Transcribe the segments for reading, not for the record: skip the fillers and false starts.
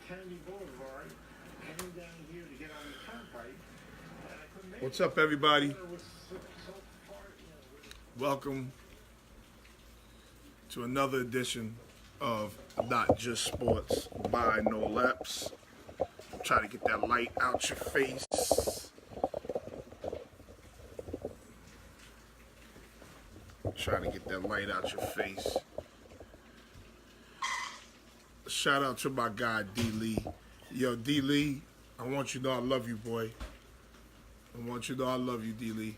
Kennedy Boulevard, came down here to get on the turnpike, and I couldn't make What's it. up, everybody? It was so far, Welcome to another edition of Not Just Sports by No Laps. Try to get that light out your face. Trying to get that light out your face. Shout out to my guy D Lee. Yo, D Lee, I want you to know I love you, boy. I want you to know I love you, D Lee.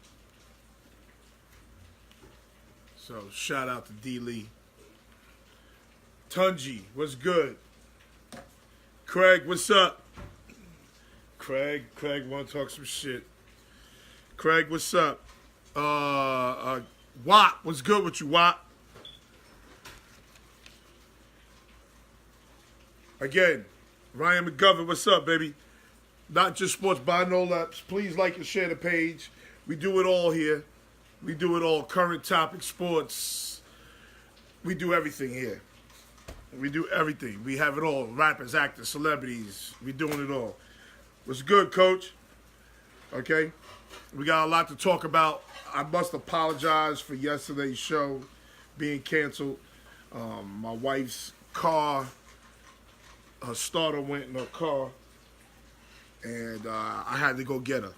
So shout out to D Lee. Tunji, what's good? Craig, what's up? Craig want to talk some shit. Craig, what's up? Wap, what's good with you, Wap? Again, Ryan McGovern, what's up, baby? Not Just Sports by No Laps. Please like and share the page. We do it all here. We do it all. Current topic, sports. We do everything here. We do everything. We have it all. Rappers, actors, celebrities. We doing it all. What's good, Coach? Okay? We got a lot to talk about. I must apologize for yesterday's show being canceled. My wife's car, her starter went in her car, and I had to go get her.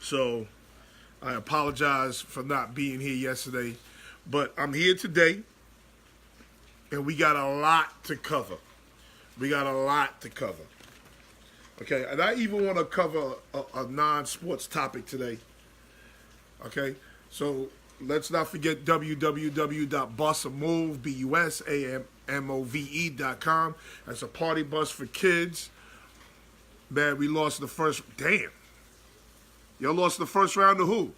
So I apologize for not being here yesterday, but I'm here today, and we got a lot to cover. Okay, and I even want to cover a non-sports topic today. Okay, so let's not forget www.busamove.com. That's a party bus for kids. Man, we lost the first. Damn. Y'all lost the first round to who?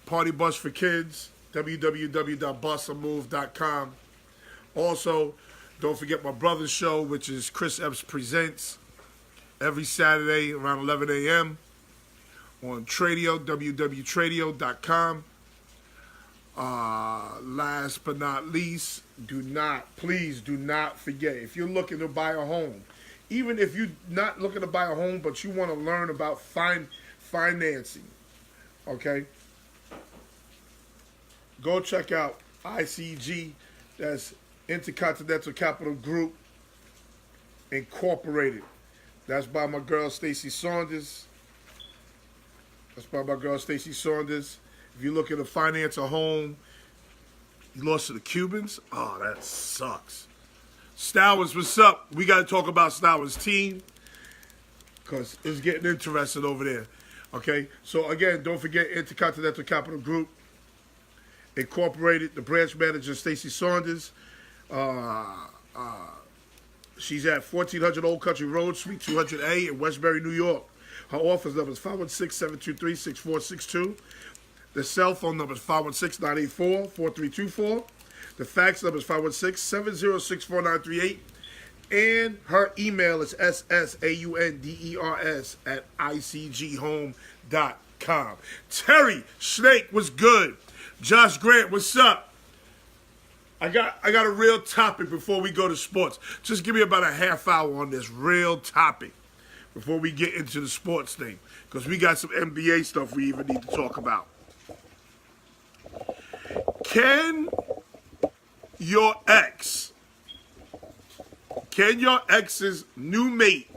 Party bus for kids. www.busamove.com. Also, don't forget my brother's show, which is Chris Epps Presents, every Saturday around 11 a.m. on Tradio, www.tradio.com. Last but not least, please do not forget, if you're looking to buy a home, even if you're not looking to buy a home, but you want to learn about financing, okay? Go check out ICG, that's Intercontinental Capital Group Incorporated. That's by my girl Stacey Saunders. If you're looking to finance a home, you lost to the Cubans? Oh, that sucks. Stowers, what's up? We got to talk about Stowers' team because it's getting interesting over there. Okay? So, again, don't forget Intercontinental Capital Group Incorporated, the branch manager, Stacey Saunders. She's at 1400 Old Country Road, Suite 200A in Westbury, New York. Her office number is 516-723-6462. The cell phone number is 516-984-4324. The fax number is 516-706-4938. And her email is ssaunders@icghome.com. Terry Snake, what's good? Josh Grant, what's up? I got a real topic before we go to sports. Just give me about a half hour on this real topic before we get into the sports thing, because we got some NBA stuff we even need to talk about. Can your ex's new mate,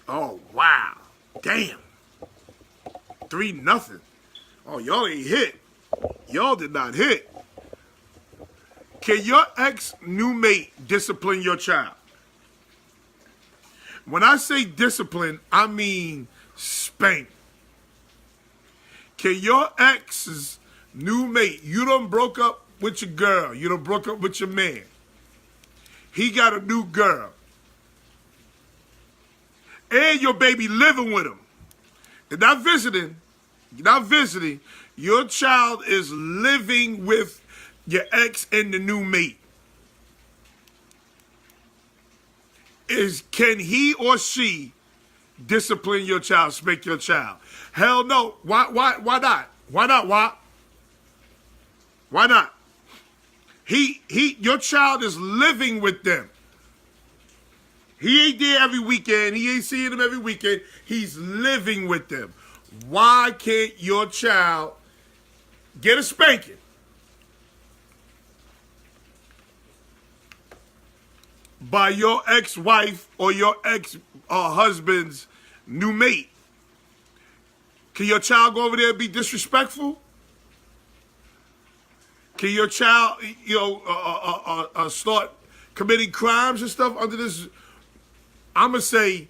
oh wow, damn, 3-0. Oh, y'all ain't hit. Y'all did not hit. Can your ex new mate discipline your child? When I say discipline, I mean spank. Can your ex's new mate, you done broke up with your girl, you done broke up with your man, he got a new girl, and your baby living with him, they're not visiting, your child is living with your ex and the new mate. Can he or she discipline your child, spank your child? Hell no. Why not? Why not? Why? Why not? Your child is living with them. He ain't there every weekend. He ain't seeing them every weekend. He's living with them. Why can't your child get a spanking? By your ex-wife or your ex-husband's new mate? Can your child go over there and be disrespectful? Can your child, start committing crimes and stuff under this, I'm going to say,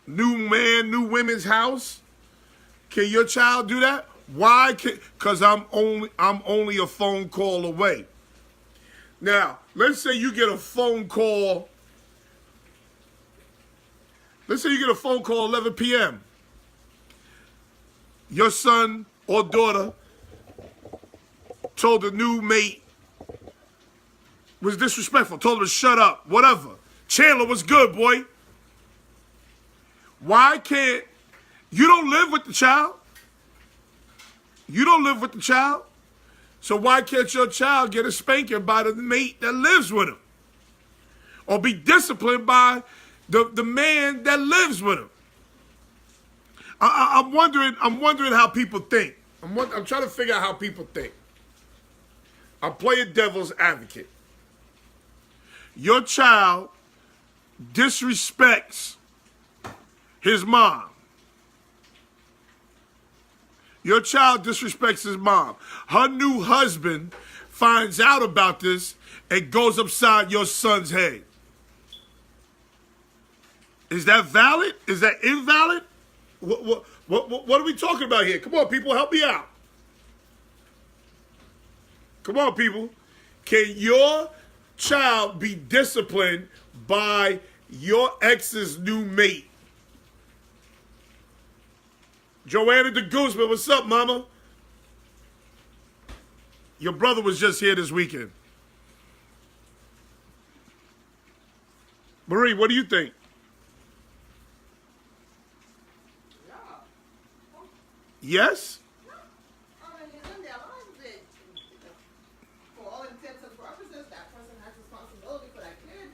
new man, new women's house? Can your child do that? Why? Because I'm only a phone call away. Now, let's say you get a phone call. Let's say you get a phone call 11 p.m. Your son or daughter told the new mate was disrespectful, told him to shut up, whatever. Chandler was good, boy. Why can't, you don't live with the child? You don't live with the child? So why can't your child get a spanking by the mate that lives with him? Or be disciplined by the man that lives with him? I'm wondering how people think. I'm trying to figure out how people think. I'm playing devil's advocate. Your child disrespects his mom. Your child disrespects his mom. Her new husband finds out about this and goes upside your son's head. Is that valid? Is that invalid? What are we talking about here? Come on, people, help me out. Come on, people. Can your child be disciplined by your ex's new mate? Joanna de Guzman, what's up, mama? Your brother was just here this weekend. Marie, what do you think? Yes? I mean, he's in their lives. For all intents and purposes, that person has responsibility for that kid.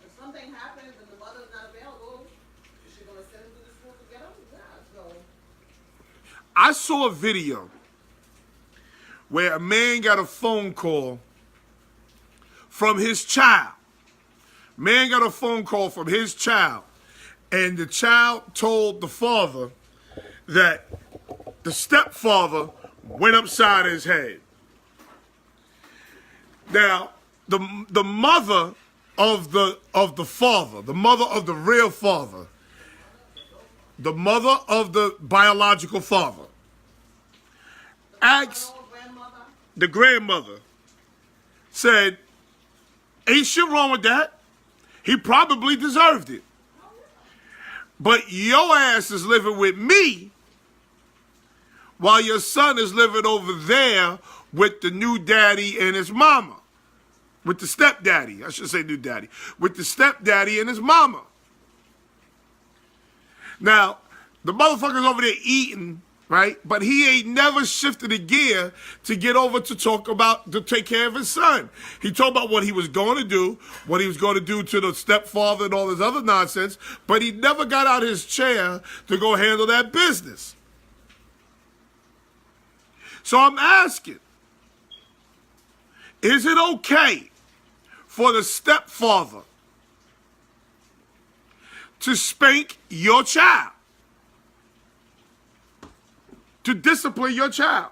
If something happens and the mother's not available, is she going to send him to the school to get him? Yeah, so. I saw a video where a man got a phone call from his child. Man got a phone call from his child, and the child told the father that the stepfather went upside his head. Now, the mother of the father, the mother of the real father, the mother of the biological father, asked the grandmother, said, ain't shit wrong with that. He probably deserved it. But your ass is living with me while your son is living over there with the new daddy and his mama. With the stepdaddy. I should say new daddy. With the stepdaddy and his mama. Now, the motherfucker's over there eating, right? But he ain't never shifted a gear to get over to take care of his son. He talked about what he was going to do, what he was going to do to the stepfather and all this other nonsense, but he never got out of his chair to go handle that business. So I'm asking, is it okay for the stepfather to spank your child? To discipline your child?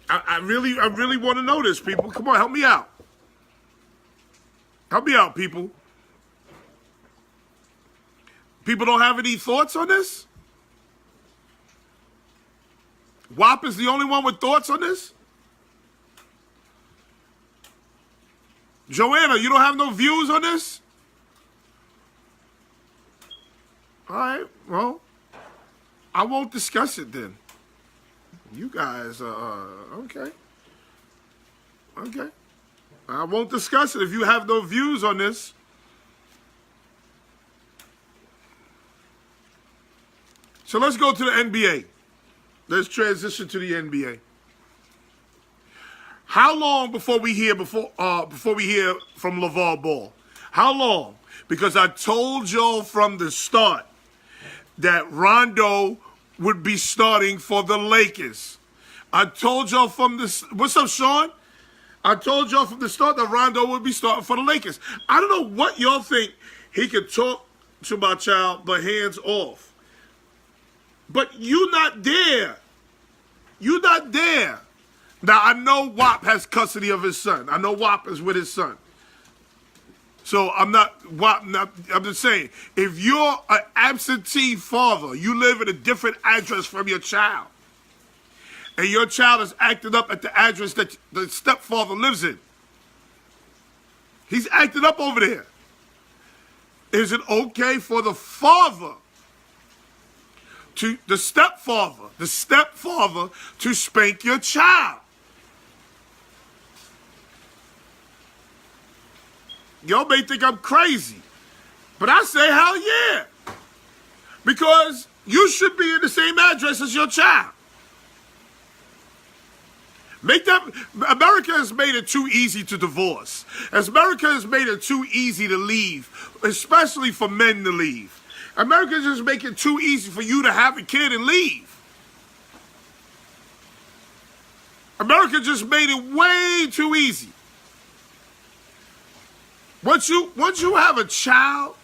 I really want to know this, people. Come on, help me out. Help me out, people. People don't have any thoughts on this? WAP is the only one with thoughts on this? Joanna, you don't have no views on this? All right, well, I won't discuss it then. You guys, okay. Okay. I won't discuss it if you have no views on this. So let's go to the NBA. Let's transition to the NBA. How long before we hear from LaVar Ball? How long? Because I told y'all from the start that Rondo would be starting for the Lakers. I told y'all from the... What's up, Sean? I told y'all from the start that Rondo would be starting for the Lakers. I don't know what y'all think he could talk to my child, but hands off. But you not there. You not there. Now, I know WAP has custody of his son. I know WAP is with his son. So I'm just saying, if you're an absentee father, you live in a different address from your child, and your child is acting up at the address that the stepfather lives in. He's acting up over there. Is it okay for the father the stepfather to spank your child? Y'all may think I'm crazy, but I say hell yeah. Because you should be in the same address as your child. America has made it too easy to divorce. As America has made it too easy to leave, especially for men to leave. America just make it too easy for you to have a kid and leave. America just made it way too easy. Once you have a child,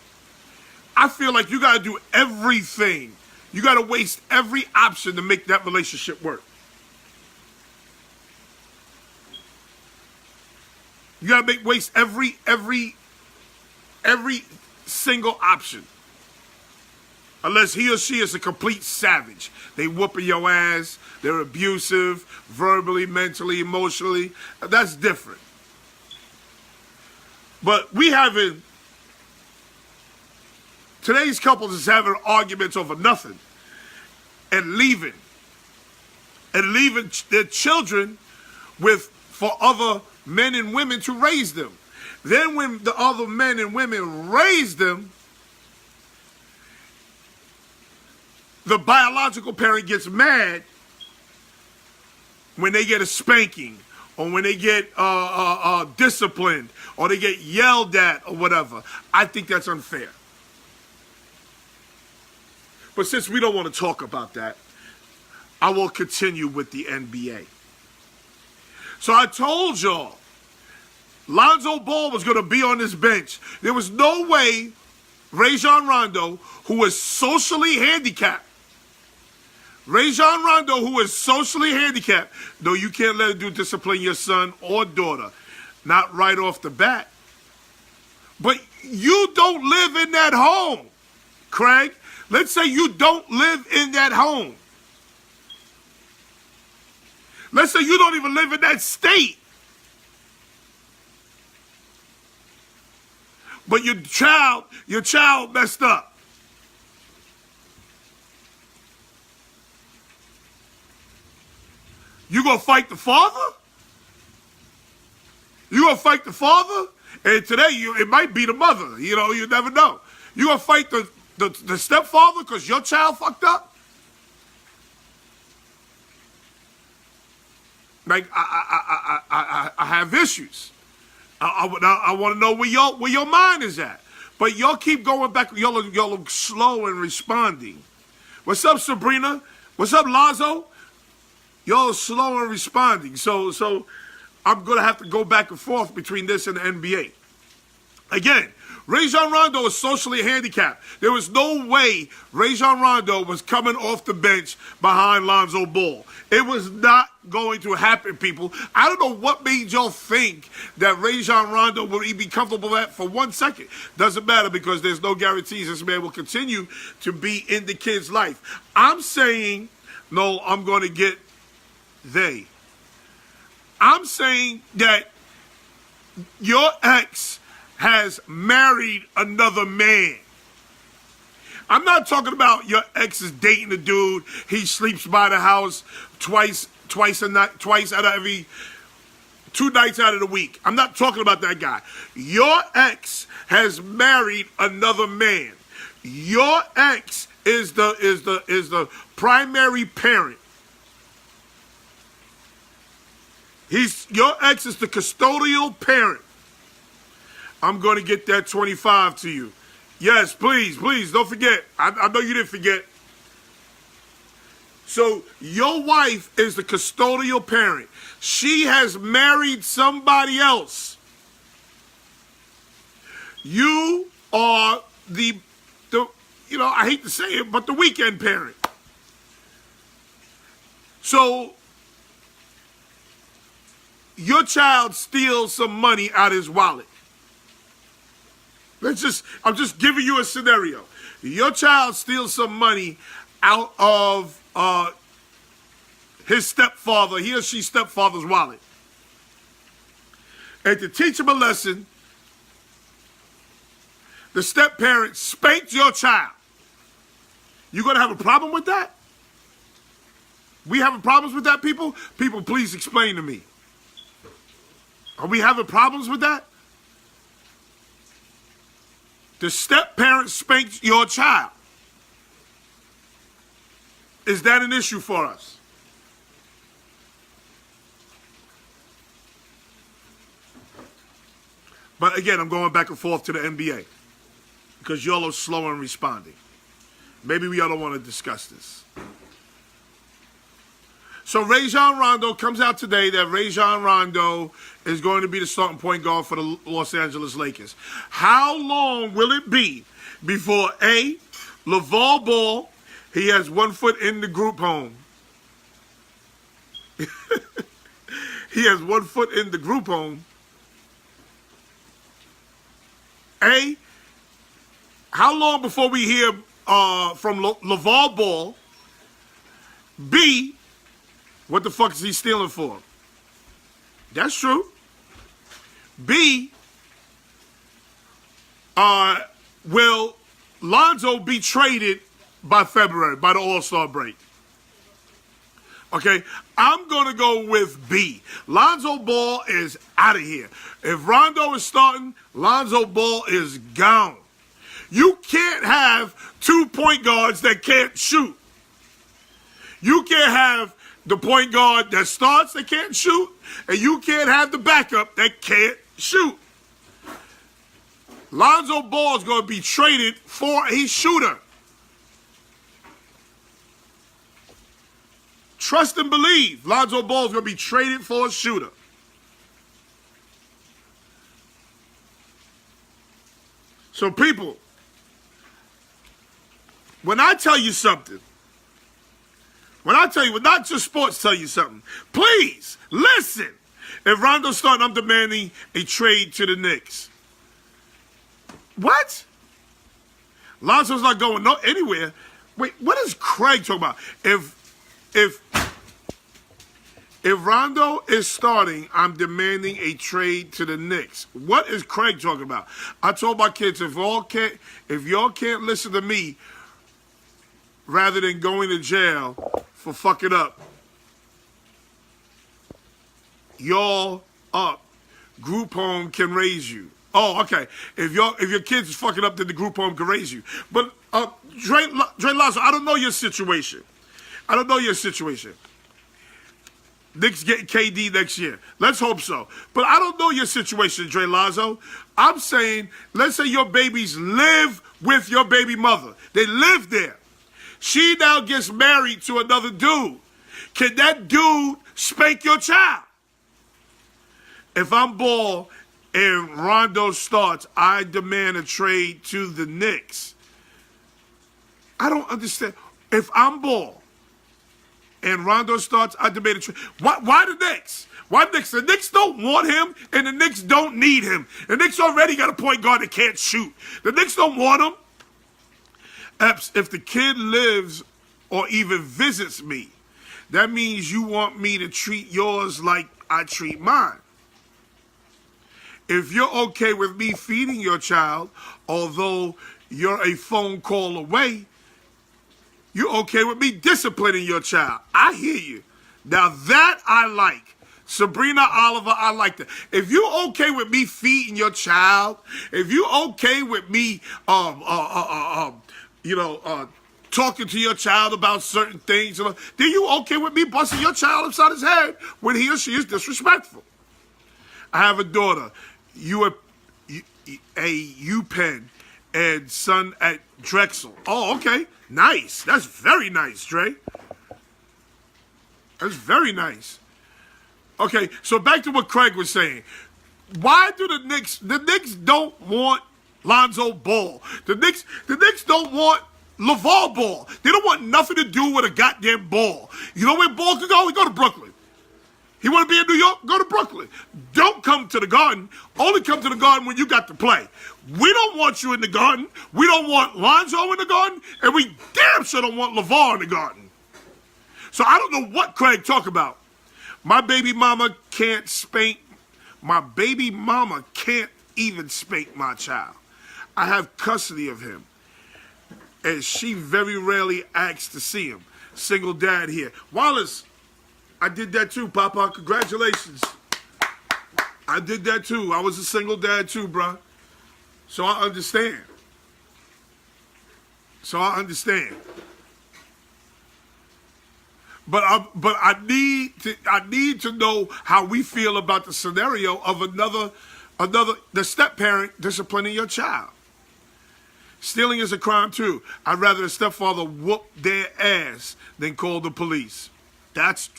I feel like you got to do everything. You got to waste every option to make that relationship work. You got to waste every single option. Unless he or she is a complete savage. They whooping your ass. They're abusive, verbally, mentally, emotionally. That's different. But today's couples is having arguments over nothing and leaving their children for other men and women to raise them. Then when the other men and women raise them, the biological parent gets mad when they get a spanking, or when they get disciplined, or they get yelled at, or whatever. I think that's unfair. But since we don't want to talk about that, I will continue with the NBA. So I told y'all, Lonzo Ball was going to be on this bench. There was no way Rajon Rondo, who is socially handicapped, no, you can't let a dude discipline your son or daughter. Not right off the bat. But you don't live in that home, Craig. Let's say you don't live in that home. Let's say you don't even live in that state. But your child messed up. You gonna fight the father? You gonna fight the father? And today it might be the mother. You know, you never know. You gonna fight the stepfather because your child fucked up? Like I have issues. I want to know where your mind is at. But y'all keep going back. Y'all look slow in responding. What's up, Sabrina? What's up, Lazo? Y'all are slow in responding. So I'm going to have to go back and forth between this and the NBA. Again, Rajon Rondo is socially handicapped. There was no way Rajon Rondo was coming off the bench behind Lonzo Ball. It was not going to happen, people. I don't know what made y'all think that Rajon Rondo would be comfortable at for 1 second. Doesn't matter, because there's no guarantees this man will continue to be in the kid's life. I'm saying, no, I'm going to get they. I'm saying that your ex has married another man. I'm not talking about your ex is dating a dude. He sleeps by the house twice a night, twice out of every 2 nights out of the week. I'm not talking about that guy. Your ex has married another man. Your ex is the primary parent. Your ex is the custodial parent. I'm going to get that 25 to you. Yes, please, don't forget. I know you didn't forget. So your wife is the custodial parent. She has married somebody else. You are the I hate to say it, but the weekend parent. So your child steals some money out of his wallet. I'm just giving you a scenario. Your child steals some money out of his stepfather, he or she stepfather's wallet. And to teach him a lesson, the step-parent spanked your child. You gonna have a problem with that? We having problems with that, people? People, please explain to me. Are we having problems with that? The step-parent spanked your child. Is that an issue for us? But again, I'm going back and forth to the NBA because y'all are slow in responding. Maybe we all don't want to discuss this. So Rajon Rondo comes out today that Rajon Rondo is going to be the starting point guard for the Los Angeles Lakers. How long will it be before A, LaVar Ball, he has 1 foot in the group home. He has 1 foot in the group home. A, how long before we hear from LaVar Ball? B, what the fuck is he stealing for? That's true. B, will Lonzo be traded by February, by the All-Star break? Okay, I'm going to go with B. Lonzo Ball is out of here. If Rondo is starting, Lonzo Ball is gone. You can't have 2 point guards that can't shoot. You can't have the point guard that starts that can't shoot, and you can't have the backup that can't shoot. Lonzo Ball is going to be traded for a shooter. Trust and believe. Lonzo Ball is going to be traded for a shooter. So people, when I tell you something, when not just sports tell you something, please listen. If Rondo's starting, I'm demanding a trade to the Knicks. What? Lonzo's not going anywhere. Wait, what is Craig talking about? If Rondo is starting, I'm demanding a trade to the Knicks. What is Craig talking about? I told my kids, if y'all can't listen to me, rather than going to jail for fucking up, y'all up. Group home can raise you. Oh, okay. If your kids is fucking up, then the group home can raise you. But Dre Lazo, I don't know your situation. Knicks getting KD next year. Let's hope so. But I don't know your situation, Dre Lazo. I'm saying, let's say your babies live with your baby mother. They live there. She now gets married to another dude. Can that dude spank your child? If I'm Ball and Rondo starts, I demand a trade to the Knicks. I don't understand. If I'm Ball and Rondo starts, I demand a trade. Why the Knicks? Why the Knicks? The Knicks don't want him, and the Knicks don't need him. The Knicks already got a point guard that can't shoot. The Knicks don't want him. If the kid lives or even visits me, that means you want me to treat yours like I treat mine. If you're okay with me feeding your child, although you're a phone call away, you're okay with me disciplining your child. I hear you. Now that I like. Sabrina Oliver, I like that. If you're okay with me feeding your child, if you're okay with me talking to your child about certain things. Then you okay with me busting your child upside his head when he or she is disrespectful? I have a daughter, UPenn, and son at Drexel. Oh, okay. Nice. That's very nice, Dre. That's very nice. Okay, so back to what Craig was saying. Why do the Knicks don't want Lonzo Ball? The Knicks don't want LeVar Ball. They don't want nothing to do with a goddamn Ball. You know where Ball can go? He go to Brooklyn. He want to be in New York? Go to Brooklyn. Don't come to the Garden. Only come to the Garden when you got to play. We don't want you in the Garden. We don't want Lonzo in the Garden. And we damn sure don't want LeVar in the Garden. So I don't know what Craig talk about. My baby mama can't spank. My baby mama can't even spank my child. I have custody of him. And she very rarely asks to see him. Single dad here. Wallace, I did that too, Papa. Congratulations. I did that too. I was a single dad too, bruh. So I understand. But I need to know how we feel about the scenario of the step parent disciplining your child. Stealing is a crime too. I'd rather the stepfather whoop their ass than call the police. That's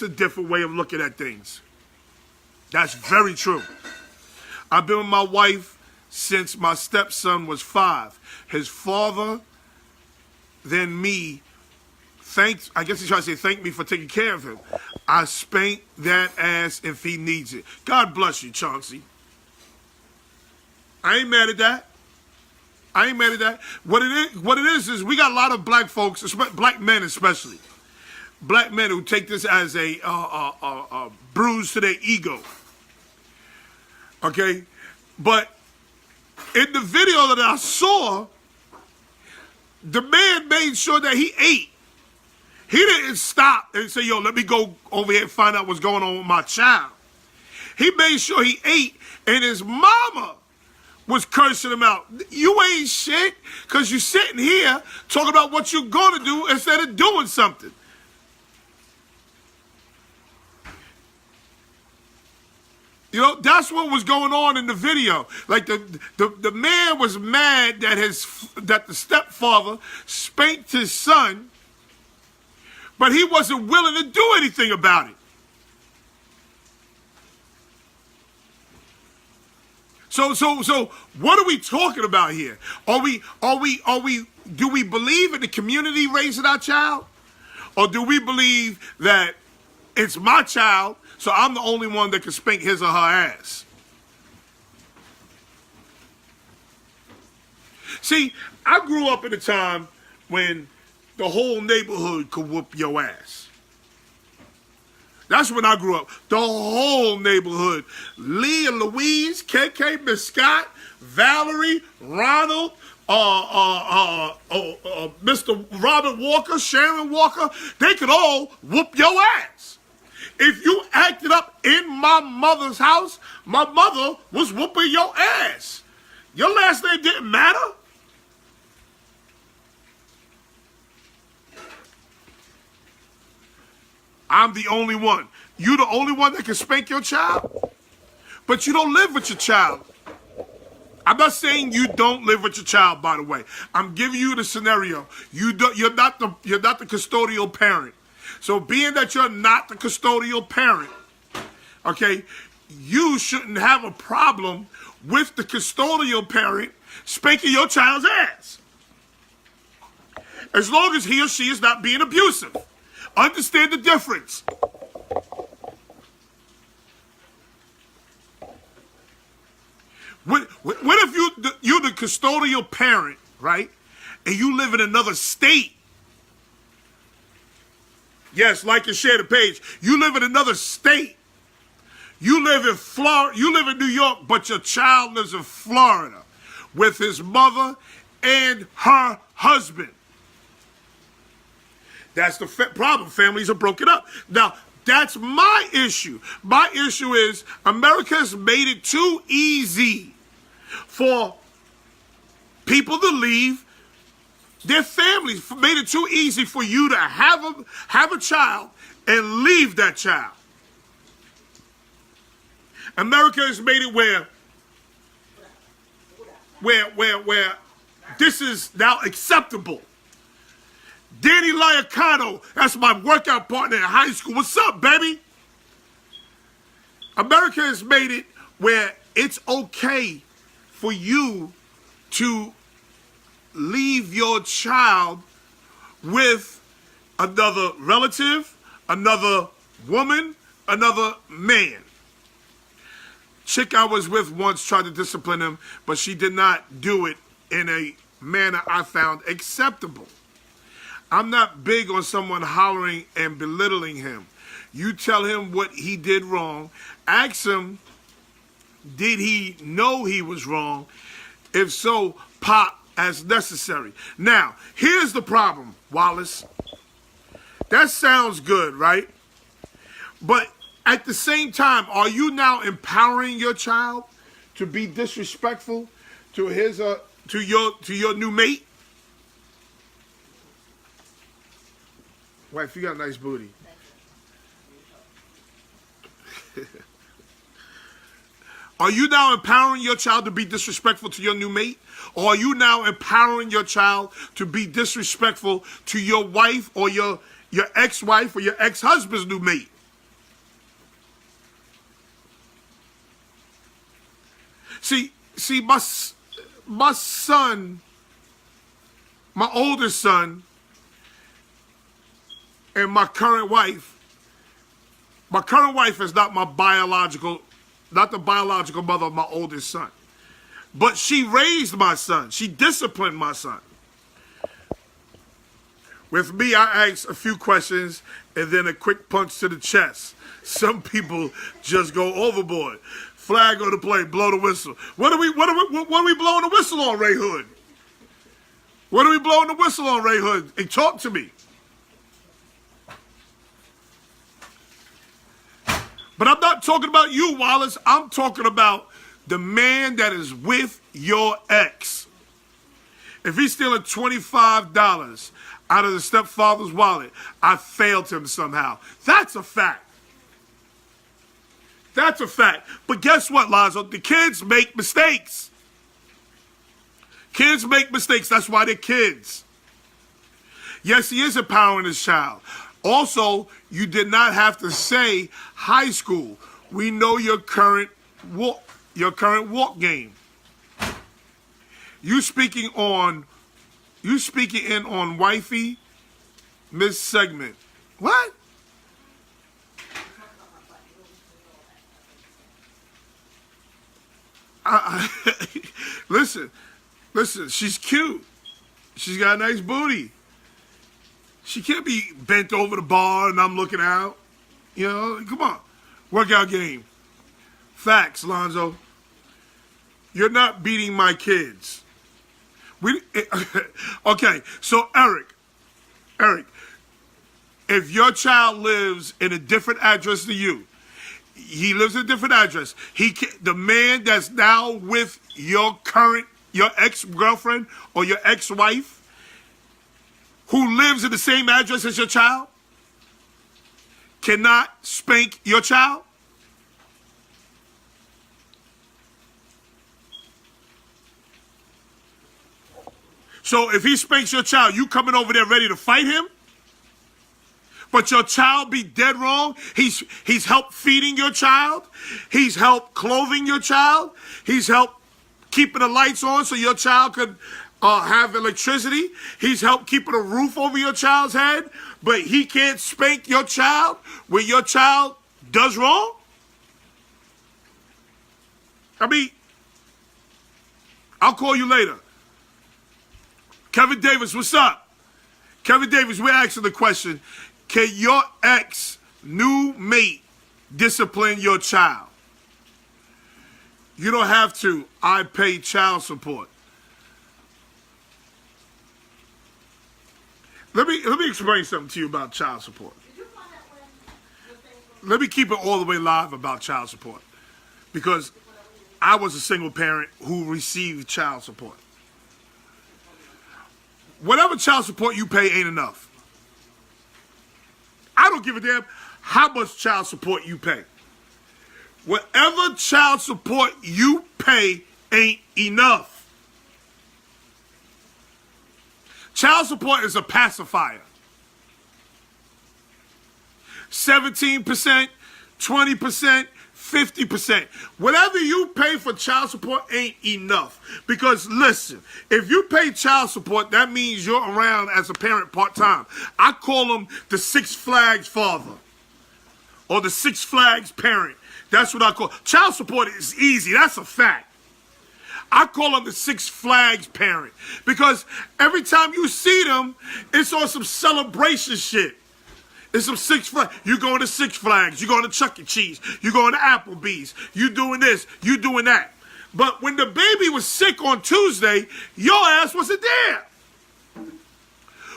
a different way of looking at things. That's very true. I've been with my wife since my stepson was 5. His father, then me, I guess he's trying to say thank me for taking care of him. I spank that ass if he needs it. God bless you, Chauncey. I ain't mad at that. What it is we got a lot of black folks, black men especially. Black men who take this as a bruise to their ego. Okay? But in the video that I saw, the man made sure that he ate. He didn't stop and say, yo, let me go over here and find out what's going on with my child. He made sure he ate, and his mama was cursing him out. You ain't shit because you sitting here talking about what you're going to do instead of doing something. You know, that's what was going on in the video. Like the man was mad that the stepfather spanked his son, but he wasn't willing to do anything about it. So what are we talking about here? Do we believe in the community raising our child? Or do we believe that it's my child, so I'm the only one that can spank his or her ass? See, I grew up in a time when the whole neighborhood could whoop your ass. That's when I grew up. The whole neighborhood. Lee and Louise, KK, Miss Scott, Valerie, Ronald, Mr. Robert Walker, Sharon Walker, they could all whoop your ass. If you acted up in my mother's house, my mother was whooping your ass. Your last name didn't matter. I'm the only one. You the only one that can spank your child? But you don't live with your child. I'm not saying you don't live with your child, by the way. I'm giving you the scenario. You're not the custodial parent. So being that you're not the custodial parent, okay, you shouldn't have a problem with the custodial parent spanking your child's ass. As long as he or she is not being abusive. Understand the difference. What if you're the custodial parent, right? And you live in another state? Yes, like and share the page. You live in another state. You live in Florida. You live in New York, but your child lives in Florida with his mother and her husband. That's the problem. Families are broken up. Now, that's my issue. My issue is America has made it too easy for people to leave Their families made it too easy for you to have a child and leave that child. America has made it where this is now acceptable. Danny Liacano, that's my workout partner in high school. What's up, baby? America has made it where it's okay for you to leave your child with another relative, another woman, another man. Chick I was with once tried to discipline him, but she did not do it in a manner I found acceptable. I'm not big on someone hollering and belittling him. You tell him what he did wrong. Ask him, did he know he was wrong? If so, pop as necessary. Now, here's the problem, Wallace. That sounds good, right? But at the same time, are you now empowering your child to be disrespectful to his to your new mate? Wife, you got a nice booty. Are you now empowering your child to be disrespectful to your new mate? Or are you now empowering your child to be disrespectful to your wife or your ex-wife or your ex-husband's new mate? See, my son, my oldest son, and my current wife is not the biological mother of my oldest son. But she raised my son. She disciplined my son. With me, I ask a few questions and then a quick punch to the chest. Some people just go overboard. Flag on the play, blow the whistle. What are we blowing the whistle on, Ray Hood? What are we blowing the whistle on, Ray Hood? Hey, talk to me. But I'm not talking about you, Wallace. I'm talking about the man that is with your ex. If he's stealing $25 out of the stepfather's wallet, I failed him somehow. That's a fact. That's a fact. But guess what, Lonzo? The kids make mistakes. Kids make mistakes. That's why they're kids. Yes, he is empowering his child. Also, you did not have to say high school. We know your current walk game. You speaking in on wifey, Miss Segment. What? Listen, she's cute. She's got a nice booty. She can't be bent over the bar and I'm looking out. You know, come on. Workout game. Facts, Lonzo. You're not beating my kids. Okay, so Eric, if your child lives in a different address to you, he lives in a different address. The man that's now with your ex-girlfriend or your ex-wife, who lives in the same address as your child, cannot spank your child? So if he spanks your child, you coming over there ready to fight him? But your child be dead wrong? He's helped feeding your child. He's helped clothing your child. He's helped keeping the lights on so your child could have electricity. He's helped keeping a roof over your child's head. But he can't spank your child when your child does wrong? I mean, I'll call you later. Kevin Davis, what's up? Kevin Davis, we're asking the question, can your ex new mate discipline your child? You don't have to. I pay child support. Let me explain something to you about child support. Let me keep it all the way live about child support, because I was a single parent who received child support. whatever child support you pay ain't enough. I don't give a damn how much child support you pay. Whatever child support you pay ain't enough. Child support is a pacifier. 17%, 20%, 50%. Whatever you pay for child support ain't enough. Because listen, if you pay child support, that means you're around as a parent part-time. I call them the Six Flags father or the Six Flags parent. That's what I call. Child support is easy. That's a fact. I call them the Six Flags parent because every time you see them, it's on some celebration shit. It's some Six Flags. You going to Six Flags. You going to Chuck E. Cheese. You going to Applebee's. You doing this. You doing that. But when the baby was sick on Tuesday, your ass wasn't there.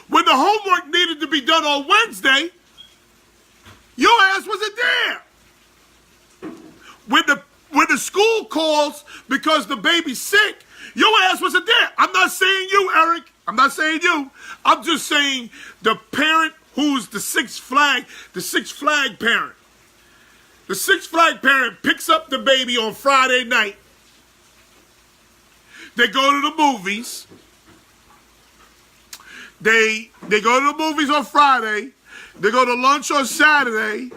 When the homework needed to be done on Wednesday, your ass wasn't there. When the school calls because the baby's sick, your ass wasn't there. I'm not saying you, Eric. I'm not saying you. I'm just saying the parent who's the Six Flag parent. The Six Flag parent picks up the baby on Friday night. They go to the movies. They go to the movies on Friday. They go to lunch on Saturday.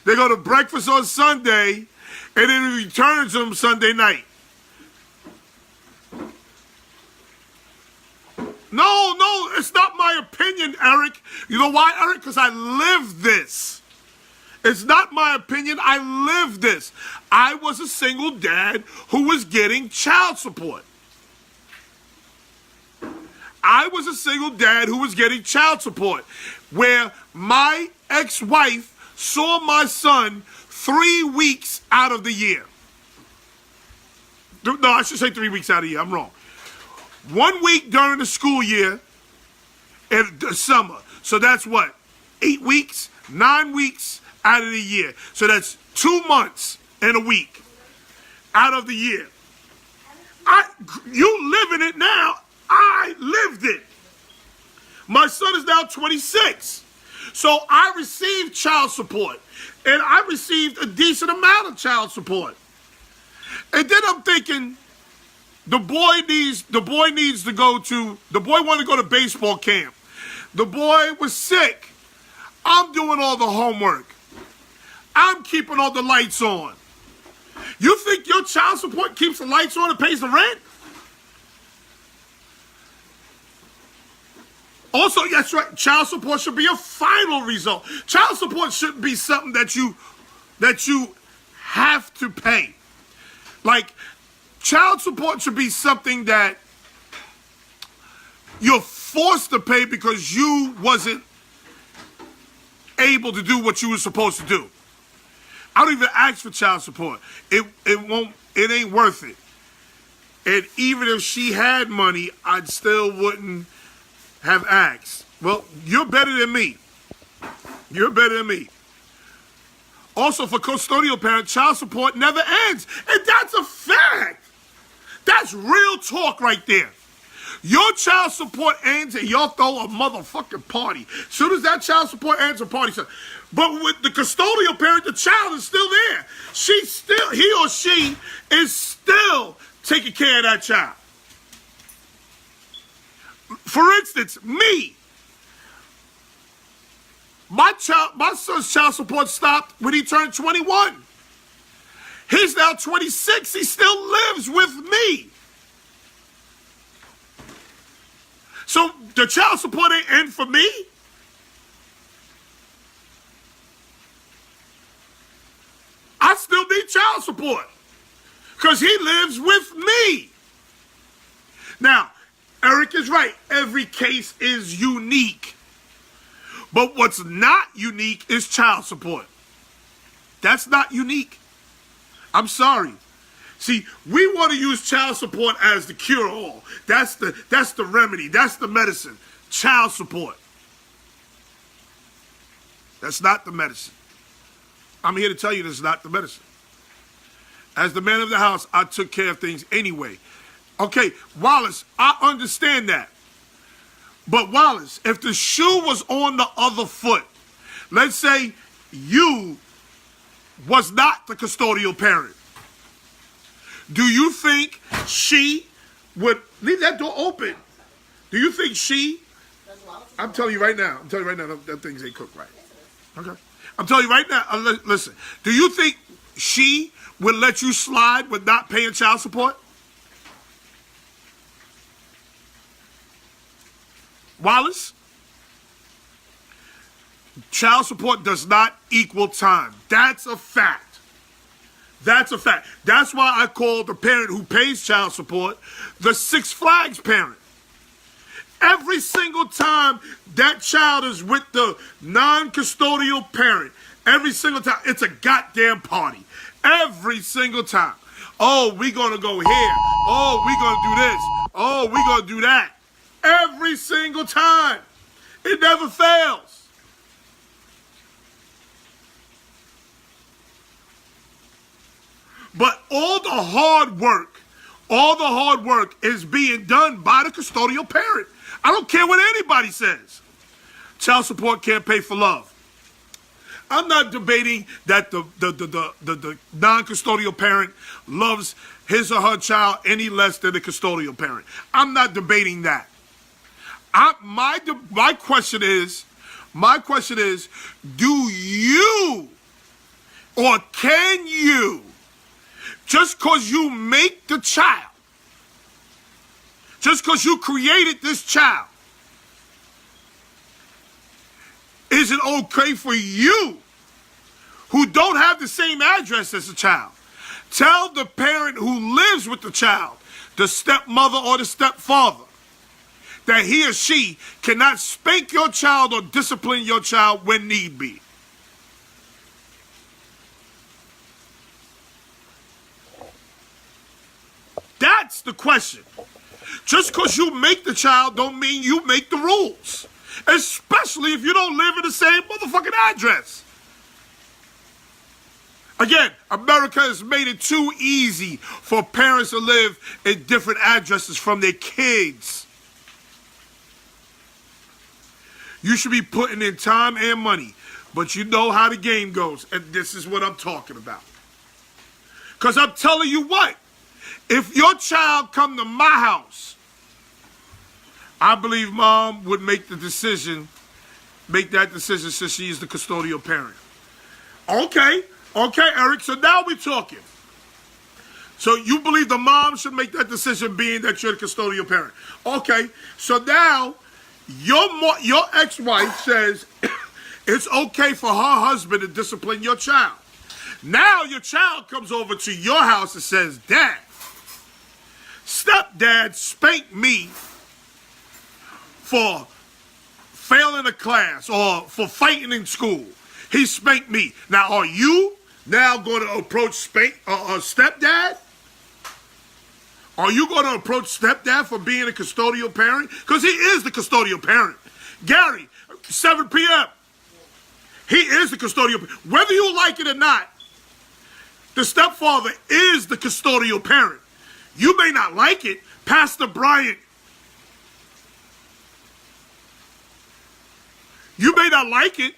They go to breakfast on Sunday. And then he returns them Sunday night. No, it's not my opinion, Eric. You know why, Eric? Because I live this. It's not my opinion. I live this. I was a single dad who was getting child support. I was a single dad who was getting child support, where my ex-wife saw my son 3 weeks out of the year. No, I should say 3 weeks out of the year. I'm wrong. 1 week during the school year in the summer. So that's what? 8 weeks? 9 weeks out of the year. So that's 2 months and a week out of the year. You live in it now. I lived it. My son is now 26. So I received child support. And I received a decent amount of child support. And then I'm thinking, the boy wanted to go to baseball camp. The boy was sick. I'm doing all the homework. I'm keeping all the lights on. You think your child support keeps the lights on and pays the rent? Also, that's right, child support should be a final result. Child support shouldn't be something that you have to pay. Like, child support should be something that you're forced to pay because you wasn't able to do what you were supposed to do. I don't even ask for child support. It ain't worth it. And even if she had money, I still wouldn't have asked. Well, you're better than me. You're better than me. Also, for custodial parents, child support never ends. And that's a fact. That's real talk right there. Your child support ends and y'all throw a motherfucking party. As soon as that child support ends, a party starts. But with the custodial parent, the child is still there. He or she is still taking care of that child. For instance, me. My son's child support stopped when he turned 21. He's now 26. He still lives with me. So the child support ain't end for me. I still need child support because he lives with me. Now, Eric is right. Every case is unique. But what's not unique is child support. That's not unique. I'm sorry. See, we want to use child support as the cure-all. That's the remedy. That's the medicine. Child support. That's not the medicine. I'm here to tell you this is not the medicine. As the man of the house, I took care of things anyway. Okay, Wallace, I understand that. But Wallace, if the shoe was on the other foot, let's say you was not the custodial parent, do you think she would leave that door open? Do you think she? I'm telling you right now. That things ain't cooked right. Okay. I'm telling you right now. Listen. Do you think she would let you slide with not paying child support? Wallace? Child support does not equal time. That's a fact. That's a fact. That's why I call the parent who pays child support the Six Flags parent. Every single time that child is with the non-custodial parent, every single time, it's a goddamn party. Every single time. Oh, we gonna go here. Oh, we gonna do this. Oh, we gonna do that. Every single time. It never fails. But all the hard work is being done by the custodial parent. I don't care what anybody says. Child support can't pay for love. I'm not debating that the non-custodial parent loves his or her child any less than the custodial parent. I'm not debating that. My question is, do you or can you, just because you make the child, just because you created this child, is it okay for you, who don't have the same address as the child, tell the parent who lives with the child, the stepmother or the stepfather, that he or she cannot spank your child or discipline your child when need be? That's the question. Just because you make the child don't mean you make the rules. Especially if you don't live in the same motherfucking address. Again, America has made it too easy for parents to live in different addresses from their kids. You should be putting in time and money, but you know how the game goes, and this is what I'm talking about. Because I'm telling you what, if your child come to my house, I believe mom would make that decision since she is the custodial parent. Okay, Eric, so now we're talking. So you believe the mom should make that decision being that you're the custodial parent. Okay, so now your ex-wife says it's okay for her husband to discipline your child. Now your child comes over to your house and says, Dad, stepdad spanked me for failing a class or for fighting in school. He spanked me. Now, are you now going to approach stepdad? Are you going to approach stepdad for being a custodial parent? Because he is the custodial parent. Gary, 7 p.m. He is the custodial parent. Whether you like it or not, the stepfather is the custodial parent. You may not like it, Pastor Bryant. You may not like it,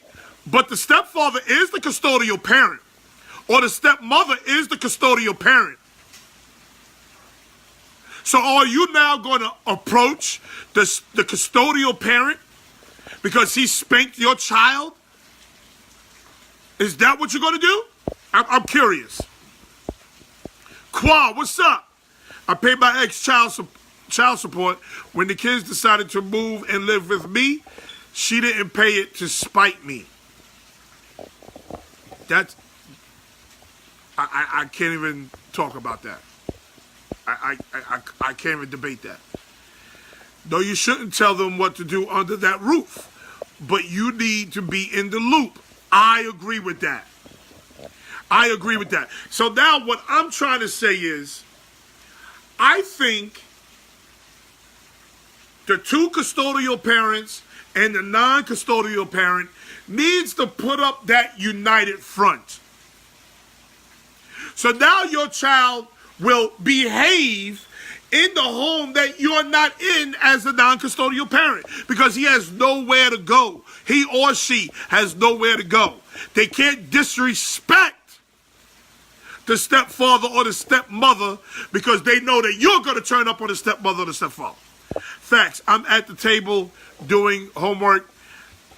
but the stepfather is the custodial parent, or the stepmother is the custodial parent. So are you now going to approach the custodial parent because he spanked your child? Is that what you're going to do? I'm curious. Qua, what's up? I paid my ex child support when the kids decided to move and live with me. She didn't pay it to spite me. That's, I can't even talk about that. I can't even debate that. No, you shouldn't tell them what to do under that roof, but you need to be in the loop. I agree with that. So now what I'm trying to say is, I think the two custodial parents and the non-custodial parent needs to put up that united front. So now your child will behave in the home that you're not in as a non-custodial parent because he has nowhere to go. He or she has nowhere to go. They can't disrespect the stepfather or the stepmother because they know that you're going to turn up on the stepmother or the stepfather. Facts. I'm at the table doing homework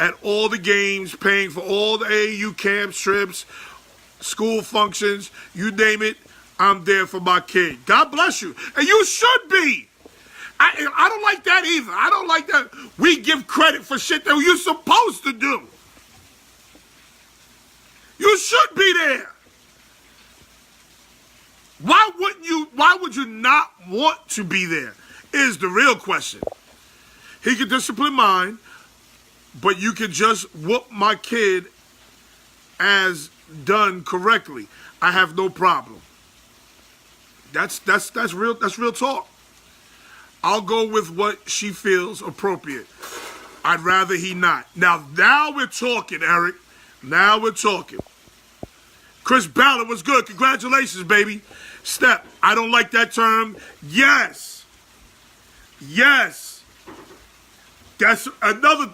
at all the games, paying for all the AAU camps, trips, school functions, you name it. I'm there for my kid. God bless you. And you should be. I don't like that either. I don't like that we give credit for shit that you're supposed to do. You should be there. Why would you not want to be there is the real question. He could discipline mine, but you could just whoop my kid as done correctly. I have no problem. That's real talk. I'll go with what she feels appropriate. I'd rather he not. Now we're talking, Eric. Now we're talking. Chris Ballard was good. Congratulations, baby. Step. I don't like that term. Yes. Yes. That's another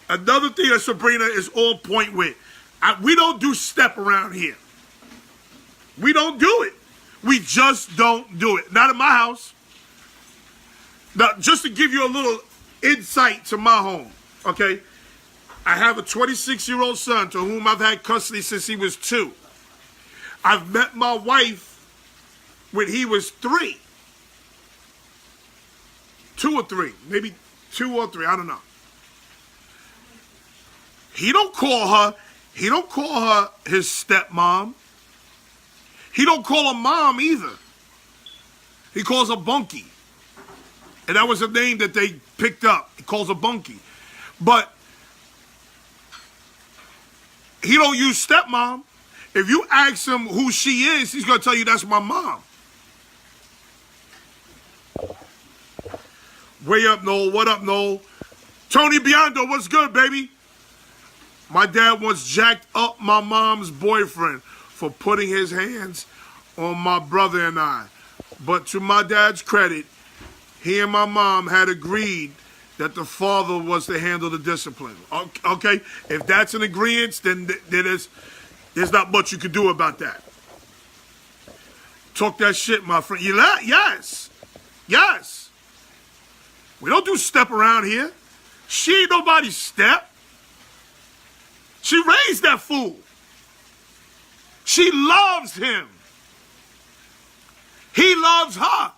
thing that Sabrina is on point with. We don't do step around here. We don't do it. We just don't do it. Not in my house. Now, just to give you a little insight to my home, okay? I have a 26-year-old son to whom I've had custody since he was 2. I've met my wife when he was 3. 2 or 3. Maybe 2 or 3. I don't know. He don't call her his stepmom. He don't call her mom either. He calls her Bunky. And that was a name that they picked up. He calls her Bunky. But he don't use stepmom. If you ask him who she is, he's going to tell you that's my mom. Way up, Noel. What up, Noel? Tony Biondo, what's good, baby? My dad once jacked up my mom's boyfriend for putting his hands on my brother and I. But to my dad's credit, he and my mom had agreed that the father was to handle the discipline. Okay? If that's an agreement, then there's not much you can do about that. Talk that shit, my friend. Yes. Yes. We don't do step around here. She ain't nobody's step. She raised that fool. She loves him. He loves her.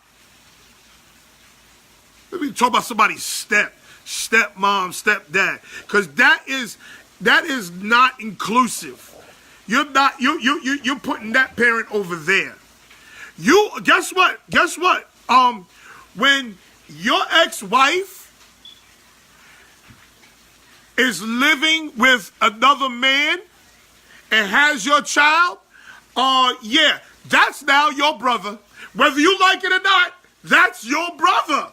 Let me talk about somebody's stepmom, stepdad, because that is not inclusive. You're putting that parent over there. Guess what? When your ex-wife is living with another man and has your child, yeah, that's now your brother. Whether you like it or not, that's your brother.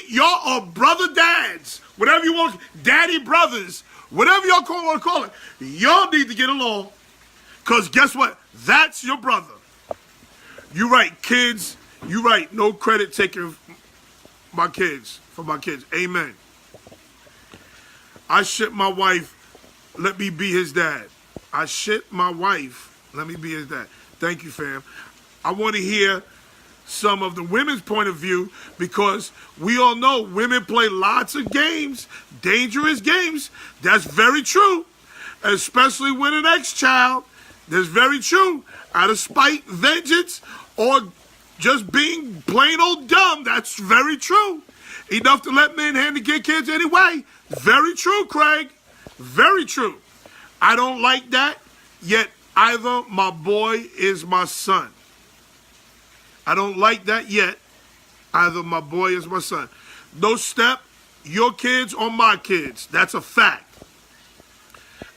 Y'all are brother dads, whatever you want, daddy brothers, whatever y'all want to call it. Y'all need to get along, because guess what? That's your brother. You right, kids. You right. No credit taken for my kids. Amen. I shit my wife. Let me be his dad. I shit my wife. Let me be his dad. Thank you, fam. I want to hear some of the women's point of view, because we all know women play lots of games, dangerous games. That's very true, especially with an ex-child. That's very true. Out of spite, vengeance, or just being plain old dumb. That's very true. Enough to let men hand to get kids anyway. Very true, Craig. Very true. I don't like that, yet either my boy is my son. I don't like that yet. Either my boy is my son. No step, your kids or my kids. That's a fact.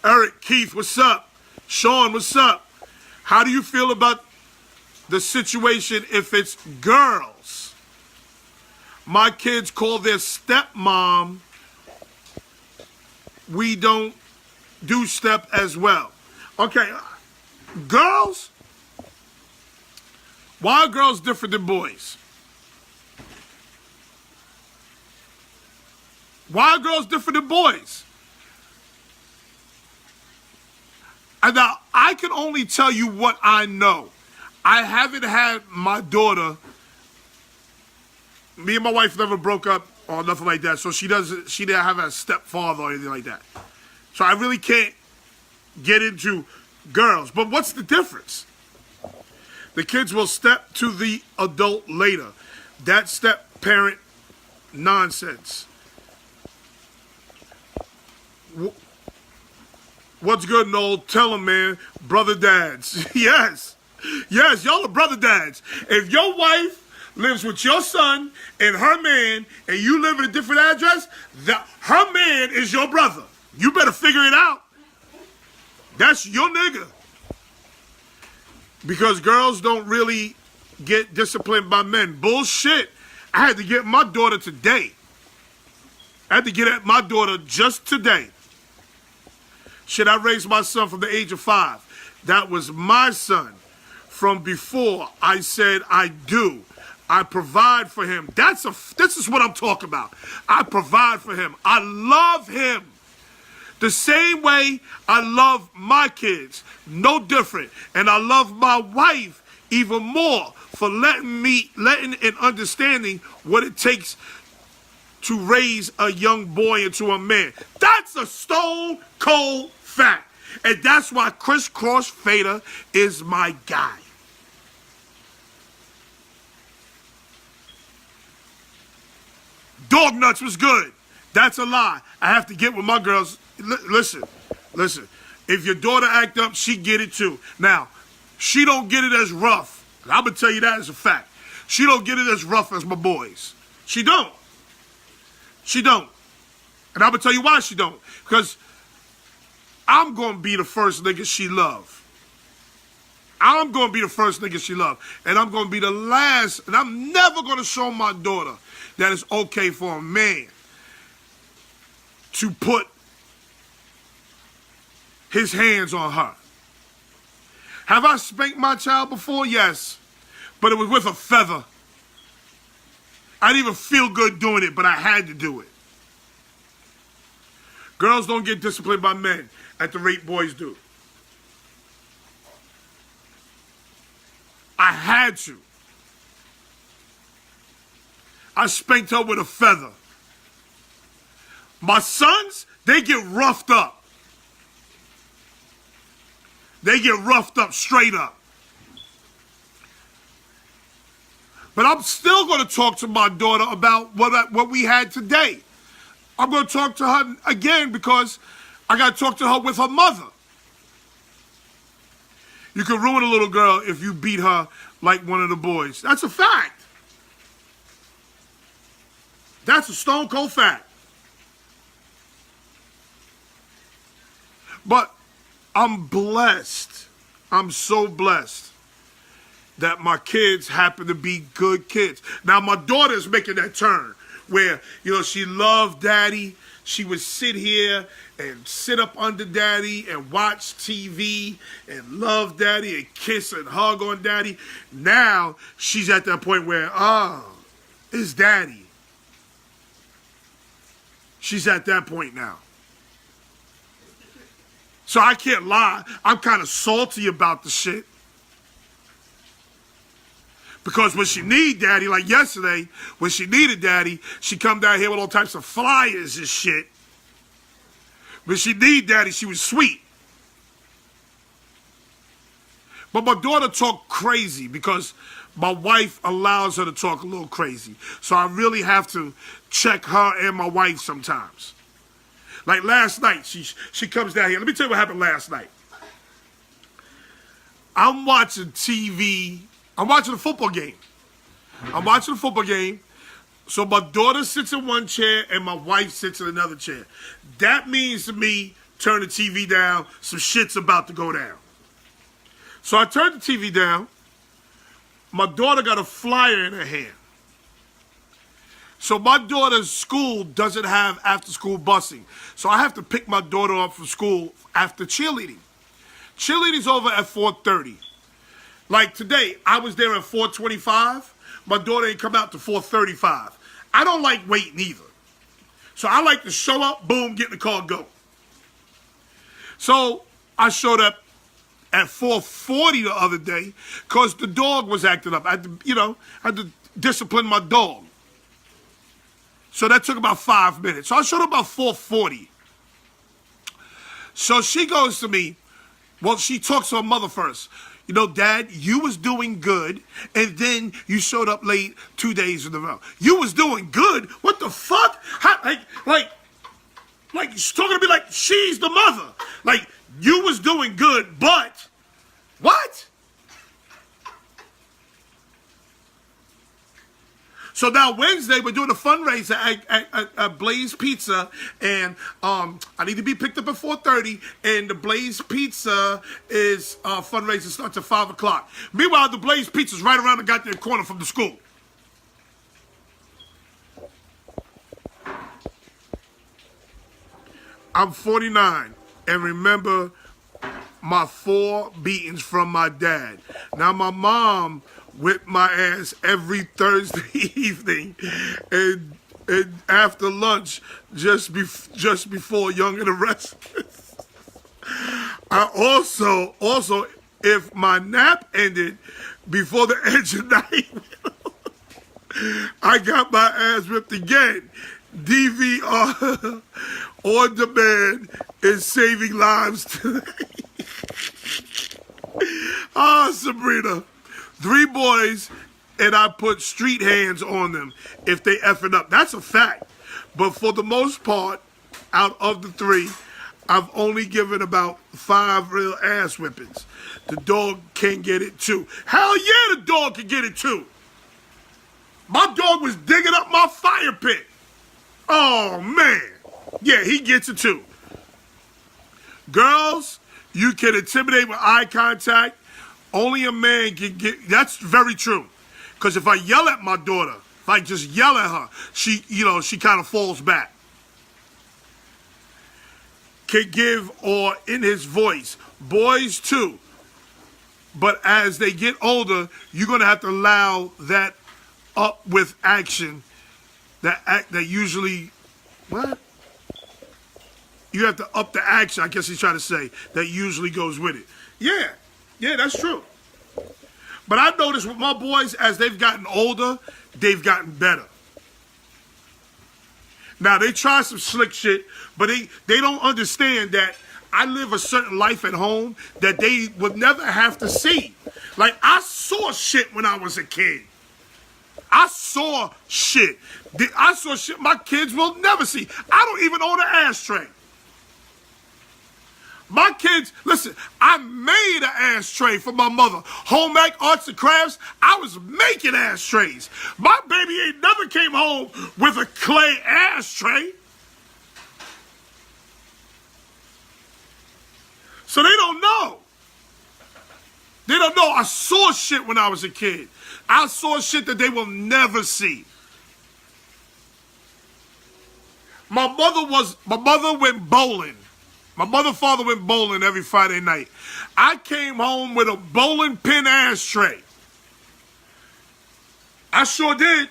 Eric, Keith, what's up? Sean, what's up? How do you feel about the situation if it's girls? My kids call their stepmom. We don't do step as well. Okay, girls? Why are girls different than boys? Why are girls different than boys? And now, I can only tell you what I know. I haven't had my daughter, me and my wife never broke up or nothing like that, so she didn't have a stepfather or anything like that. So I really can't get into girls. But what's the difference? The kids will step to the adult later. That step-parent nonsense. What's good, Noel? Tell them, man. Brother dads. Yes. Yes, y'all are brother dads. If your wife lives with your son and her man, and you live in a different address, her man is your brother. You better figure it out. That's your nigga. Because girls don't really get disciplined by men. Bullshit. I had to get my daughter today. I had to get at my daughter just today. Shit, I raised my son from the age of 5. That was my son. From before I said I do. I provide for him. This is what I'm talking about. I provide for him. I love him. The same way I love my kids. No different. And I love my wife even more for letting and understanding what it takes to raise a young boy into a man. That's a stone cold fact. And that's why Chris Crossfader is my guy. Dog nuts was good. That's a lie. I have to get with my girls. Listen. If your daughter act up, she get it too. Now, she don't get it as rough. I'm going to tell you that as a fact. She don't get it as rough as my boys. She don't. She don't. And I'm going to tell you why she don't. Because I'm going to be the first nigga she love. I'm going to be the first nigga she love. And I'm going to be the last. And I'm never going to show my daughter that it's okay for a man to put his hands on her. Have I spanked my child before? Yes. But it was with a feather. I didn't even feel good doing it, but I had to do it. Girls don't get disciplined by men at the rate boys do. I had to. I spanked her with a feather. My sons, they get roughed up. They get roughed up straight up. But I'm still going to talk to my daughter about what we had today. I'm going to talk to her again because I got to talk to her with her mother. You can ruin a little girl if you beat her like one of the boys. That's a fact. That's a stone cold fact. But I'm blessed. I'm so blessed that my kids happen to be good kids. Now, my daughter's making that turn where, she loved daddy. She would sit here and sit up under daddy and watch TV and love daddy and kiss and hug on daddy. Now, she's at that point where, it's daddy. She's at that point now. So I can't lie. I'm kind of salty about the shit. Because when she need daddy, like yesterday, when she needed daddy, she come down here with all types of flyers and shit. When she need daddy, she was sweet. But my daughter talked crazy because my wife allows her to talk a little crazy. So I really have to check her and my wife sometimes. Like last night, she comes down here. Let me tell you what happened last night. I'm watching TV. I'm watching a football game. So my daughter sits in one chair and my wife sits in another chair. That means to me, turn the TV down. Some shit's about to go down. So I turned the TV down. My daughter got a flyer in her hand. So my daughter's school doesn't have after-school busing. So I have to pick my daughter up from school after cheerleading. Cheerleading's over at 4:30. Like today, I was there at 4:25. My daughter ain't come out to 4:35. I don't like waiting either. So I like to show up, boom, get in the car, go. So I showed up at 4:40 the other day because the dog was acting up. I had to, I had to discipline my dog. So that took about 5 minutes. So I showed up about 4:40. So she goes to me, well, she talks to her mother first. Dad, you was doing good, and then you showed up late 2 days in a row. You was doing good? What the fuck? Like she's talking to me like she's the mother. Like, you was doing good, but what? So now Wednesday we're doing a fundraiser at Blaze Pizza, and I need to be picked up at 4:30. And the Blaze Pizza is fundraiser starts at 5 o'clock. Meanwhile, the Blaze Pizza's right around the goddamn corner from the school. I'm 49 and remember my 4 beatings from my dad. Now my mom whipped my ass every Thursday evening and after lunch just before Young and the Restless. I also if my nap ended before the edge of night, I got my ass whipped again. DVR on demand is saving lives today. Sabrina. 3 boys, and I put street hands on them if they effing up. That's a fact. But for the most part, out of the 3, I've only given about 5 real ass whippings. The dog can get it too. Hell yeah, the dog can get it too. My dog was digging up my fire pit. Oh, man. Yeah, he gets it too. Girls, you can intimidate with eye contact. Only a man can get, that's very true. Because if I yell at my daughter, if I just yell at her, she kind of falls back. Can give or in his voice. Boys too. But as they get older, you're going to have to allow that up with action. That usually, what? You have to up the action, I guess he's trying to say, that usually goes with it. Yeah, that's true. But I noticed with my boys, as they've gotten older, they've gotten better. Now, they try some slick shit, but they don't understand that I live a certain life at home that they would never have to see. Like, I saw shit when I was a kid. I saw shit my kids will never see. I don't even own an ashtray. My kids, listen, I made an ashtray for my mother. Home ec, arts and crafts, I was making ashtrays. My baby ain't never came home with a clay ashtray. So they don't know. They don't know. I saw shit when I was a kid. I saw shit that they will never see. My mother went bowling. My mother and father went bowling every Friday night. I came home with a bowling pin ashtray. I sure did.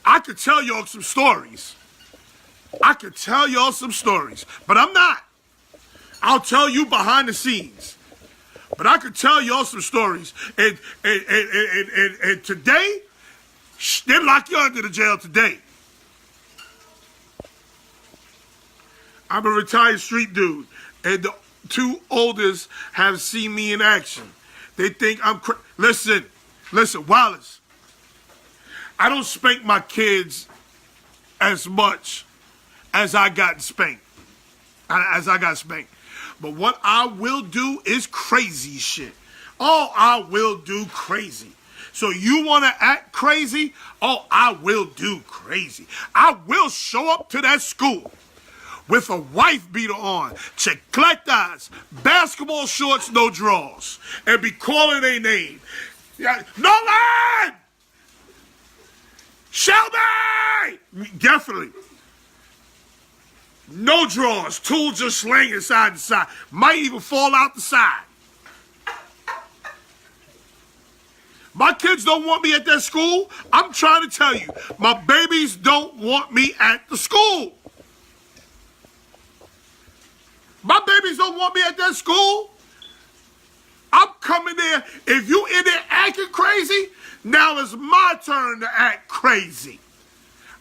I could tell y'all some stories. But I'm not. I'll tell you behind the scenes. But I could tell y'all some stories. And today, they lock you under the jail today. I'm a retired street dude, and the 2 oldest have seen me in action. They think I'm Listen, Wallace. I don't spank my kids as much as I got spanked. But what I will do is crazy shit. Oh, I will do crazy. So you want to act crazy? Oh, I will do crazy. I will show up to that school with a wife beater on, chicletas, basketball shorts, no drawers, and be calling their name. Nolan! Shelby! Definitely. No drawers, tools just slinging side to side. Might even fall out the side. My kids don't want me at that school. I'm trying to tell you, my babies don't want me at the school. My babies don't want me at that school. I'm coming there. If you in there acting crazy, now it's my turn to act crazy.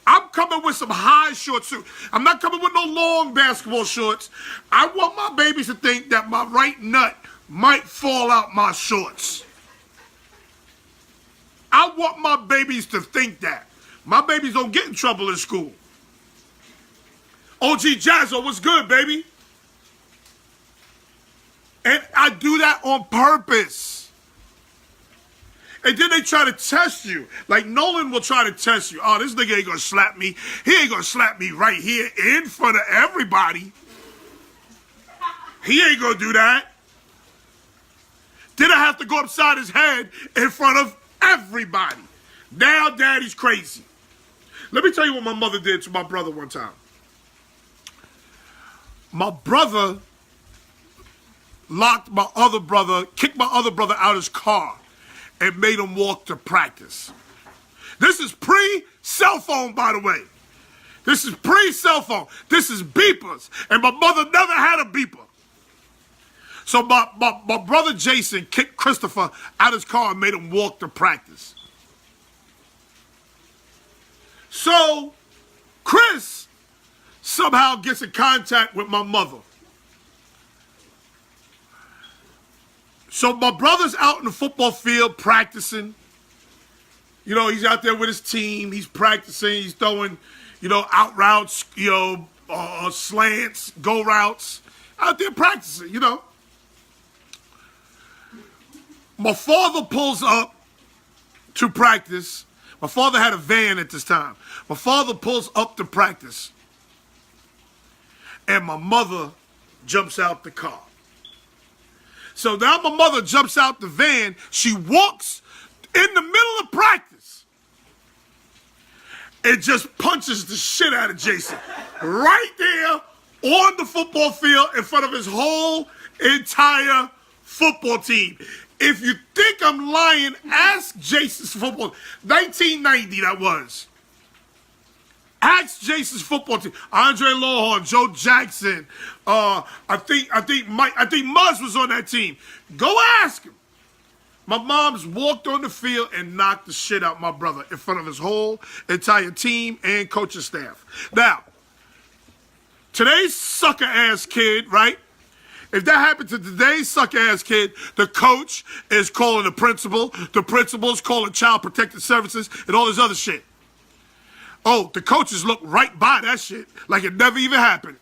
I'm coming with some high short suit. I'm not coming with no long basketball shorts. I want my babies to think that my right nut might fall out my shorts. I want my babies to think that. My babies don't get in trouble in school. OG Jazzo, what's good, baby? And I do that on purpose. And then they try to test you. Like Nolan will try to test you. Oh, this nigga ain't gonna slap me. He ain't gonna slap me right here in front of everybody. He ain't gonna do that. Then I have to go upside his head in front of everybody. Now daddy's crazy. Let me tell you what my mother did to my brother one time. My brother kicked my other brother out of his car and made him walk to practice. This is pre-cell phone, by the way. This is pre-cell phone. This is beepers. And my mother never had a beeper. So my brother Jason kicked Christopher out of his car and made him walk to practice. So Chris somehow gets in contact with my mother. So my brother's out in the football field practicing. You know, he's out there with his team. He's practicing. He's throwing, out routes, slants, go routes. Out there practicing, My father pulls up to practice. My father had a van at this time. My father pulls up to practice. And my mother jumps out the car. So now my mother jumps out the van. She walks in the middle of practice and just punches the shit out of Jason. Right there on the football field in front of his whole entire football team. If you think I'm lying, ask Jason's football. 1990 that was. Ask Jason's football team. Andre Lawhorn, Joe Jackson. I think Muzz was on that team. Go ask him. My mom's walked on the field and knocked the shit out my brother in front of his whole entire team and coaching staff. Now, today's sucker ass kid, right? If that happened to today's sucker ass kid, the coach is calling the principal's calling child protective services and all this other shit. Oh, the coaches look right by that shit like it never even happened.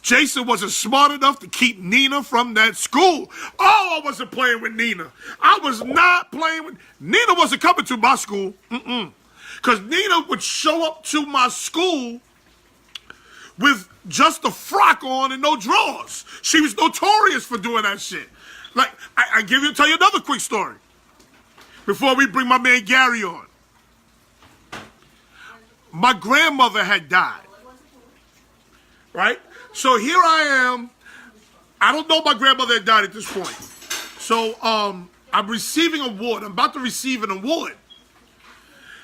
Jason wasn't smart enough to keep Nina from that school. Oh, I wasn't playing with Nina. I was not playing with... Nina wasn't coming to my school. Because Nina would show up to my school with just a frock on and no drawers. She was notorious for doing that shit. Like, tell you another quick story before we bring my man Gary on. My grandmother had died, right? So here I am. I don't know my grandmother had died at this point. So I'm receiving an award. I'm about to receive an award.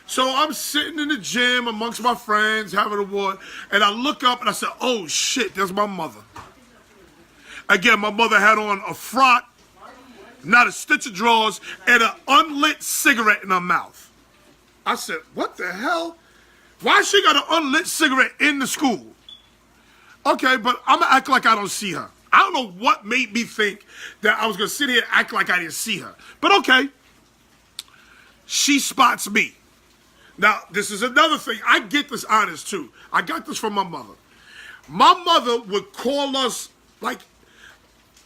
So I'm sitting in the gym amongst my friends having an award, and I look up and I said, oh shit, there's my mother. Again, my mother had on a frock, not a stitch of drawers, and an unlit cigarette in her mouth. I said, what the hell? Why she got an unlit cigarette in the school? Okay, but I'm going to act like I don't see her. I don't know what made me think that I was going to sit here and act like I didn't see her. But okay. She spots me. Now, this is another thing. I get this honest, too. I got this from my mother. My mother would call us,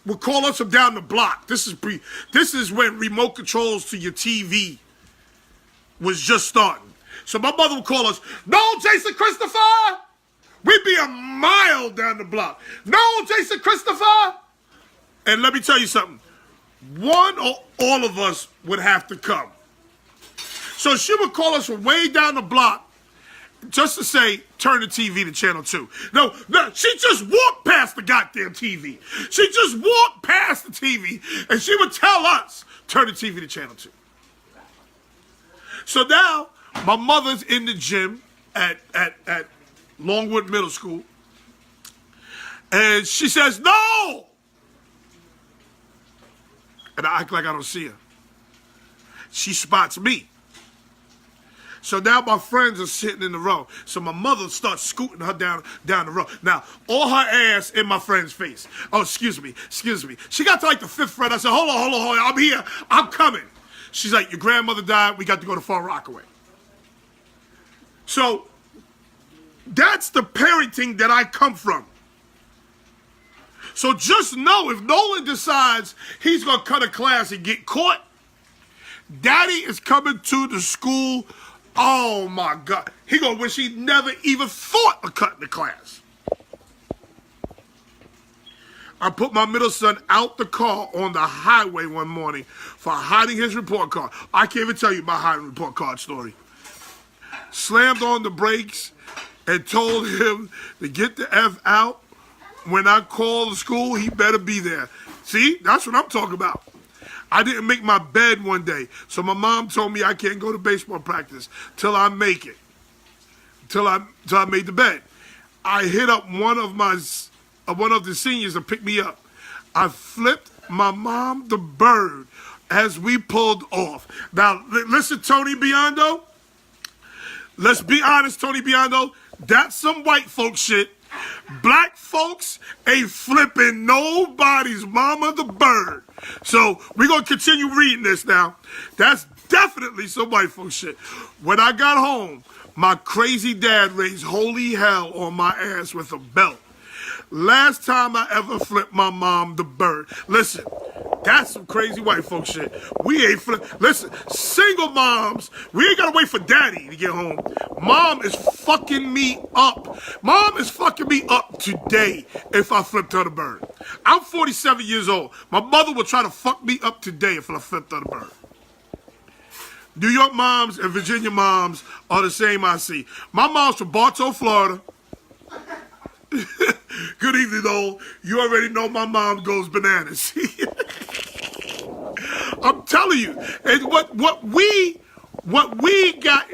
from down the block. This is when remote controls to your TV was just starting. So my mother would call us, no, Jason Christopher! We'd be a mile down the block. No, Jason Christopher! And let me tell you something. One or all of us would have to come. So she would call us from way down the block. just to say, turn the TV to channel 2. No, she just walked past the goddamn TV. She just walked past the TV, and she would tell us, turn the TV to channel 2. So now, my mother's in the gym at Longwood Middle School, and she says, no! And I act like I don't see her. She spots me. So now my friends are sitting in the row. So my mother starts scooting her down the row. Now, all her ass in my friend's face. Oh, excuse me. She got to like the 5th friend. I said, hold on. I'm here. I'm coming. She's like, your grandmother died. We got to go to Far Rockaway. So that's the parenting that I come from. So just know, if Nolan decides he's going to cut a class and get caught, Daddy is coming to the school. Oh my God. He going to wish he never even thought of cutting the class. I put my middle son out the car on the highway one morning for hiding his report card. I can't even tell you my hiding report card story. Slammed on the brakes and told him to get the F out. When I call the school, he better be there. See, that's what I'm talking about. I didn't make my bed one day, so my mom told me I can't go to baseball practice till I make it. Till I made the bed. I hit up one of the seniors to pick me up. I flipped my mom the bird as we pulled off. Now, listen, Tony Biondo. Let's be honest, Tony Biondo. That's some white folk shit. Black folks ain't flipping nobody's mama the bird. So we're going to continue reading this now. That's definitely some white folk shit. When I got home, my crazy dad raised holy hell on my ass with a belt. Last time I ever flipped my mom the bird. Listen, that's some crazy white folk shit. We ain't listen, single moms, we ain't gotta wait for daddy to get home. Mom is fucking me up. Mom is fucking me up today if I flipped her the bird. I'm 47 years old. My mother will try to fuck me up today if I flipped her the bird. New York moms and Virginia moms are the same I see. My mom's from Bartow, Florida. Good evening, though. You already know my mom goes bananas. I'm telling you, and what we got,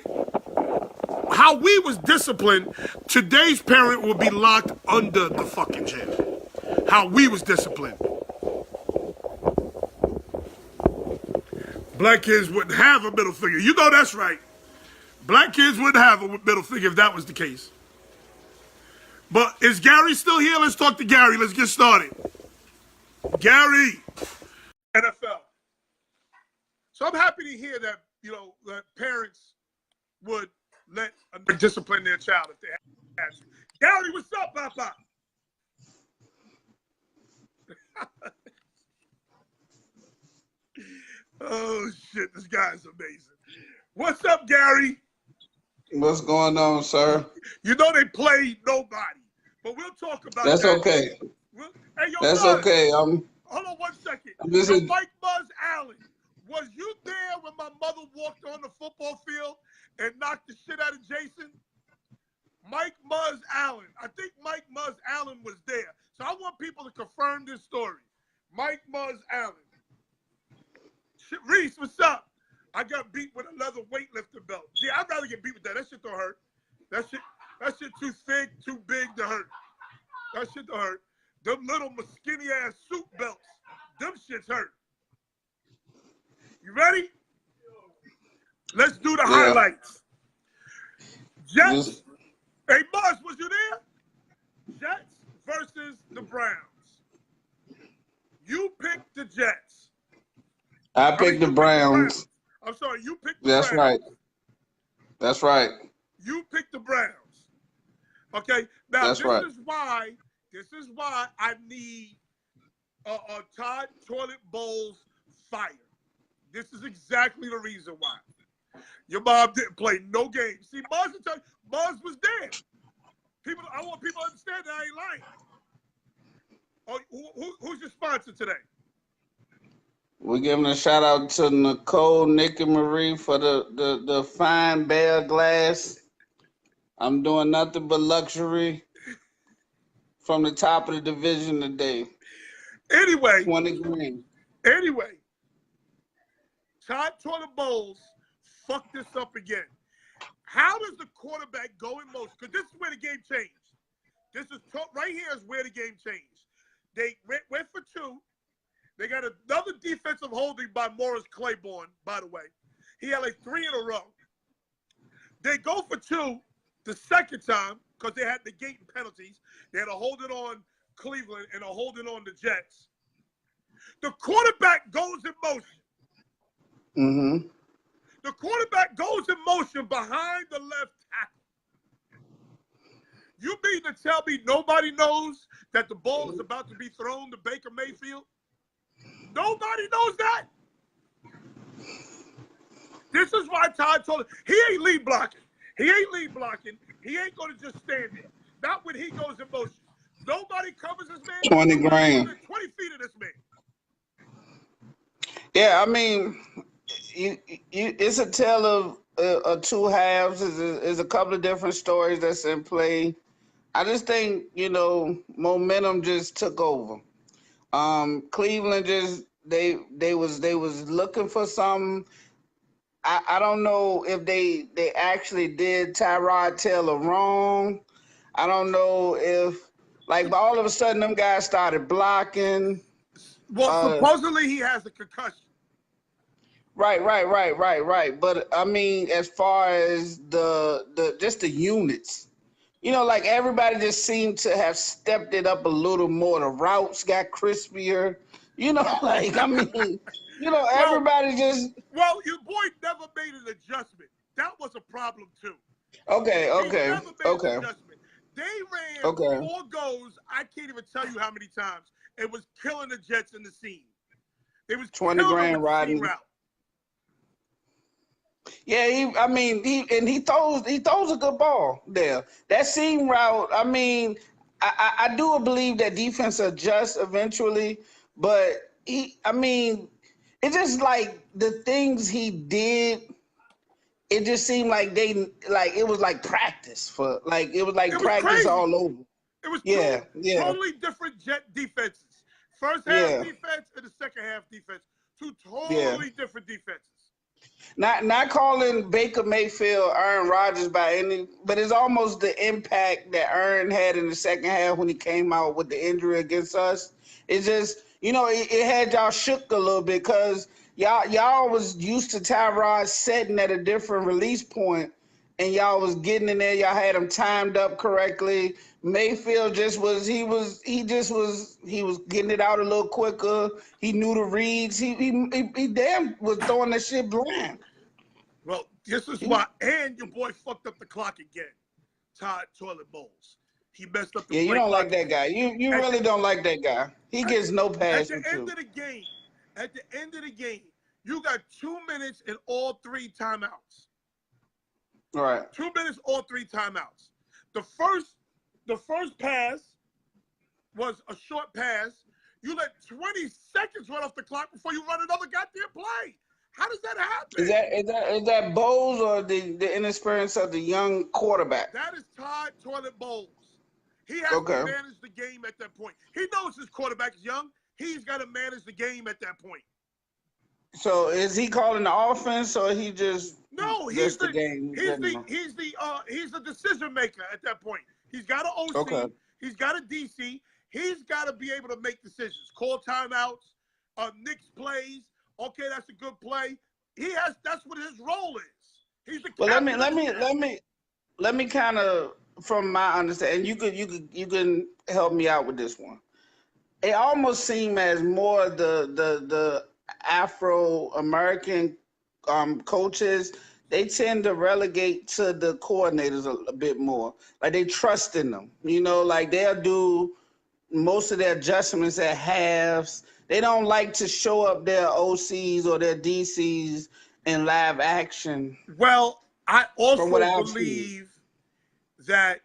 how we was disciplined, today's parent will be locked under the fucking jail. How we was disciplined. Black kids wouldn't have a middle finger. You know that's right. Black kids wouldn't have a middle finger if that was the case. But is Gary still here? Let's talk to Gary. Let's get started. Gary, NFL. So I'm happy to hear that, that parents would let discipline their child if they had to. Gary, what's up, Papa? Oh, shit, this guy's amazing. What's up, Gary? What's going on, sir? You know they played nobody, but we'll talk about That's that. Okay. Hey, yo, That's Buzz, okay. hold on 1 second. Yo, Mike Buzz Allen, was you there when my mother walked on the football field and knocked the shit out of Jason? Mike Muzz Allen. I think Mike Muzz Allen was there. So I want people to confirm this story. Mike Muzz Allen. Reese, what's up? I got beat with a leather weightlifting belt. Yeah, I'd rather get beat with that. That shit don't hurt. That shit too thick, too big to hurt. That shit don't hurt. Them little skinny ass suit belts, them shits hurt. You ready? Let's do the highlights. Jets. Hey, Mars, was you there? Jets versus the Browns. You picked the Jets. I picked the Browns. I'm sorry, you picked the Browns. That's right. That's right. You picked the Browns. Okay, now this is why I need a Todd Toilet Bowls fire. This is exactly the reason why. Your mom didn't play no games. See, Mars was there. I want people to understand that I ain't lying. Oh, who's your sponsor today? We're giving a shout out to Nicole, Nick, and Marie for the fine bear glass. I'm doing nothing but luxury from the top of the division today. Anyway, 20 grand. Todd Toilet Bowles fucked this up again. How does the quarterback go in motion? Because this is where the game changed. This is right here is where the game changed. They went for two. They got another defensive holding by Morris Claiborne, by the way. He had like 3 in a row. They go for two the second time because they had negating penalties. They had a holding on Cleveland and a holding on the Jets. The quarterback goes in motion. Mm-hmm. The quarterback goes in motion behind the left tackle. You mean to tell me nobody knows that the ball is about to be thrown to Baker Mayfield? Nobody knows that. This is why Todd told him, he ain't lead blocking. He ain't going to just stand there. Not when he goes in motion. Nobody covers this man. 20 grand. 20 feet of this man. Yeah, I mean, it's a tale of two halves. There's a couple of different stories that's in play. I just think, momentum just took over. Cleveland just they was looking for something. I don't know if they actually did Tyrod Taylor wrong. I don't know if all of a sudden them guys started blocking. Well, supposedly he has a concussion. Right. But I mean, as far as the just the units, everybody just seemed to have stepped it up a little more. The routes got crispier. Everybody just. Well, your boy never made an adjustment. That was a problem too. Okay. An adjustment. They ran 4 goals. I can't even tell you how many times. It was killing the Jets in the seam. It was 20 grand riding. Yeah, he throws a good ball there. That seam route, I mean, I do believe that defense adjusts eventually, but it's just like the things he did. It just seemed like it was like practice practice crazy. all over. It was totally different Jet defenses. First half defense and the second half defense. 2 totally different defenses. Not calling Baker Mayfield Aaron Rodgers by any, but it's almost the impact that Aaron had in the second half when he came out with the injury against us. It's just, it had y'all shook a little bit because y'all was used to Tyrod setting at a different release point, and y'all was getting in there. Y'all had him timed up correctly. Mayfield was getting it out a little quicker. He knew the reads. He damn was throwing that shit blind. Well, this is why, and your boy fucked up the clock again. Todd Toilet Bowles. He messed up the you don't like that guy. You really don't like that guy. He gets no pass. At the end of the game, you got 2 minutes and all 3 timeouts. All right. 2 minutes, all 3 timeouts. The first pass was a short pass. You let 20 seconds run off the clock before you run another goddamn play. How does that happen? Is that Bowles or the inexperience of the young quarterback? That is Todd Toilet Bowles. He has to manage the game at that point. He knows his quarterback is young. He's got to manage the game at that point. So is he calling the offense or he just he's the game? He's the decision maker at that point. He's got an OC. Okay. He's got a DC. He's got to be able to make decisions, call timeouts, Nick's plays. Okay, that's a good play. That's what his role is. He's the captain. Let me kind of, from my understanding, you can help me out with this one. It almost seemed as more the Afro-American coaches, they tend to relegate to the coordinators a bit more. Like they trust in them. They'll do most of their adjustments at halves. They don't like to show up their OCs or their DCs in live action. Well, I also believe that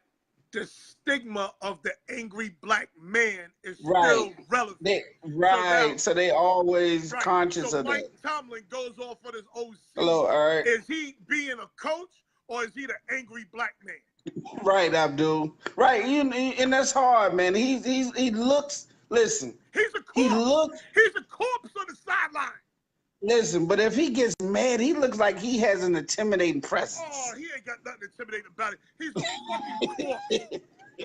the stigma of the angry black man is still relevant. So they always conscious of Mike that. Tomlin goes off on his OC. Hello, Eric. Is he being a coach or is he the angry black man? Right, Abdul. Right, and that's hard, man. He looks. Listen, He's a he corpse. looks. He's a corpse on the sideline. Listen, but if he gets mad, he looks like he has an intimidating presence. Oh, he ain't got nothing intimidating about it. He's a fucking corpse.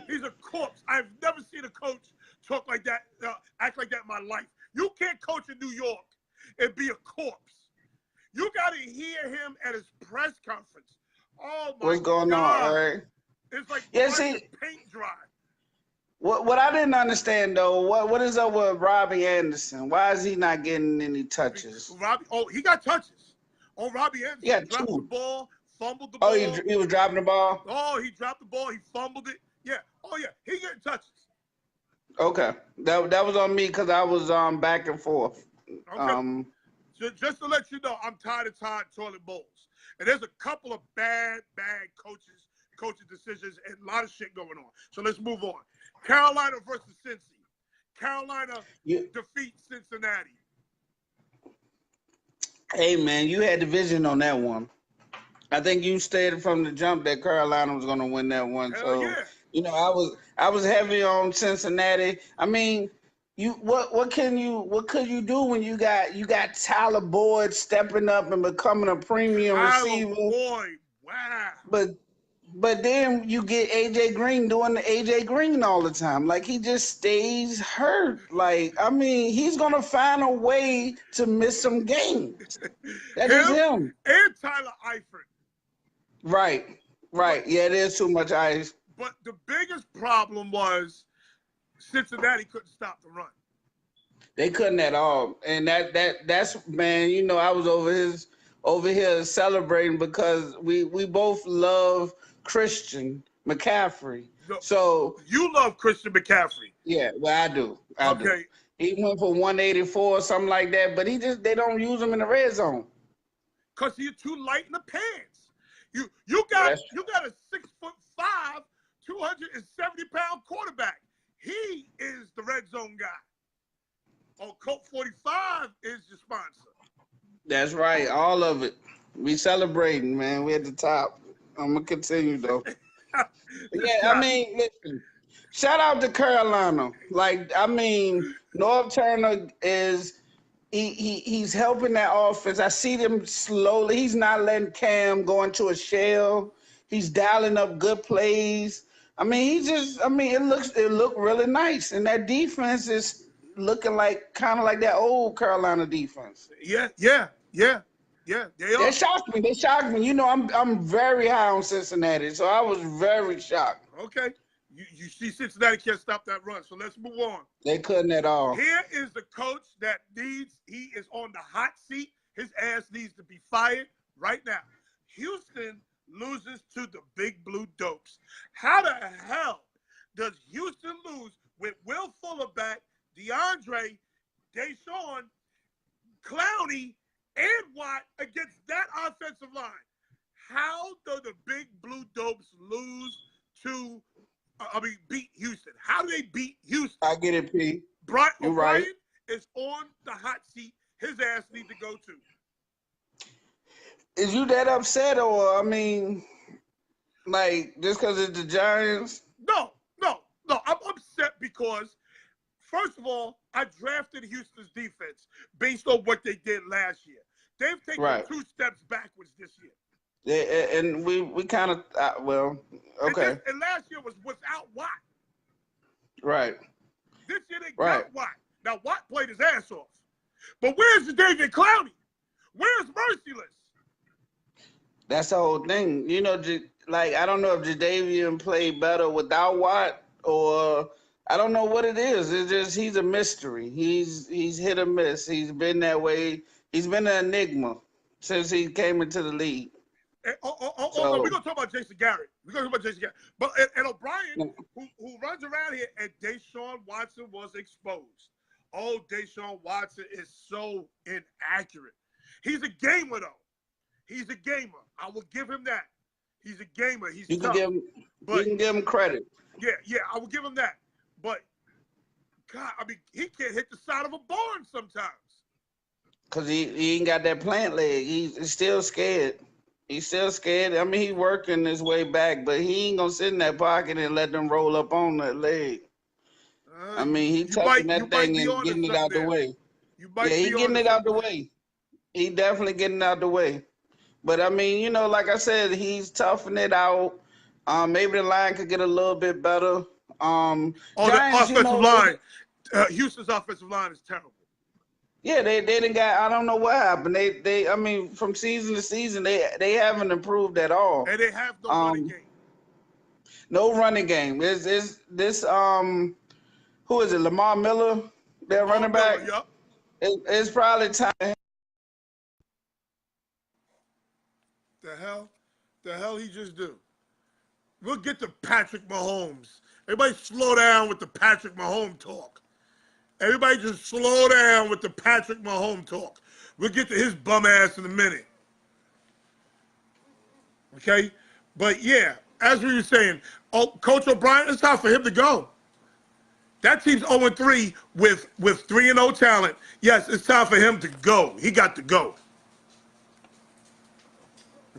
He's a corpse. I've never seen a coach talk like that, act like that in my life. You can't coach in New York and be a corpse. You got to hear him at his press conference. Oh my What's going God. on, all right? It's like paint dry. What I didn't understand though, what is up with Robbie Anderson? Why is he not getting any touches? He got touches. Oh, Robbie Anderson He got dropped two. the ball, fumbled the ball. Oh, he was dropping the ball? Oh, he dropped the ball, he fumbled it. Yeah. Oh yeah, he getting touches. Okay. That was on me because I was back and forth. Okay. Just to let you know, I'm tired of toilet bowls. And there's a couple of bad coaching decisions, and a lot of shit going on. So let's move on. Carolina versus Cincy. Carolina defeats Cincinnati. Hey, man, you had the vision on that one. I think you stated from the jump that Carolina was going to win that one. Hell So, yeah. you know, I was heavy on Cincinnati. I mean, what could you do when you got Tyler Boyd stepping up and becoming a premium receiver? Boyd, wow. But then you get AJ Green doing the AJ Green all the time. Like, he just stays hurt. Like, I mean, he's gonna find a way to miss some games. That is him. And Tyler Eifert. Right. Yeah, there's too much ice. But the biggest problem was Cincinnati couldn't stop the run. They couldn't at all. And that's man, you know, I was over here celebrating because we both love Christian McCaffrey. So you love Christian McCaffrey. Yeah, well, I do. Okay. He went for 184 or something like that, but they don't use him in the red zone. Because he's too light in the pants. You got a 6'5", 270-pound quarterback. He is the red zone guy. Oh, Colt 45 is your sponsor. That's right, all of it. We celebrating, man. We at the top. I'm gonna continue though. Yeah, I mean, listen. Shout out to Carolina. Like, I mean, Norv Turner is he's helping that offense. I see them slowly. He's not letting Cam go into a shell. He's dialing up good plays. I mean, it looked really nice, and that defense is looking like kind of like that old Carolina defense. Yeah. They shocked me. You know, I'm very high on Cincinnati, so I was very shocked. Okay. You see Cincinnati can't stop that run, so let's move on. They couldn't at all. Here is the coach that he is on the hot seat. His ass needs to be fired right now. Houston loses to the Big Blue Dopes. How the hell does Houston lose with Will Fuller back, DeAndre, Deshaun, Clowney, and Watt against that offensive line? How do the Big Blue Dopes beat Houston? How do they beat Houston? I get it, P. Brian You're O'Brien right. is on the hot seat. His ass needs to go too. Is you that upset, or I mean, like just because it's the Giants? No. I'm upset because, first of all, I drafted Houston's defense based on what they did last year. They've taken 2 steps backwards this year. Yeah, and we kind of okay. And last year was without Watt. Right. This year they got Watt. Now Watt played his ass off. But where's David Clowney? Where's Merciless? That's the whole thing. You know, like I don't know if Jadeveon played better without Watt, or I don't know what it is. It's just he's a mystery. He's hit or miss. He's been that way. He's been an enigma since he came into the league. We're going to talk about Jason Garrett. But and O'Brien, who runs around here, and Deshaun Watson was exposed. Oh, Deshaun Watson is so inaccurate. He's a gamer, though. He's a gamer. I will give him that. He's a gamer. He's tough. You can give him credit. Yeah, I will give him that. But, God, I mean, he can't hit the side of a barn sometimes. Because he ain't got that plant leg. He's still scared. He's still scared. I mean, he working his way back, but he ain't gonna sit in that pocket and let them roll up on that leg. I mean, he touching you that might thing be and on to getting it something out the there. way. You Yeah, might he be on getting to it out the something. way. He definitely getting out the way. But I mean, you know, like I said, he's toughing it out. Maybe the line could get a little bit better. Oh, the Giants, you offensive know, line. Houston's offensive line is terrible. yeah, they didn't got. I don't know what happened. They. I mean, from season to season, they haven't improved at all. And they have no running Um, game. no running game. Is this who is it? Lamar Miller, their Lamar running Miller, back. yup. It's probably time. The hell he just do? We'll get to Patrick Mahomes. Everybody slow down with the Patrick Mahomes talk. Everybody just slow down with the Patrick Mahomes talk. We'll get to his bum ass in a minute. Okay? But yeah, as we were saying, Coach O'Brien, it's time for him to go. That team's 0-3 with 3-0 talent. Yes, it's time for him to go. He got to go.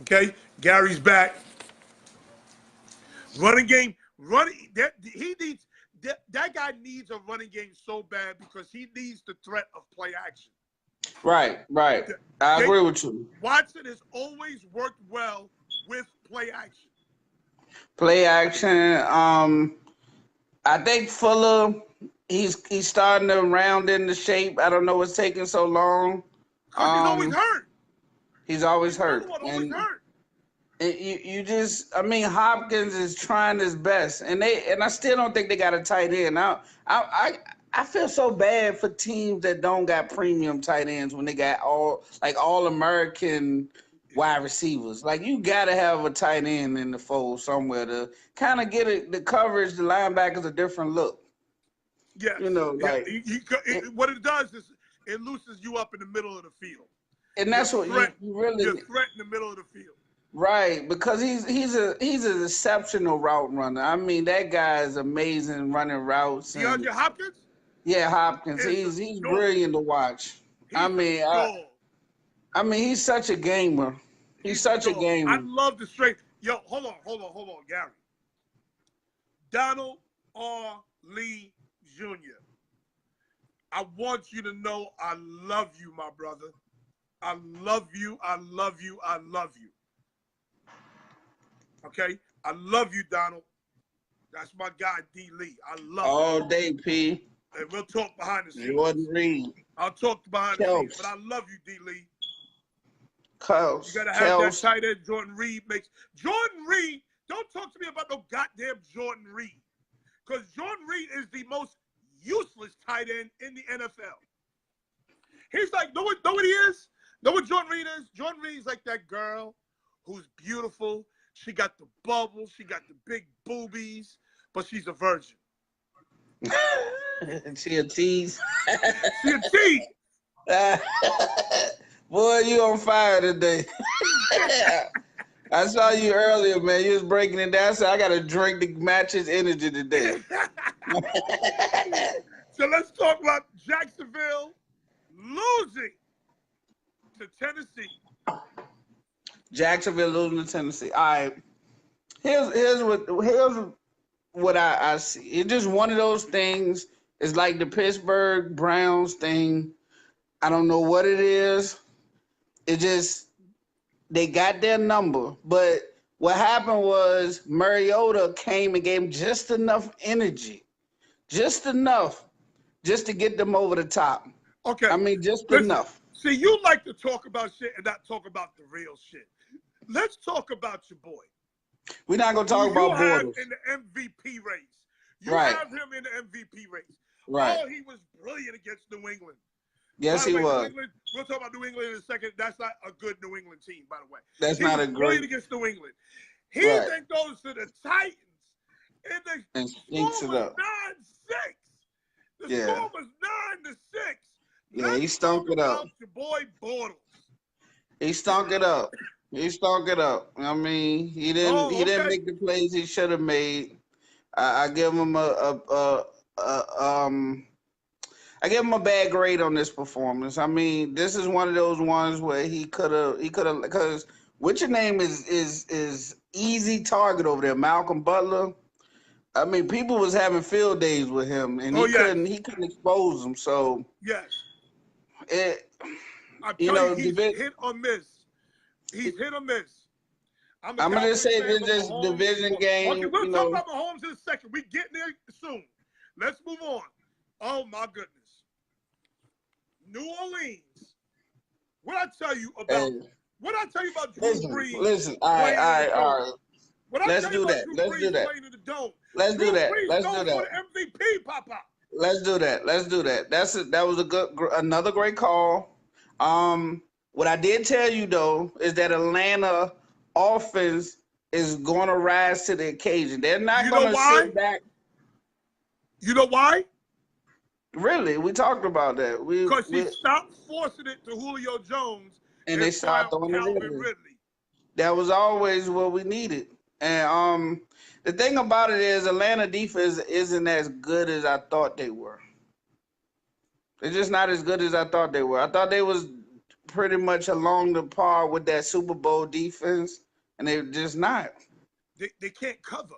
Okay? Gary's back. Running game, that guy needs a running game so bad because he needs the threat of play action. Right. I agree with you. Watson has always worked well with play action. Play action. I think Fuller, he's starting to round into shape. I don't know what's taking so long. Because he's always hurt. He's always hurt. Always hurt. You just, I mean, Hopkins is trying his best, and I still don't think they got a tight end. I feel so bad for teams that don't got premium tight ends when they got all American wide receivers. Like, you got to have a tight end in the fold somewhere to kind of get the coverage, the linebackers a different look. Yeah, you know, like what it does is it loosens you up in the middle of the field, and that's what you really you're threat in the middle of the field. Right, because he's an exceptional route runner. I mean, that guy is amazing running routes. DeAndre Hopkins? Yeah, Hopkins. He's brilliant to watch. I mean, he's such a gamer. He's such a gamer. I love the strength. Yo, hold on, Gary. Donald R. Lee Jr. I want you to know I love you, my brother. I love you. I love you. I love you. Okay? I love you, Donald. That's my guy, D. Lee. I love you. All day, P. And we'll talk behind the scenes. Jordan Reed. I'll talk behind the scenes, but I love you, D. Lee. You gotta have that tight end Jordan Reed makes. Jordan Reed, don't talk to me about no goddamn Jordan Reed. Because Jordan Reed is the most useless tight end in the NFL. He's like, know what he is? Know what Jordan Reed is? Jordan Reed's like that girl who's beautiful. She got the bubbles. She got the big boobies, but she's a virgin. She a tease. She a tease. Boy, you on fire today. I saw you earlier, man. You was breaking it down. So I got to drink to match his energy today. So let's talk about Jacksonville losing to Tennessee. Jacksonville losing to Tennessee. All right. Here's what I see. It's just one of those things. It's like the Pittsburgh Browns thing. I don't know what it is. It just, they got their number. But what happened was Mariota came and gave them just enough energy. Just enough. Just to get them over the top. Okay. I mean, just enough. See, you like to talk about shit and not talk about the real shit. Let's talk about your boy. We're not going to talk about Bortles. In the MVP race. You Right. have him in the MVP race. Right. Oh, he was brilliant against New England. Yes, he was. We'll talk about New England in a second. That's not a good New England team, by the way. That's he not was a brilliant great. against New England. He then goes to the Titans And stinks it up. 9-6. The Yeah. score was 9-6. Yeah, he stunk it up. Your boy Bortles. He stunk it up. He stunk it up. I mean, he didn't make the plays he should have made. I give him I give him a bad grade on this performance. I mean, this is one of those ones where he could have, because what's your name is easy target over there, Malcolm Butler. I mean, people was having field days with him, and Oh, he yes. couldn't expose them. So Yes. it, I'm you telling know, you, he's hit or miss. He's hit or miss. I'm gonna just say fan, this but just Mahomes- division Okay, game. we'll You talk know, about Mahomes in a second. We getting there soon. Let's move on. Oh my goodness. New Orleans. What I tell you about? and What I tell you about Drew Brees? listen. All playing in the dome? right. What I Let's tell you do about that. Drew Let's do Brees that. playing in the dome? Let's Drew do that. Brees Let's going do for that. the MVP, Papa. Let's do that. Let's do that. That was another great call. What I did tell you though is that Atlanta offense is going to rise to the occasion. They're not You know going to why? sit back. You know why? Really, we talked about that. Because he stopped forcing it to Julio Jones and they started found throwing it Calvin in. Ridley. That was always what we needed. And the thing about it is Atlanta defense isn't as good as I thought they were. They're just not as good as I thought they were. I thought they was pretty much along the par with that Super Bowl defense, and they're just not. They can't cover.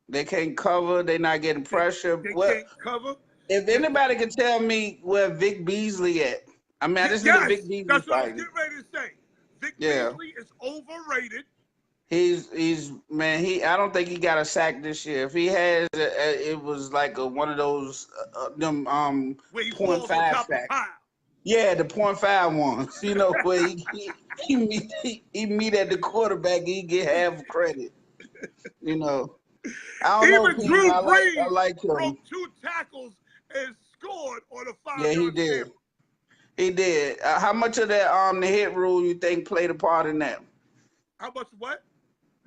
They can't cover. They're not getting pressure. They Well, can't cover. if anybody can tell me where Vic Beasley at, I mean, I just need a Vic Beasley that's what I was fighting. getting ready to say. Vic Yeah. Beasley is overrated. He's man. I don't think he got a sack this year. If he has, it was like one of those them Where he 0.5 falls on top of sacks. pile. Yeah, the 0.5 ones. You know where he meet at the quarterback, he get half credit. You know, I don't know. Even Pete, Drew I Brees like him. broke 2 tackles and scored on a 5-yard Yeah, he did. scramble. He did. How much of that the hit rule you think played a part in that? How much what?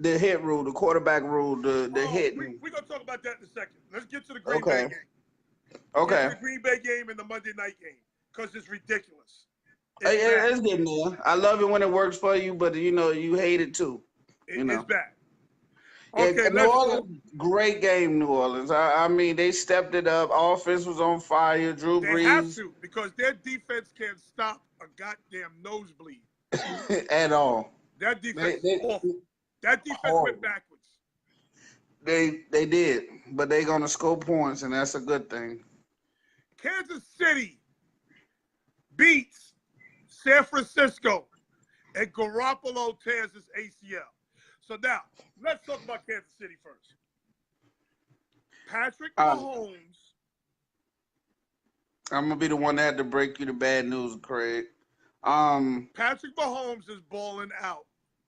The hit rule, the quarterback rule, the hitting. We're going to talk about that in a second. Let's get to the Green Okay. Bay game. Okay. Get to the Green Bay game and the Monday night game because it's ridiculous. It's getting there. I love it when it works for you, but you hate it too. It's bad. Yeah, Okay, New Orleans, great game, New Orleans. I mean, they stepped it up. Offense was on fire. Drew Brees. They have to because their defense can't stop a goddamn nosebleed. At all. That defense is awful. That defense went backwards. They did, but they're gonna score points, and that's a good thing. Kansas City beats San Francisco, and Garoppolo tears his ACL. So now, let's talk about Kansas City first. Patrick Mahomes. I'm gonna be the one that had to break you the bad news, Craig. Patrick Mahomes is balling out.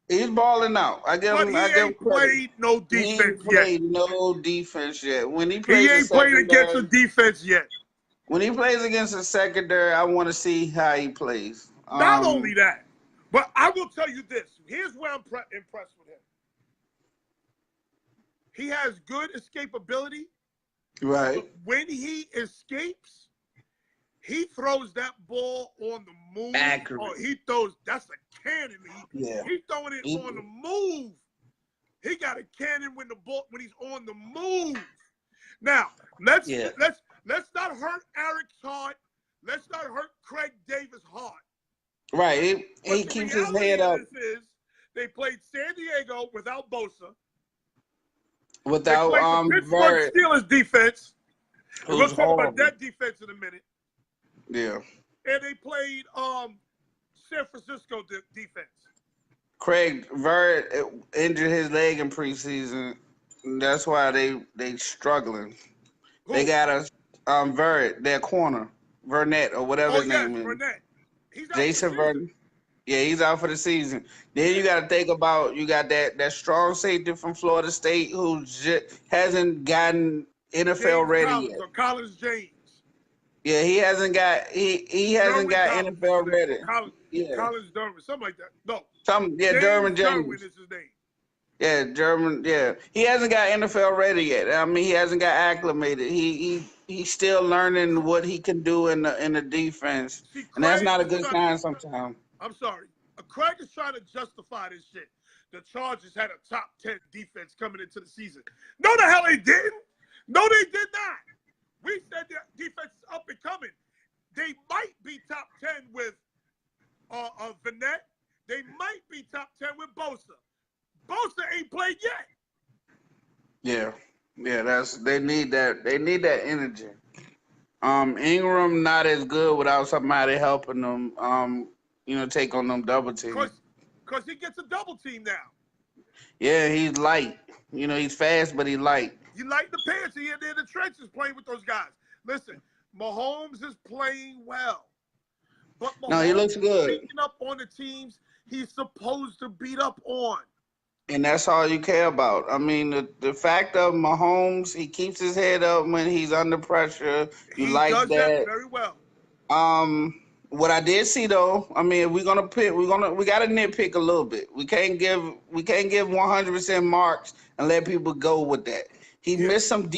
He's balling out. I give But him. he ain't played no defense yet. He ain't played no defense yet. When he He plays, ain't played against a defense yet. When he plays against a secondary, I want to see how he plays. Not only that, but I will tell you this. Here's where I'm impressed with him. He has good escapability. Right. But when he escapes, he throws that ball on the move. Accurate. Oh, that's a cannon. Yeah. He's throwing it on the move. He got a cannon when he's on the move. Now, let's not hurt Eric's heart. Let's not hurt Craig Davis' heart. Right. He keeps his head up. They played San Diego without Bosa. Without Pittsburgh Steelers defense. We're going to talk about that defense in a minute. Yeah. And they played San Francisco defense. Craig Vert injured his leg in preseason. That's why they struggling. Who? They got a Vert, their corner, Vernet or whatever his name is. Vernet. He's out Jason Vernet. Yeah, he's out for the season. Then you got to think about you got that strong safety from Florida State who hasn't gotten NFL ready yet. Collins James. Yeah, he hasn't got NFL ready. Collins Derwin, something like that. No. Derwin James. Derwin is his name. Yeah, German. Yeah, he hasn't got NFL ready yet. I mean, he hasn't got acclimated. He's still learning what he can do in the defense, and that's not a good sign sometimes. I'm sorry. Craig is trying to justify this shit. The Chargers had a top 10 defense coming into the season. No, the hell they didn't. No, they did not. We said their defense is up and coming. They might be top 10 with Vanette. They might be top 10 with with Bosa. Bosa ain't played yet. Yeah, they need that. They need that energy. Ingram not as good without somebody helping them. Take on them double teams. Cause he gets a double team now. Yeah, he's light. He's fast, but he's light. You like the pants. He in there in the trenches playing with those guys. Listen, Mahomes is playing well. But Mahomes No, he looks good. is beating up on the teams he's supposed to beat up on. And that's all you care about. I mean, the fact of Mahomes, he keeps his head up when he's under pressure. You He like does that very well. What I did see though, I mean, we gotta nitpick a little bit. We can't give 100% marks and let people go with that. He missed some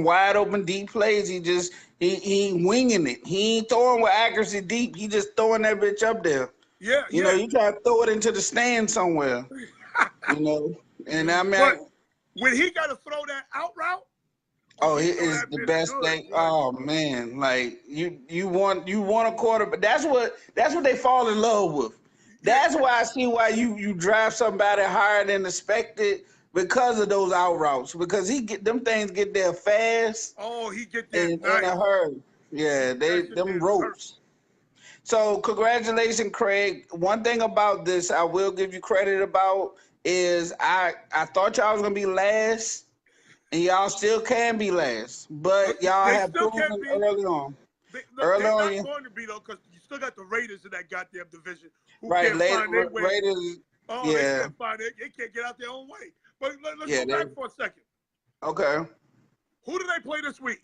wide open deep plays. He winging it. He ain't throwing with accuracy deep. He just throwing that bitch up there. Yeah, You try to throw it into the stand somewhere. And I mean, but when he got to throw that out route. Oh, he is the best thing. Oh man, like you want a quarterback. That's what they fall in love with. That's why I see why you draft somebody higher than expected because of those out routes. Because them things get there fast. Oh, he get there in a hurry. Yeah, them ropes. So congratulations, Craig. One thing about this I will give you credit about is I thought y'all was gonna be last. And y'all still can be last, but y'all have proven early on. They're not going to be though, because you still got the Raiders in that goddamn division. Right, Raiders. Oh, yeah. They can't find it. They can't get out their own way. But let's go back for a second. Okay. Who do they play this week?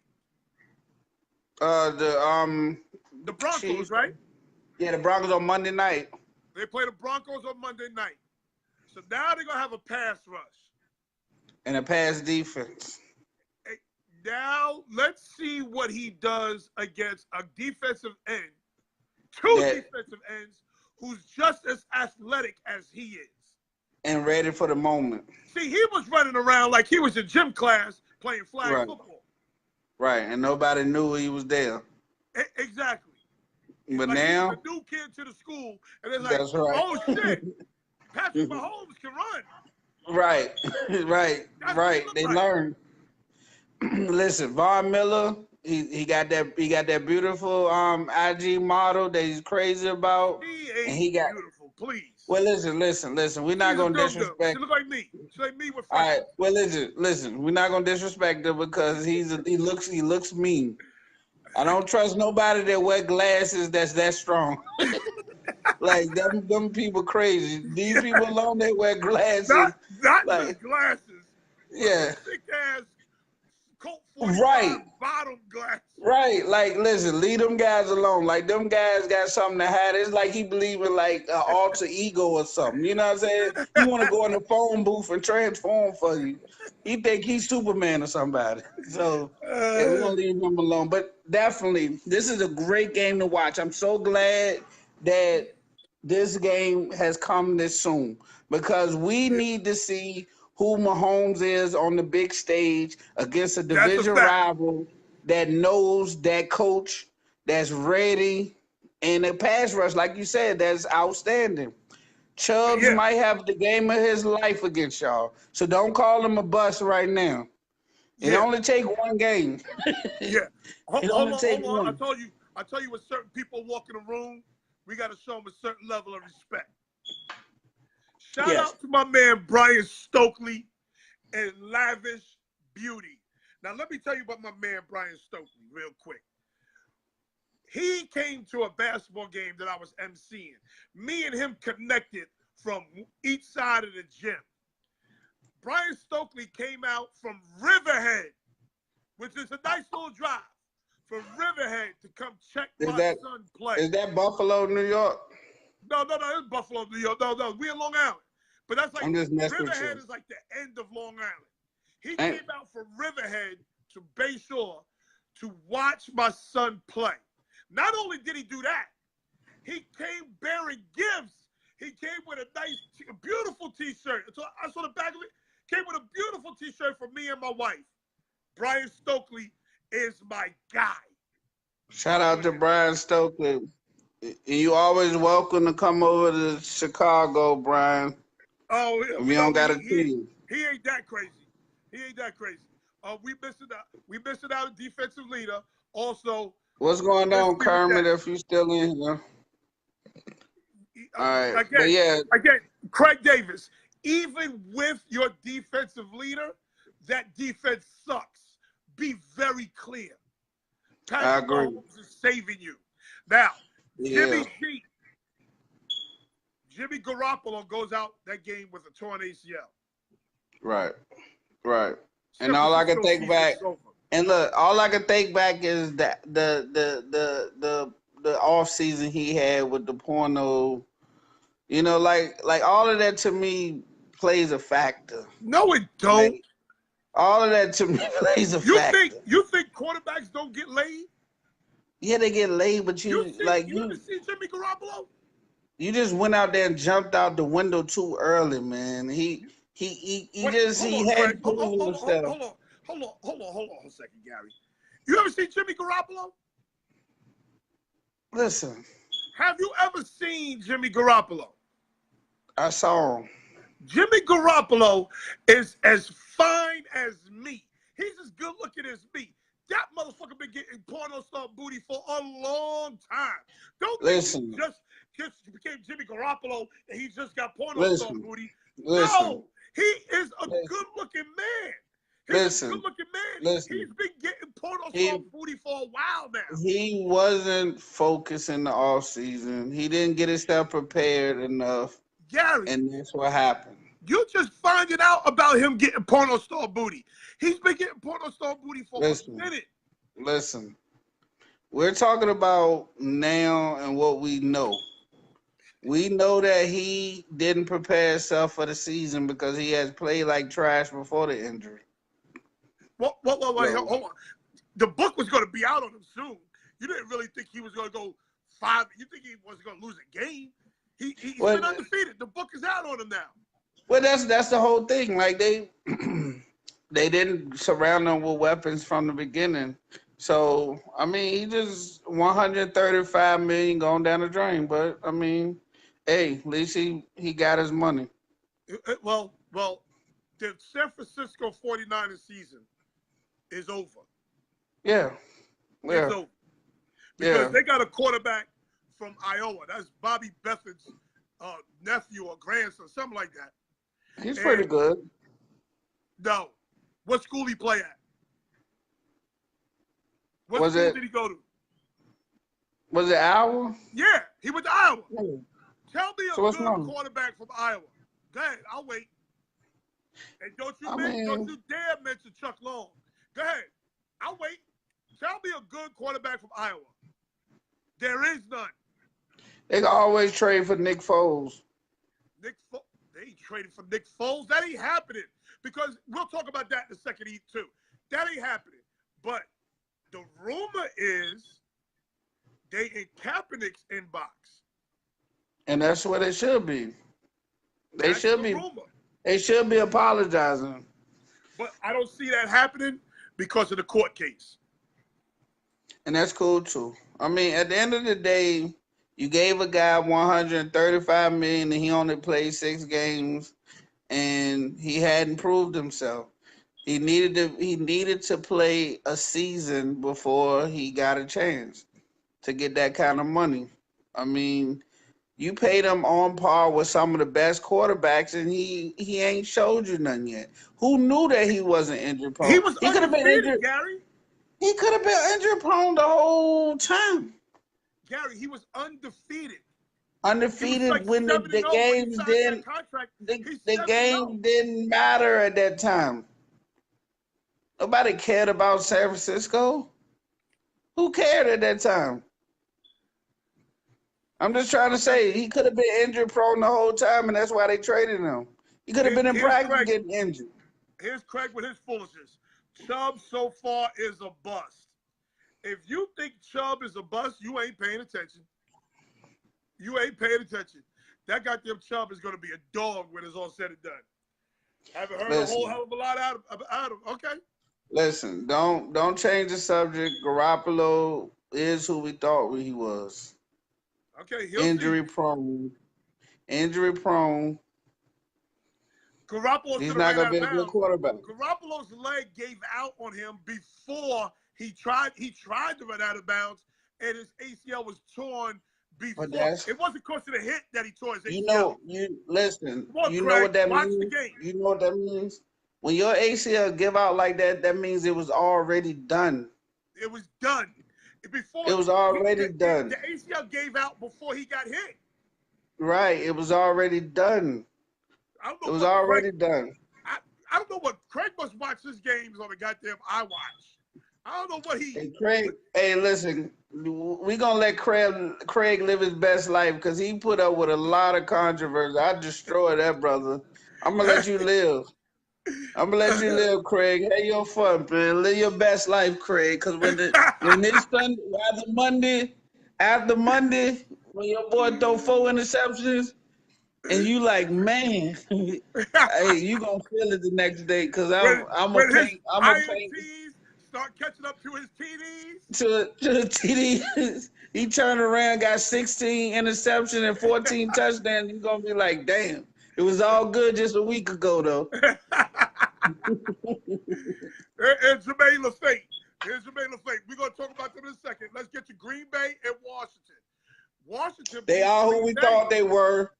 The Broncos, Chiefs. right? Yeah, the Broncos on Monday night. They play the Broncos on Monday night. So now they're gonna have a pass rush. And a pass defense. Now, let's see what he does against a defensive end, defensive ends, who's just as athletic as he is. And ready for the moment. See, he was running around like he was in gym class playing flag football. Right, and nobody knew he was there. Exactly. But like now. He's a new kid to the school, and they're like, that's right. Oh, shit, Patrick Mahomes can run. Right. They learned. Listen, Von Miller, he got that beautiful IG model that he's crazy about. He ain't beautiful, please. Well, listen. We're not gonna disrespect. She look like me. She like me with. All right. Well, listen. We're not gonna disrespect her because he looks mean. I don't trust nobody that wear glasses that's that strong. Like them people crazy. These people alone they wear glasses. Not like, just glasses. Yeah. Thick ass Colt 45 bottom glasses. Right. Like, listen, leave them guys alone. Like, them guys got something to hide. It's like he believe in like an alter ego or something. You know what I'm saying? He want to go in the phone booth and transform for you. He think he's Superman or somebody. So we're gonna leave him alone. But definitely, this is a great game to watch. I'm so glad that this game has come this soon because we need to see who Mahomes is on the big stage against a division rival that knows that coach, that's ready, and a pass rush, like you said, that's outstanding. Chubbs might have the game of his life against y'all, so don't call him a bust right now. It only take one game. Hold on. I tell you when certain people walk in the room, we got to show them a certain level of respect. Shout out to my man Brian Stokely and Lavish Beauty. Now, let me tell you about my man Brian Stokely real quick. He came to a basketball game that I was emceeing. Me and him connected from each side of the gym. Brian Stokely came out from Riverhead, which is a nice little drive, from Riverhead to come check my son play. Is that Buffalo, New York? No, it's Buffalo, New York. No, we in Long Island. But that's like, Riverhead is like the end of Long Island. He came out from Riverhead to Bayshore to watch my son play. Not only did he do that, he came bearing gifts. He came with a nice, beautiful T-shirt. So I saw the back of it. Came with a beautiful T-shirt for me and my wife. Brian Stokely is my guy. Shout out to Brian Stokely. You always welcome to come over to Chicago, Brian. Oh, yeah, If we you don't know got a team. he ain't that crazy. He ain't that crazy. We missing out a defensive leader. Also, What's going on, defensively with Kermit, that. if you still in here? All right. But Again, yeah, Craig Davis. Even with your defensive leader, that defense sucks. Be very clear. I Patrick agree. Mahomes is saving you. Now, Yeah. Jimmy Garoppolo goes out that game with a torn ACL. Right. Right. San And all I can Francisco think season back, is over. and look, all I can think back is that the off season he had with the porno, like all of that to me plays a factor. No, it don't. Like, all of that to me plays a factor. You think quarterbacks don't get laid? Yeah, they get laid, but You ever see Jimmy Garoppolo? you just went out there and jumped out the window too early, man. He had proven himself. Hold on a second, Gary. You ever seen Jimmy Garoppolo? Listen, Have you ever seen Jimmy Garoppolo? I saw him. Jimmy Garoppolo is as fine as me. He's as good looking as me. That motherfucker been getting porno star booty for a long time. Don't Listen. think he just became Jimmy Garoppolo and he just got porno star Listen. booty. Listen. No, he is a good looking man. He's a good looking man. Listen. He's been getting porno star booty for a while now. He wasn't focused in the off season. He didn't get himself prepared enough. Gary, and that's what happened. You just finding out about him getting porno star booty. He's been getting porno star booty for a minute. Listen, we're talking about now and what we know. We know that he didn't prepare himself for the season because he has played like trash before the injury. Wait, hold on. The book was going to be out on him soon. You didn't really think he was going to go 5. You think he was going to lose a game? He's been undefeated. The book is out on him now. Well, that's the whole thing. Like they didn't surround him with weapons from the beginning. So I mean, he just 135 million going down the drain. But I mean, hey, at least he got his money. Well, the San Francisco 49ers season is over. Yeah. It's over. Because they got a quarterback from Iowa. That's Bobby Bethan's nephew or grandson, something like that. He's pretty good. No. What school he play at? What school did he go to? Was it Iowa? Yeah, he went to Iowa. Yeah. Tell me a good quarterback from Iowa. Go ahead, I'll wait. And don't you dare mention Chuck Long. Go ahead, I'll wait. Tell me a good quarterback from Iowa. There is none. They can always trade for Nick Foles. They traded for Nick Foles. That ain't happening. Because we'll talk about that in a second, too. That ain't happening. But the rumor is they in Kaepernick's inbox. And that's what it should be. They should be. Rumor. They should be apologizing. But I don't see that happening because of the court case. And that's cool too. I mean, at the end of the day, you gave a guy 135 million and he only played 6 games and he hadn't proved himself. He needed to play a season before he got a chance to get that kind of money. I mean, you paid him on par with some of the best quarterbacks, and he ain't showed you nothing yet. Who knew that he wasn't injury prone? He could have been injured, Gary. He could have been injury prone the whole time. Gary, he was undefeated. Undefeated like when the games didn't. The game didn't matter at that time. Nobody cared about San Francisco. Who cared at that time? I'm just trying to say he could have been injury prone the whole time, and that's why they traded him. He could have been in practice getting injured. Here's Craig with his foolishness. Chubb so far is a bust. If you think Chubb is a bust, you ain't paying attention. You ain't paying attention. That goddamn Chubb is going to be a dog when it's all said and done. Haven't heard a whole hell of a lot out of him. Okay. Listen, don't change the subject. Garoppolo is who we thought he was. Okay, injury prone. Garoppolo He's should have not ran gonna out be of a good bounds. quarterback. Garoppolo's leg gave out on him before he tried to run out of bounds, and his ACL was torn But before. that's It wasn't because of the hit that he tore his ACL. you listen. Come on, You know Craig, what that watch means. the game. You know what that means. When your ACL give out like that, that means it was already done. It was done. Before It was already done. The ACL gave out before he got hit. Right. It was already done. I don't know It was what already Craig, done. I don't know what Craig must watch his games on the goddamn iWatch. I don't know what he. Hey Craig. Hey, listen. We gonna let Craig live his best life because he put up with a lot of controversy. I destroyed that brother. I'm gonna let you live. I'm gonna let you live, Craig. Have your fun, man. Live your best life, Craig. Cause when this Sunday after Monday, when your boy throw 4 interceptions, and you like, man, hey, you gonna feel it the next day. Cause I'm when gonna his paint INTs start catching up to his TDs. to the TD. He turned around, got 16 interceptions and 14 touchdowns. You gonna be like, damn, it was all good just a week ago, though. It's Jermaine LaFate. Here's Jermaine LaFate. We're going to talk about them in a second. Let's get to Green Bay and Washington. Washington. They are who we thought they were.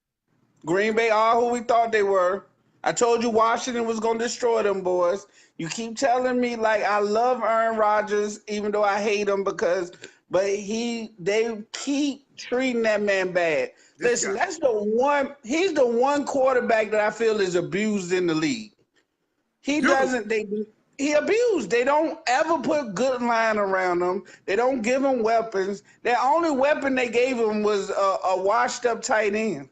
Green Bay are who we thought they were. I told you Washington was going to destroy them boys. You keep telling me, like, I love Aaron Rodgers, even though I hate him but they keep treating that man bad. Listen, he's the one quarterback that I feel is abused in the league. He abused. They don't ever put good line around him. They don't give him weapons. The only weapon they gave him was a washed up tight end.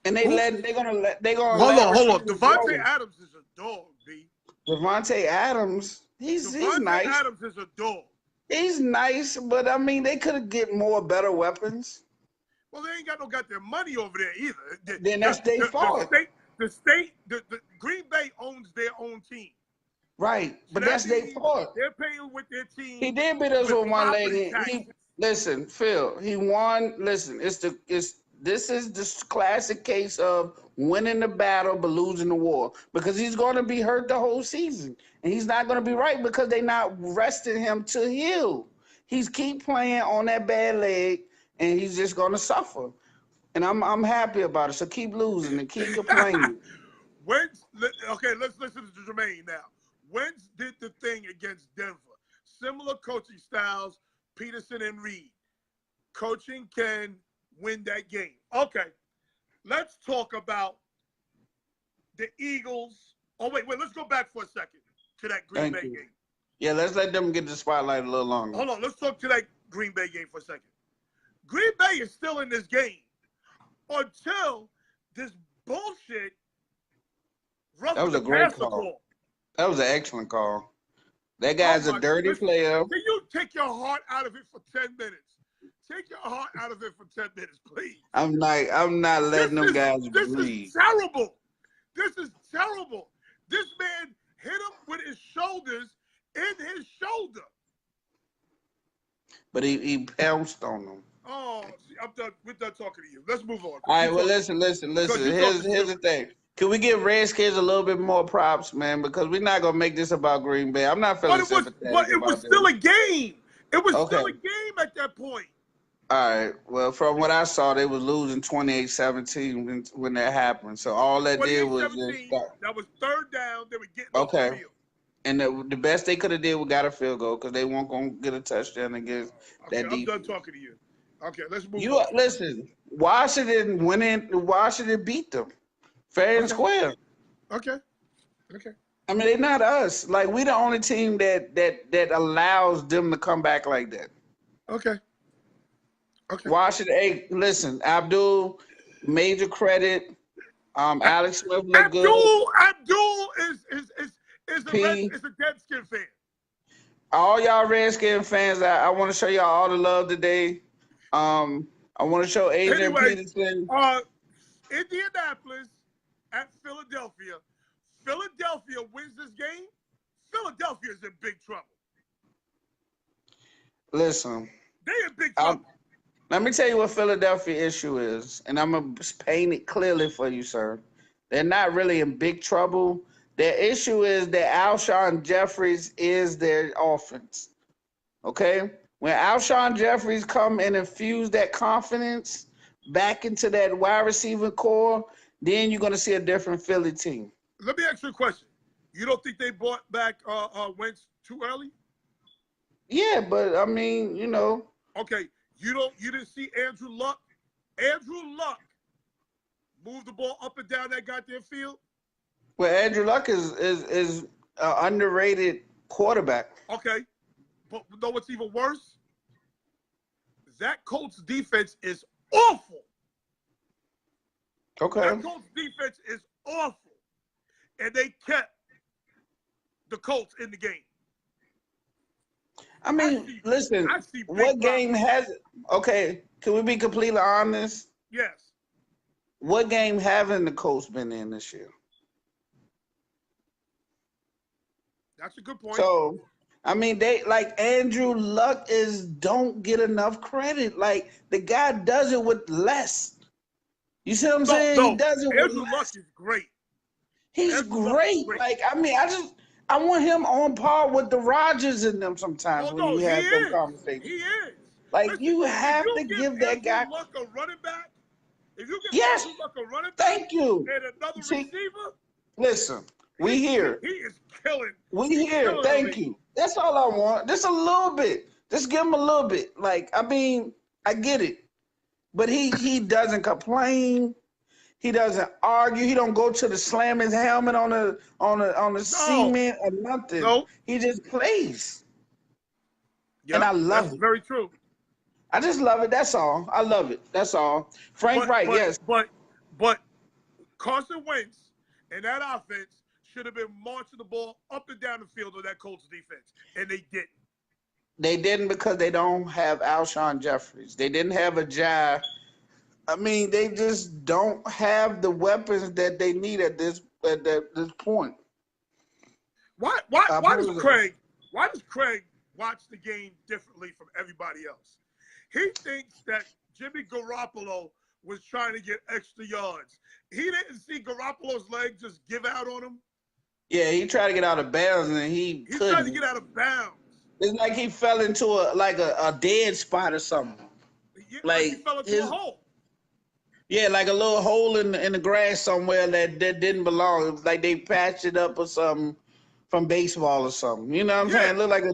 And they're gonna hold on. Devontae Adams is a dog, B. Devontae Adams, he's nice. Adams is a dog. He's nice, but I mean they could get better weapons. Well, they ain't got no goddamn money over there either. Then that's their fault. The Green Bay owns their own team. Right, but that's their fault. They're paying with their team. He did beat us with one leg. Listen, Phil, he won. Listen, this is the classic case of winning the battle but losing the war, because he's going to be hurt the whole season, and he's not going to be right because they're not resting him to heal. He's keep playing on that bad leg, and he's just going to suffer. And I'm happy about it. So keep losing and keep complaining. Let's listen to Jermaine now. Wentz did the thing against Denver. Similar coaching styles, Peterson and Reed. Coaching can win that game. Okay, let's talk about the Eagles. Oh, wait, let's go back for a second to that Green Bay game. Yeah, let's let them get the spotlight a little longer. Hold on, let's talk to that Green Bay game for a second. Green Bay is still in this game until this bullshit. That was a great call. That was an excellent call. That guy's a dirty player. Can you take your heart out of it for 10 minutes? Take your heart out of it for 10 minutes, please. I'm not letting them guys breathe. This is terrible. This is terrible. This man hit him with his shoulders in his shoulder. But he pounced on him. Oh, I'm done. We're done talking to you. Let's move on. All right, well, listen. Here's the thing. Can we give Redskins a little bit more props, man? Because we're not going to make this about Green Bay. I'm not feeling sympathetic. But it was still a game. It was still a game at that point. All right. Well, from what I saw, they was losing 28-17 when that happened. So all that did was just that was third down. They were getting off the field. And the best they could have did was got a field goal because they weren't going to get a touchdown against that defense. I'm done talking to you. Okay, let's move on. Listen, Washington beat them fair and square. Okay. I mean, they're not us. Like, we the only team that allows them to come back like that. Okay. Washington, hey, listen, Abdul, major credit. Alex Smith looked good. Abdul is a Redskin fan. All y'all Redskin fans, I want to show y'all all the love today. I want to show Adrian Peterson. Indianapolis at Philadelphia. Philadelphia wins this game. Philadelphia is in big trouble. Listen. They're in big trouble. Let me tell you what Philadelphia issue is, and I'm going to paint it clearly for you, sir. They're not really in big trouble. Their issue is that Alshon Jeffries is their offense. Okay? When Alshon Jeffries come and infuse that confidence back into that wide receiver core, then you're going to see a different Philly team. Let me ask you a question. You don't think they brought back Wentz too early? Yeah, but I mean, you know. Okay, you didn't see Andrew Luck? Andrew Luck moved the ball up and down that goddamn field. Well, Andrew Luck is an underrated quarterback. Okay, but you know what's even worse? That Colts defense is awful. Okay. That Colts defense is awful, and they kept the Colts in the game. I mean, listen, what game has it? Okay, can we be completely honest? Yes. What game haven't the Colts been in this year? That's a good point. So, I mean, they like Andrew Luck don't get enough credit. Like the guy does it with less. You see what I'm saying? No, he does it Andrew with Luck less. is great. He's great. Like, I mean, I want him on par with the Rodgers in them sometimes when you have them conversations. He is. Like, Listen, you have to give that guy. Andrew Luck a running back, if you give Yes. Andrew Luck a running back Thank you. and another receiver, listen, we here. He is killing. We here. Thank you. That's all I want. Just a little bit. Just give him a little bit. Like, I mean, I get it. But he doesn't complain. He doesn't argue. He don't go to the slam his helmet on the cement or nothing. No. He just plays. Yep, and I love it. Very true. I just love it. That's all. I love it. That's all. Frank Wright, yes. But Carson Wentz and that offense should have been marching the ball up and down the field of that Colts defense, and they didn't. They didn't because they don't have Alshon Jeffries. They didn't have a Jai. I mean, they just don't have the weapons that they need at this point. Why does Craig watch the game differently from everybody else? He thinks that Jimmy Garoppolo was trying to get extra yards. He didn't see Garoppolo's leg just give out on him. Yeah, he tried to get out of bounds and he couldn't. Tried to get out of bounds. It's like he fell into a dead spot or something. Like he fell into a hole. Yeah, like a little hole in the grass somewhere that didn't belong. It was like they patched it up or something from baseball or something. You know what I'm saying? It looked like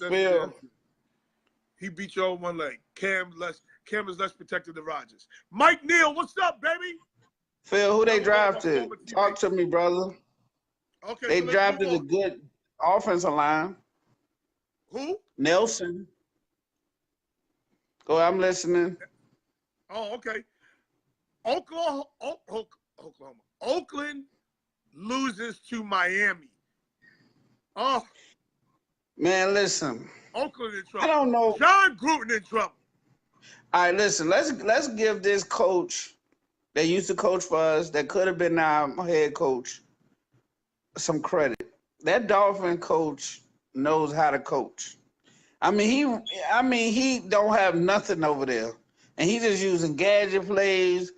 Phil. He beat you on one leg. Cam is less protected than Rodgers. Mike Neal, what's up, baby? Phil, who they drafted? Talk to me, brother. Okay. They drafted a good offensive line. Who? Nelson. Go, I'm listening. Oh, okay. Oakland loses to Miami. Oh. Man, listen. Oakland in trouble. I don't know. John Gruden in trouble. All right, listen. Let's give this coach that used to coach for us, that could have been our head coach, some credit. That Dolphin coach knows how to coach. I mean, he don't have nothing over there, and he just using gadget plays.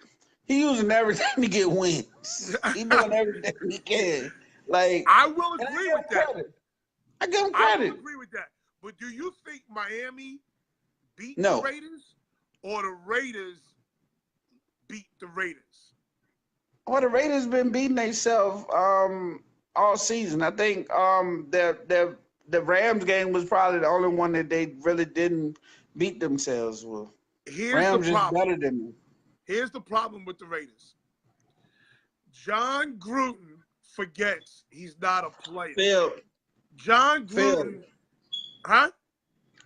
He using everything to get wins. He doing everything he can. Like, I will agree with that. I give him credit. I will agree with that. But do you think Miami beat the Raiders, or the Raiders beat the Raiders? Well, the Raiders been beating themselves all season. I think the Rams game was probably the only one that they really didn't beat themselves with. Rams is better than them. Here's the problem with the Raiders. John Gruden forgets he's not a player. Phil. John Gruden. Huh?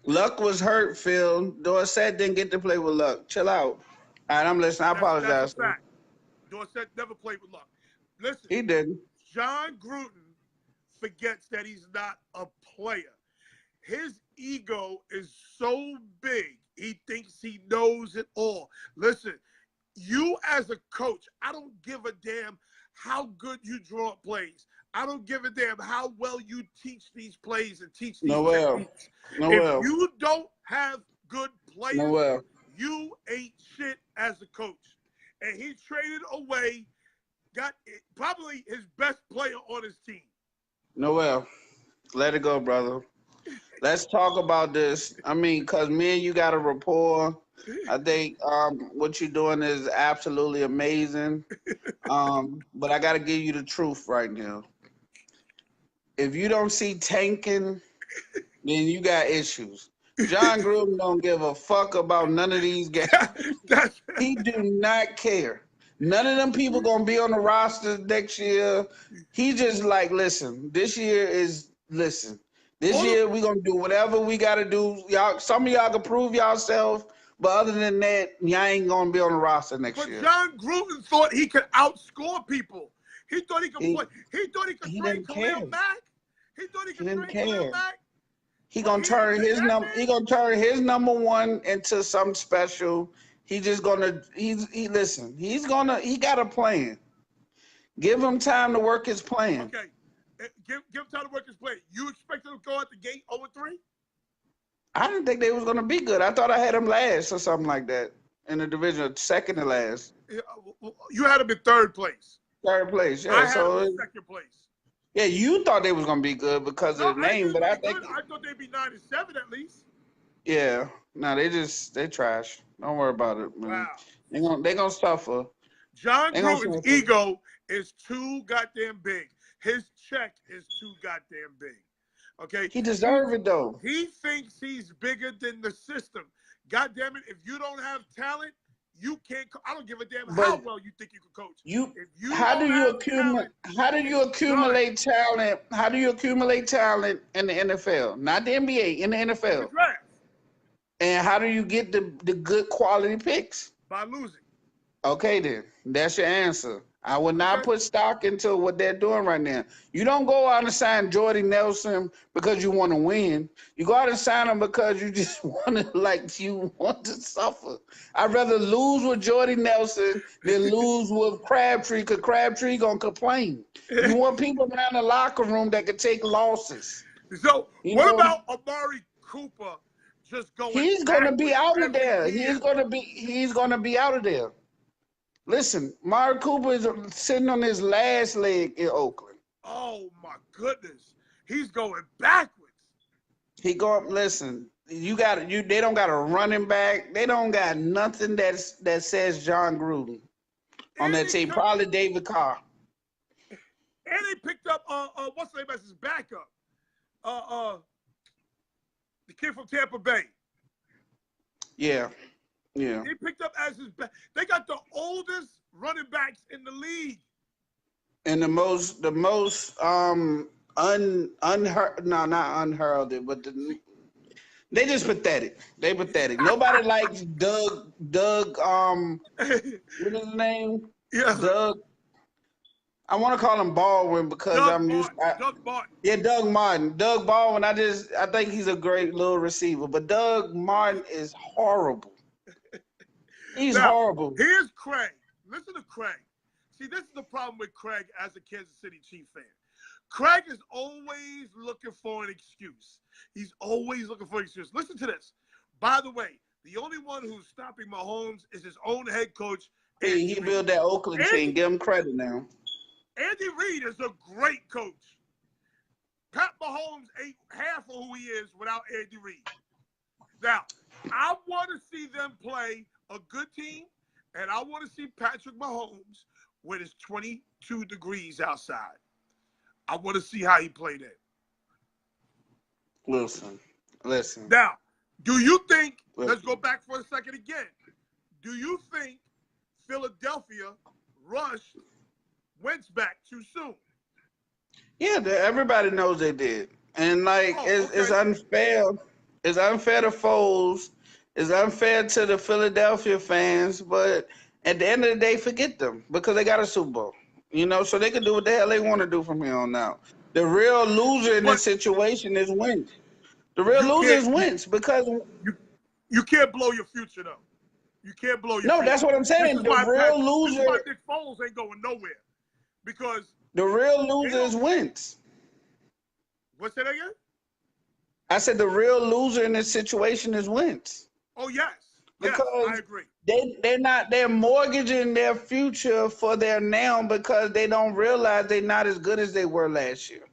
Luck was hurt, Phil. Dorsett didn't get to play with Luck. Chill out. All right, I'm listening. I apologize. That's a fact. Dorsett never played with Luck. Listen. He didn't. John Gruden forgets that he's not a player. His ego is so big, he thinks he knows it all. Listen, you as a coach, I don't give a damn how good you draw up plays. I don't give a damn how well you teach these plays and teach these techniques. If you don't have good players, you ain't shit as a coach. and he traded away, got probably his best player on his team. Noel, let it go, brother. Let's talk about this. I mean, because me and you got a rapport. I think what you're doing is absolutely amazing. But I got to give you the truth right now. If you don't see tanking, then you got issues. John Gruden don't give a fuck about none of these guys. He do not care. None of them people gonna be on the roster next year. He just like, listen, this year we gonna do whatever we gotta do. Y'all, some of y'all can prove yourself, but other than that, y'all ain't gonna be on the roster next year. But John Gruden thought he could outscore people. He thought he could play. He thought he could trade Khalil Mack. He thought he could trade Khalil Mack. He gonna turn his number. He gonna turn his number one into something special. He just gonna. He listen. He's gonna. He got a plan. Give him time to work his plan. Okay, give him time to work his plan. You expect him to go out the gate 0-3? I didn't think they was gonna be good. I thought I had him last or something like that in the division, second to last. You had him in third place. Third place, yeah. I had him in second place. Yeah, you thought they was gonna be good because of the name, but I think I thought they'd be 9-7 at least. Yeah, no, they trash. Don't worry about it, man. Wow. They gonna suffer. John Gruden's ego is too goddamn big. His check is too goddamn big. Okay? He deserves it though. He thinks he's bigger than the system. God damn it, if you don't have talent, you can't. I don't give a damn how well you think you can coach. How do you accumulate talent? How do you accumulate talent in the NFL? Not the NBA, in the NFL. The draft. And how do you get the good quality picks? By losing. Okay, then. That's your answer. I would not put stock into what they're doing right now. You don't go out and sign Jordy Nelson because you want to win. You go out and sign him because you just want to suffer. I'd rather lose with Jordy Nelson than lose with Crabtree, because Crabtree going to complain. You want people around the locker room that can take losses. So, what about Amari Cooper just going? He's going to be out of there. He's going to be out of there. Listen, Amari Cooper is sitting on his last leg in Oakland. Oh my goodness, he's going backwards. Listen, they don't got a running back. They don't got nothing that says John Gruden on that team. Probably David Carr. And they picked up what's the name as his backup? The kid from Tampa Bay. Yeah. Yeah. They picked up as his back. They got the oldest running backs in the league. And the most not unheralded, but they just pathetic. They pathetic. Nobody likes Doug what is his name? Yeah. Doug. I want to call him Baldwin because Doug Martin. Yeah, Doug Martin. Doug Baldwin, I think he's a great little receiver, but Doug Martin is horrible. He's horrible. Here's Craig. Listen to Craig. See, this is the problem with Craig as a Kansas City Chiefs fan. Craig is always looking for an excuse. He's always looking for an excuse. Listen to this. By the way, the only one who's stopping Mahomes is his own head coach. He built that Oakland team. Give him credit now. Andy Reid is a great coach. Pat Mahomes ain't half of who he is without Andy Reid. Now, I want to see them play a good team, and I want to see Patrick Mahomes when it's 22 degrees outside. I want to see how he played it. Listen. Now, do you think, let's go back for a second again. Do you think Philadelphia rushed Wentz back too soon? Yeah, everybody knows they did. And it's unfair. It's unfair to Foles. It's unfair to the Philadelphia fans, but at the end of the day, forget them because they got a Super Bowl. So they can do what the hell they want to do from here on out. The real loser in this situation is Wentz. The real loser is Wentz because you can't blow your future though. You can't blow your future. No, that's what I'm saying. The real loser. This is why Nick Foles ain't going nowhere because the real loser is Wentz. What's that again? I said the real loser in this situation is Wentz. Oh, yes. Because yes, I agree. they're mortgaging their future for their now because they don't realize they're not as good as they were last year.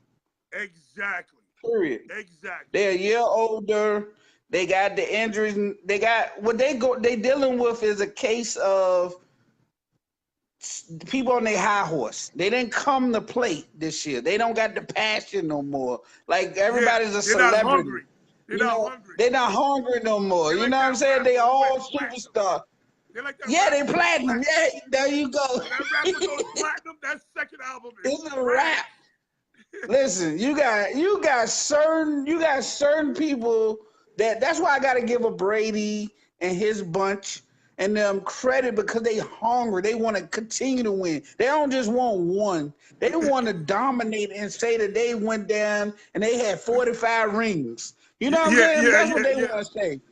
Exactly. Period. Exactly. They're a year older. They got the injuries. They got what they dealing with is a case of people on their high horse. They didn't come to play this year. They don't got the passion no more. Like everybody's a They're not celebrity. hungry. They're not hungry. They're not hungry no more. They're You like know what I'm that saying? They rapper who all went platinum. superstar. They're like that Yeah, they rapper platinum. Yeah, there you go. When that rapper goes platinum, that second album is It's a rap. Listen, you got certain people that's why I gotta give a Brady and his bunch and them credit because they hungry. They want to continue to win. They don't just want one. They want to dominate and say that they went down and they had 45 rings. You know what I'm saying? That's what they want to say.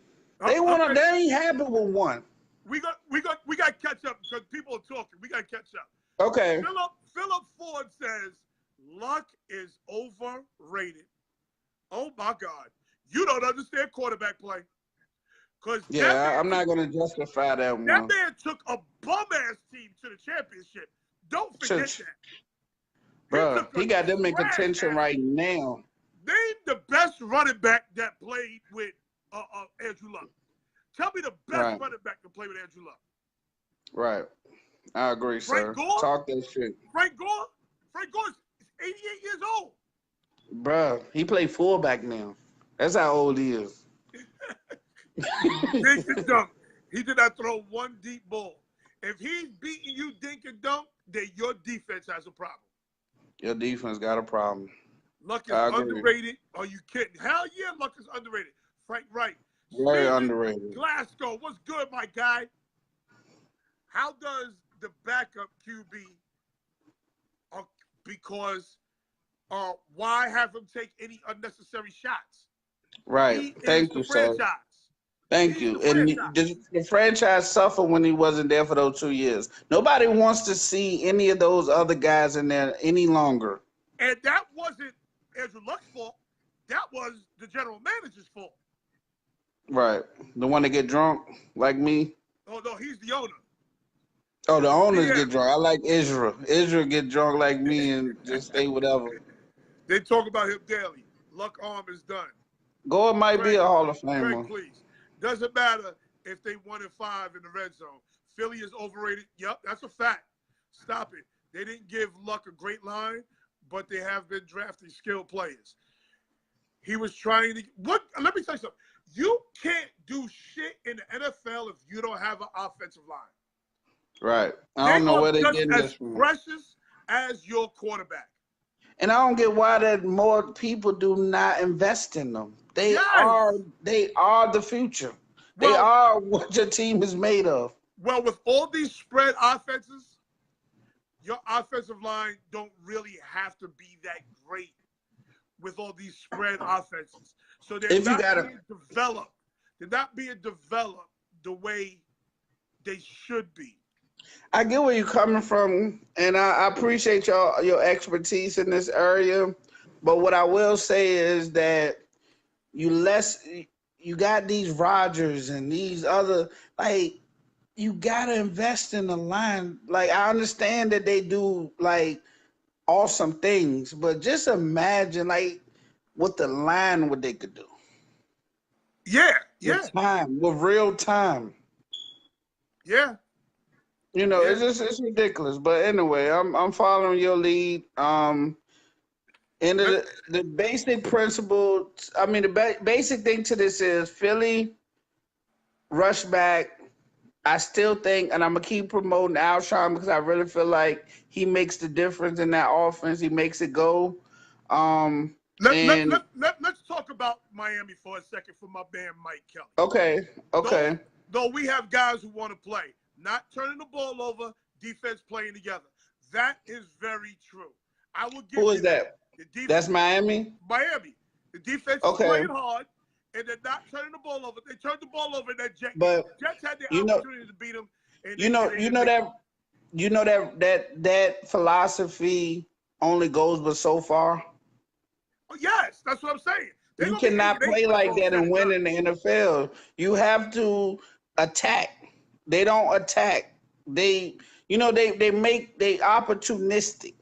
They want to. They ain't happy with one. We got to catch up because people are talking. We got to catch up. Okay. Philip Ford says Luck is overrated. Oh my God, you don't understand quarterback play. Yeah, I'm not gonna justify that one. That man took a bum ass team to the championship. Don't forget that. Bro, he got them in contention right now. Name the best running back that played with Andrew Luck. Tell me the best running back to play with Andrew Luck. Right. I agree, sir. Gore? Talk that shit. Frank Gore is 88 years old. Bruh, he played fullback now. That's how old he is. Dink and dunk. He did not throw one deep ball. If he's beating you dink and dunk, then your defense has a problem. Your defense got a problem. Luck is underrated. Are you kidding? Hell yeah, Luck is underrated. Frank Wright. Very underrated. Glasgow, what's good, my guy? How does the backup QB, why have him take any unnecessary shots? Right. Thank you, sir. Thank you. And the franchise suffered when he wasn't there for those 2 years. Nobody wants to see any of those other guys in there any longer. And that wasn't Andrew Luck's fault. That was the general manager's fault. Right. The one that get drunk like me? Oh, no, he's the owner. Oh, the owners get drunk. I like Israel. Israel get drunk like me and just say whatever. They talk about him daily. Luck arm is done. Gore might be a Hall of Famer. Greg, please. Doesn't matter if they 1-5 in the red zone. Philly is overrated. Yep, that's a fact. Stop it. They didn't give Luck a great line, but they have been drafting skilled players. He was trying to let me tell you something. You can't do shit in the NFL if you don't have an offensive line. Right. I don't know where they're getting this from. Precious as your quarterback. And I don't get why that more people do not invest in them. They are the future. They are what your team is made of. Well, with all these spread offenses, your offensive line don't really have to be that great with all these spread offenses. So they're not being developed. They're not being developed the way they should be. I get where you're coming from, and I appreciate your expertise in this area. But what I will say is that you got these Rodgers and these other, like, you gotta invest in the line. Like, I understand that they do like awesome things, but just imagine like what the line what they could do. Yeah. With real time. Yeah. You know, it's ridiculous. But anyway, I'm following your lead. And the basic principle, I mean, the basic thing to this is Philly rush back. I still think, and I'm gonna keep promoting Alshon because I really feel like he makes the difference in that offense. He makes it go. Let's talk about Miami for a second for my man Mike Kelly. Okay. Though we have guys who want to play, not turning the ball over, defense playing together. That is very true. I will give Who is that? That's Miami? Miami. The defense is playing hard, and they're not turning the ball over. They turned the ball over, and that Jets had the opportunity to beat them. That philosophy only goes but so far. Oh, yes, that's what I'm saying. You cannot play like that and win in the NFL. You have to attack. They don't attack. They they opportunistic,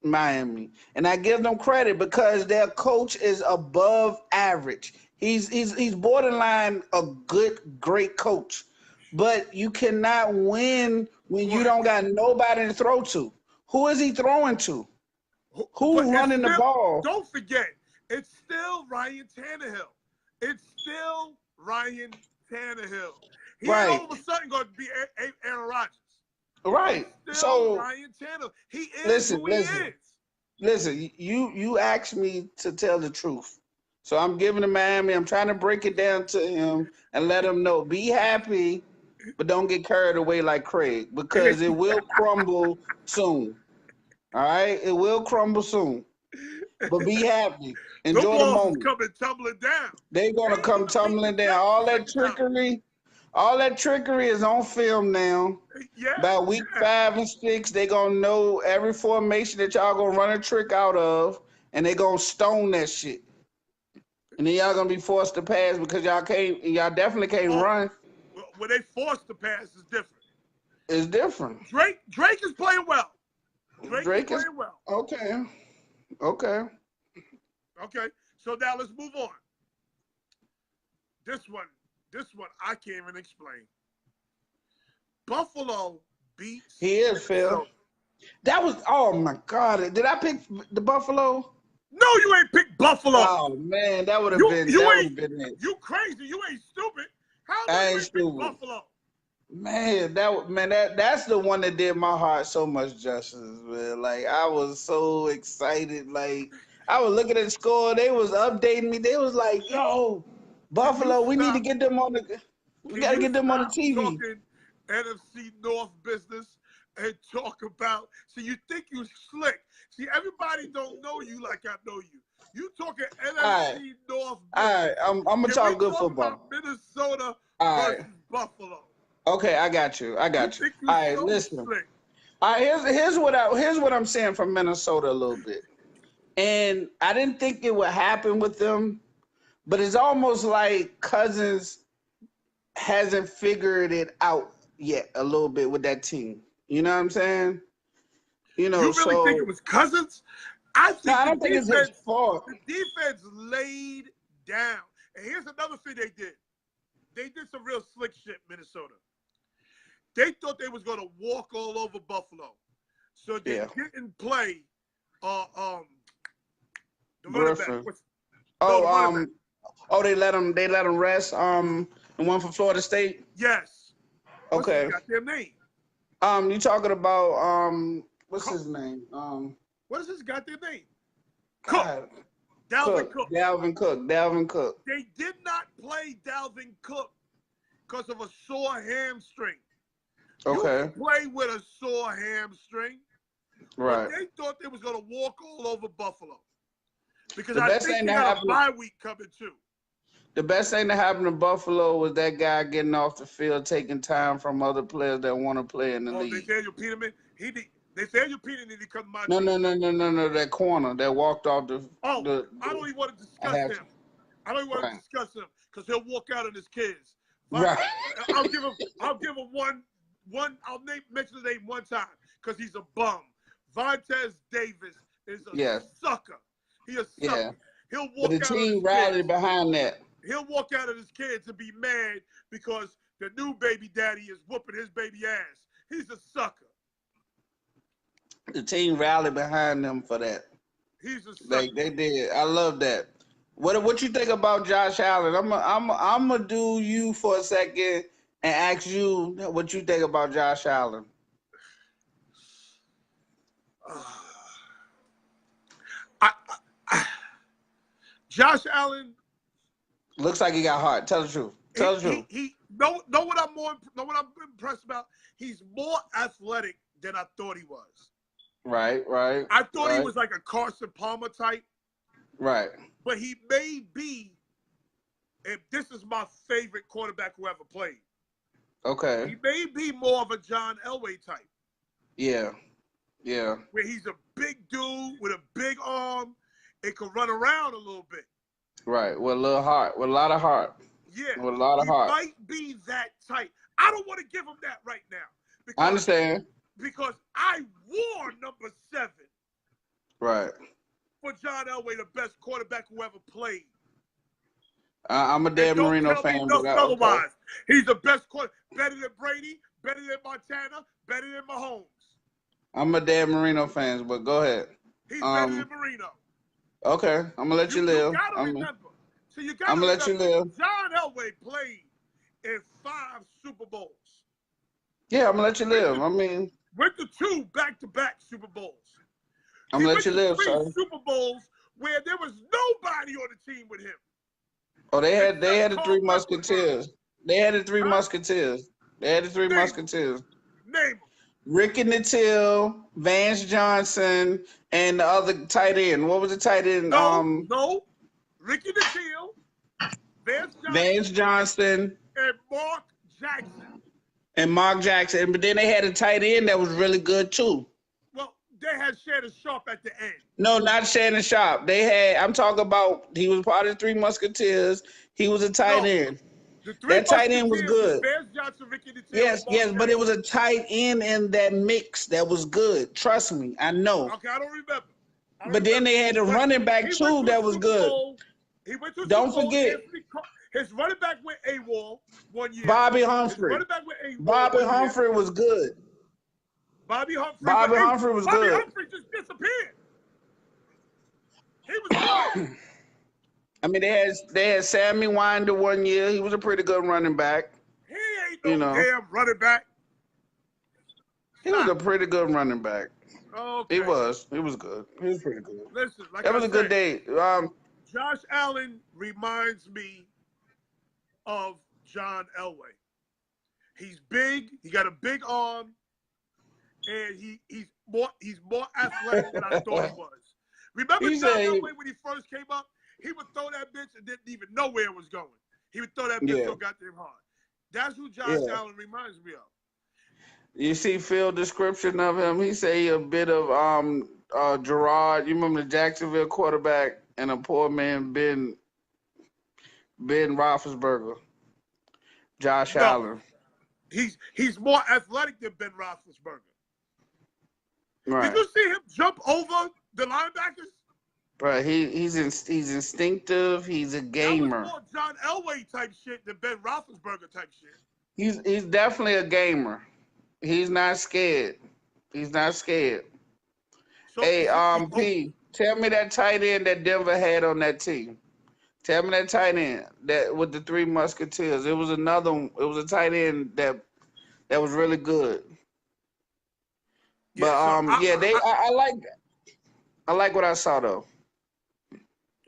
Miami, and I give them credit because their coach is above average. He's borderline a great coach, but you cannot win when you don't got nobody to throw to. Who is he throwing to? But Who's it's running the still- ball? Don't forget, it's still Ryan Tannehill. It's still Ryan Tannehill. He ain't Right. all of a sudden going to be Aaron Rodgers. Right. Still So Ryan Tannehill. He is listen, who he listen. is. listen, you asked me to tell the truth. So I'm giving him Miami. I'm trying to break it down to him and let him know. Be happy, but don't get carried away like Craig because it will crumble soon. All right? It will crumble soon. But be happy. Enjoy the walls is moment. coming tumbling down. They're gonna come tumbling down. All that trickery is on film now. Yeah. By week 5 and 6, they gonna know every formation that y'all gonna run a trick out of, and they gonna stone that shit. And then y'all gonna be forced to pass because y'all definitely can't run. When they forced to pass is different. It's different. Drake is playing well. Drake is playing well. Okay. Okay. So now let's move on. This one I can't even explain. Buffalo beats. He is, Phil. That was, oh my God. Did I pick the Buffalo? No, you ain't picked Buffalo. Oh man, that would have been it. You crazy. You ain't stupid. How I did ain't you pick stupid. Buffalo? Man, that's the one that did my heart so much justice, man. Like I was so excited. Like I was looking at the score, they was updating me. They was like, "Yo, Buffalo, we need to get them on the. We gotta get them on the TV." Talking NFC North business and talk about. So you think you slick? See, everybody don't know you like I know you. You talking NFC North business. All right, I'm gonna talk good football. About Minnesota versus Buffalo. Okay, I got you. All right, listen. Slick. All right, here's what I'm saying from Minnesota a little bit. And I didn't think it would happen with them, but it's almost like Cousins hasn't figured it out yet a little bit with that team. You know what I'm saying? You know, you really think it was Cousins? I don't think it's his fault. The defense laid down. And here's another thing they did. They did some real slick shit, Minnesota. They thought they was gonna walk all over Buffalo, so they didn't play. The running back. They let him rest. The one for Florida State. Yes. Okay. What's his goddamn name? You talking about what's his name? What is his goddamn name? Cook. Dalvin Cook. They did not play Dalvin Cook because of a sore hamstring. Okay. You can play with a sore hamstring. Right. But they thought they was going to walk all over Buffalo. Because I think they got a bye week coming too. The best thing that happened to Buffalo was that guy getting off the field, taking time from other players that want to play in the league. Nathaniel Peterman? Nathaniel Peterman need to come to my No, team. that corner that walked off the... I don't even want to discuss him. I don't even want to discuss him because he'll walk out on his kids. Right. I'll give him one. I'll mention the name one time because he's a bum. Vontaze Davis is a sucker. He a sucker. Yeah. He'll walk but the out team rallied behind that. He'll walk out of his kids and be mad because the new baby daddy is whooping his baby ass. He's a sucker. The team rallied behind them for that. He's a sucker. Like they did. I love that. What you think about Josh Allen? I'm gonna do you for a second and ask you what you think about Josh Allen. Josh Allen looks like he got heart. Tell the truth. Tell the truth. He know what I'm impressed about. He's more athletic than I thought he was. Right. I thought he was like a Carson Palmer type. Right. But he may be, if this is my favorite quarterback who ever played. Okay. He may be more of a John Elway type. Yeah. Where he's a big dude with a big arm and can run around a little bit. Right. With a little heart. With a lot of heart. Yeah. With a lot of heart. He might be that type. I don't want to give him that right now. I understand. Because I wore number 7 Right. for John Elway, the best quarterback who ever played. I'm a Dan Don't Marino tell me fan, nothing but otherwise. okay. He's the best quarterback, better than Brady, better than Montana, better than Mahomes. I'm a Dan Marino fan, but go ahead. He's better than Marino. Okay, I'm gonna let you live. You gotta I'm remember. So you I'm gotta gonna let you remember, live. John Elway played in 5 Super Bowls. Yeah, I'm gonna let you live. I mean, Went to 2 back-to-back Super Bowls. I'm He gonna went let you to live, 3 sir. Super Bowls where there was nobody on the team with him. Oh, they had the Except Three Carl Musketeers. They had the Three Huh? Musketeers. They had the Three Name 'em. Musketeers. Name him. Ricky Nattil, Vance Johnson, and the other tight end. What was the tight end? No. Ricky Nattil, Vance Johnson and Mark Jackson. and Mark Jackson. But then they had a tight end that was really good too. Well, they had Shannon Sharp at the end. No, not Shannon Sharp. They had. I'm talking about. He was part of the Three Musketeers. He was a tight end. The 3 That tight end was Musketeers good. Vance Johnson, Ricky Nattil, Yes, and Mark yes, but it was Jackson. a tight end in that mix that was good. Trust me, I know. Okay, I don't remember. But then they had a running back too that was good. He went to Don't Super Bowl. forget His running back went AWOL one year. Bobby His Humphrey. running back went AWOL Bobby one year. Humphrey was good. Bobby Humphrey. Bobby Humphrey was Bobby good. Humphrey just disappeared. He was good. I mean, they had Sammy Winder one year. He was a pretty good running back. He ain't no damn running back. He was a pretty good running back. Okay. He was. He was good. He was pretty good. Listen, like That was a good day. Josh Allen reminds me of John Elway. He's big. He got a big arm, and he's more athletic than I thought he was. Remember John Elway when he first came up? He would throw that bitch and didn't even know where it was going. He would throw that bitch so goddamn hard. That's who Josh Allen reminds me of. You see Phil's description of him? He say a bit of Gerard. You remember the Jacksonville quarterback and a poor man Ben Roethlisberger. Josh Allen. He's more athletic than Ben Roethlisberger. Right. Did you see him jump over the linebackers? Right. He's instinctive. He's a gamer. That was more John Elway type shit than Ben Roethlisberger type shit. He's definitely a gamer. He's not scared. He's not scared. So, hey, P, tell me that tight end that Denver had on that team. Tell me that tight end that with the Three Musketeers. It was another one. It was a tight end that was really good. But I like that. I like what I saw though.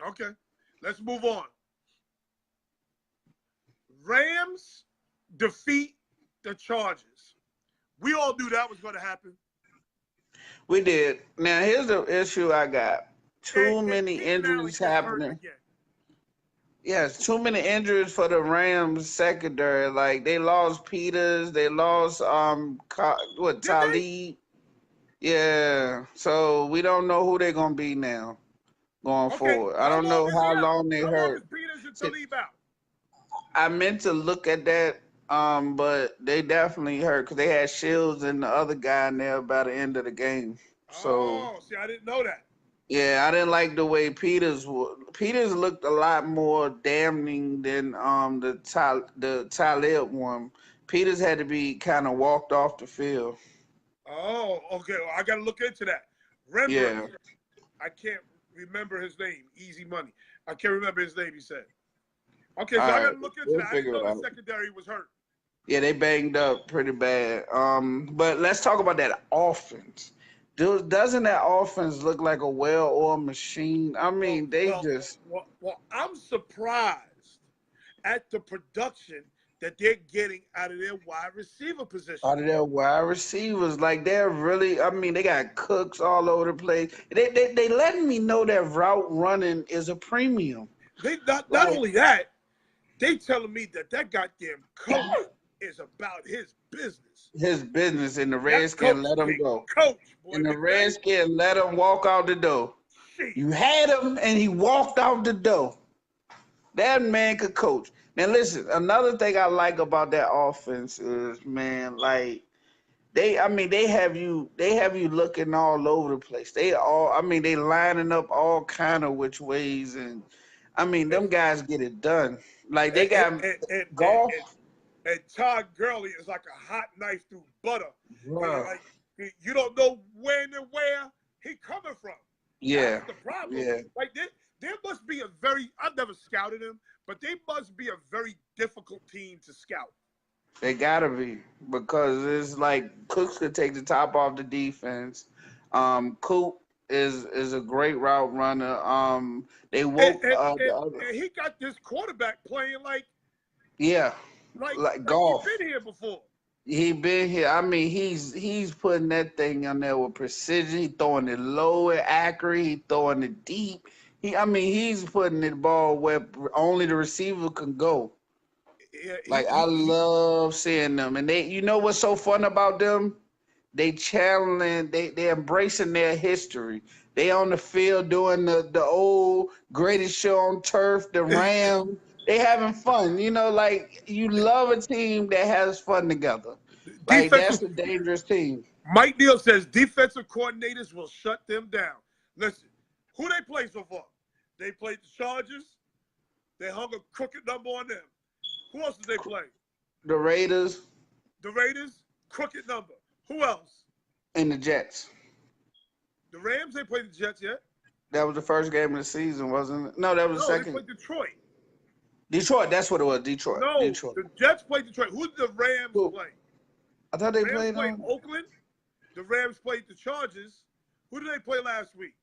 Okay, let's move on. Rams defeat the Chargers. We all knew that was going to happen. We did. Now, here's the issue I got. Too many injuries happening. Yes, too many injuries for the Rams secondary. Like, they lost Peters. They lost, Talib. Yeah. So, we don't know who they're going to be now going forward. I don't know how long they hurt. Peters and Talib out? I meant to look at that. But they definitely hurt because they had Shields and the other guy in there by the end of the game. So, see, I didn't know that. Yeah, I didn't like the way Peters looked a lot more damning than the Talib one. Peters had to be kind of walked off the field. Oh, okay. Well, I got to look into that. Rembrandt. Yeah. I can't remember his name. Easy Money. I can't remember his name. He said. Okay, so I got to look into that. I didn't know the secondary was hurt. Yeah, they banged up pretty bad. But let's talk about that offense. Doesn't that offense look like a well-oiled machine? I mean, Well, I'm surprised at the production that they're getting out of their wide receiver position. Out of their wide receivers, like they're really. I mean, they got Cooks all over the place. They letting me know that route running is a premium. They not only that, they telling me that goddamn coach is about his business. His business, and the Redskins let him go. Coach, boy, and the Redskins let him walk out the door. You had him, and he walked out the door. That man could coach. Now listen, another thing I like about that offense is, man, like they have you looking all over the place. They lining up all kind of which ways, and I mean them guys get it done. Like they And, got and, and, and, golf, and, and Todd Gurley is like a hot knife through butter. bruh. Like you don't know when and where he coming from. Yeah, That's the problem. yeah. Like there must be I've never scouted him, but they must be a very difficult team to scout. They gotta be, because it's like Cooks could take the top off the defense. Coop is a great route runner. They And, woke and, the and, other, and he got this quarterback playing yeah, like he's golf. been here before. He been here. I mean, he's putting that thing on there with precision. He throwing it low and accurate. He throwing it deep. He's putting the ball where only the receiver can go. Yeah, Like I love seeing them, and you know what's so fun about them? They channeling, they embracing their history. They on the field doing the old greatest show on turf, the Rams. They having fun, like you love a team that has fun together. Like that's defensive. a dangerous team. Mike Neal says defensive coordinators will shut them down. Listen, who they play so far? They played the Chargers. They hung a crooked number on them. Who else did they play? The Raiders The Raiders, crooked number. Who else? and the Jets. The Rams, they played the Jets yet? That was the first game of the season, wasn't it? No, that was the No, they second. played Detroit. Detroit, that's what it was. Detroit. No, Detroit. the Jets played Detroit. Who did the Rams Who? play? I thought they Rams played played on Oakland. The Rams played the Chargers. Who did they play last week?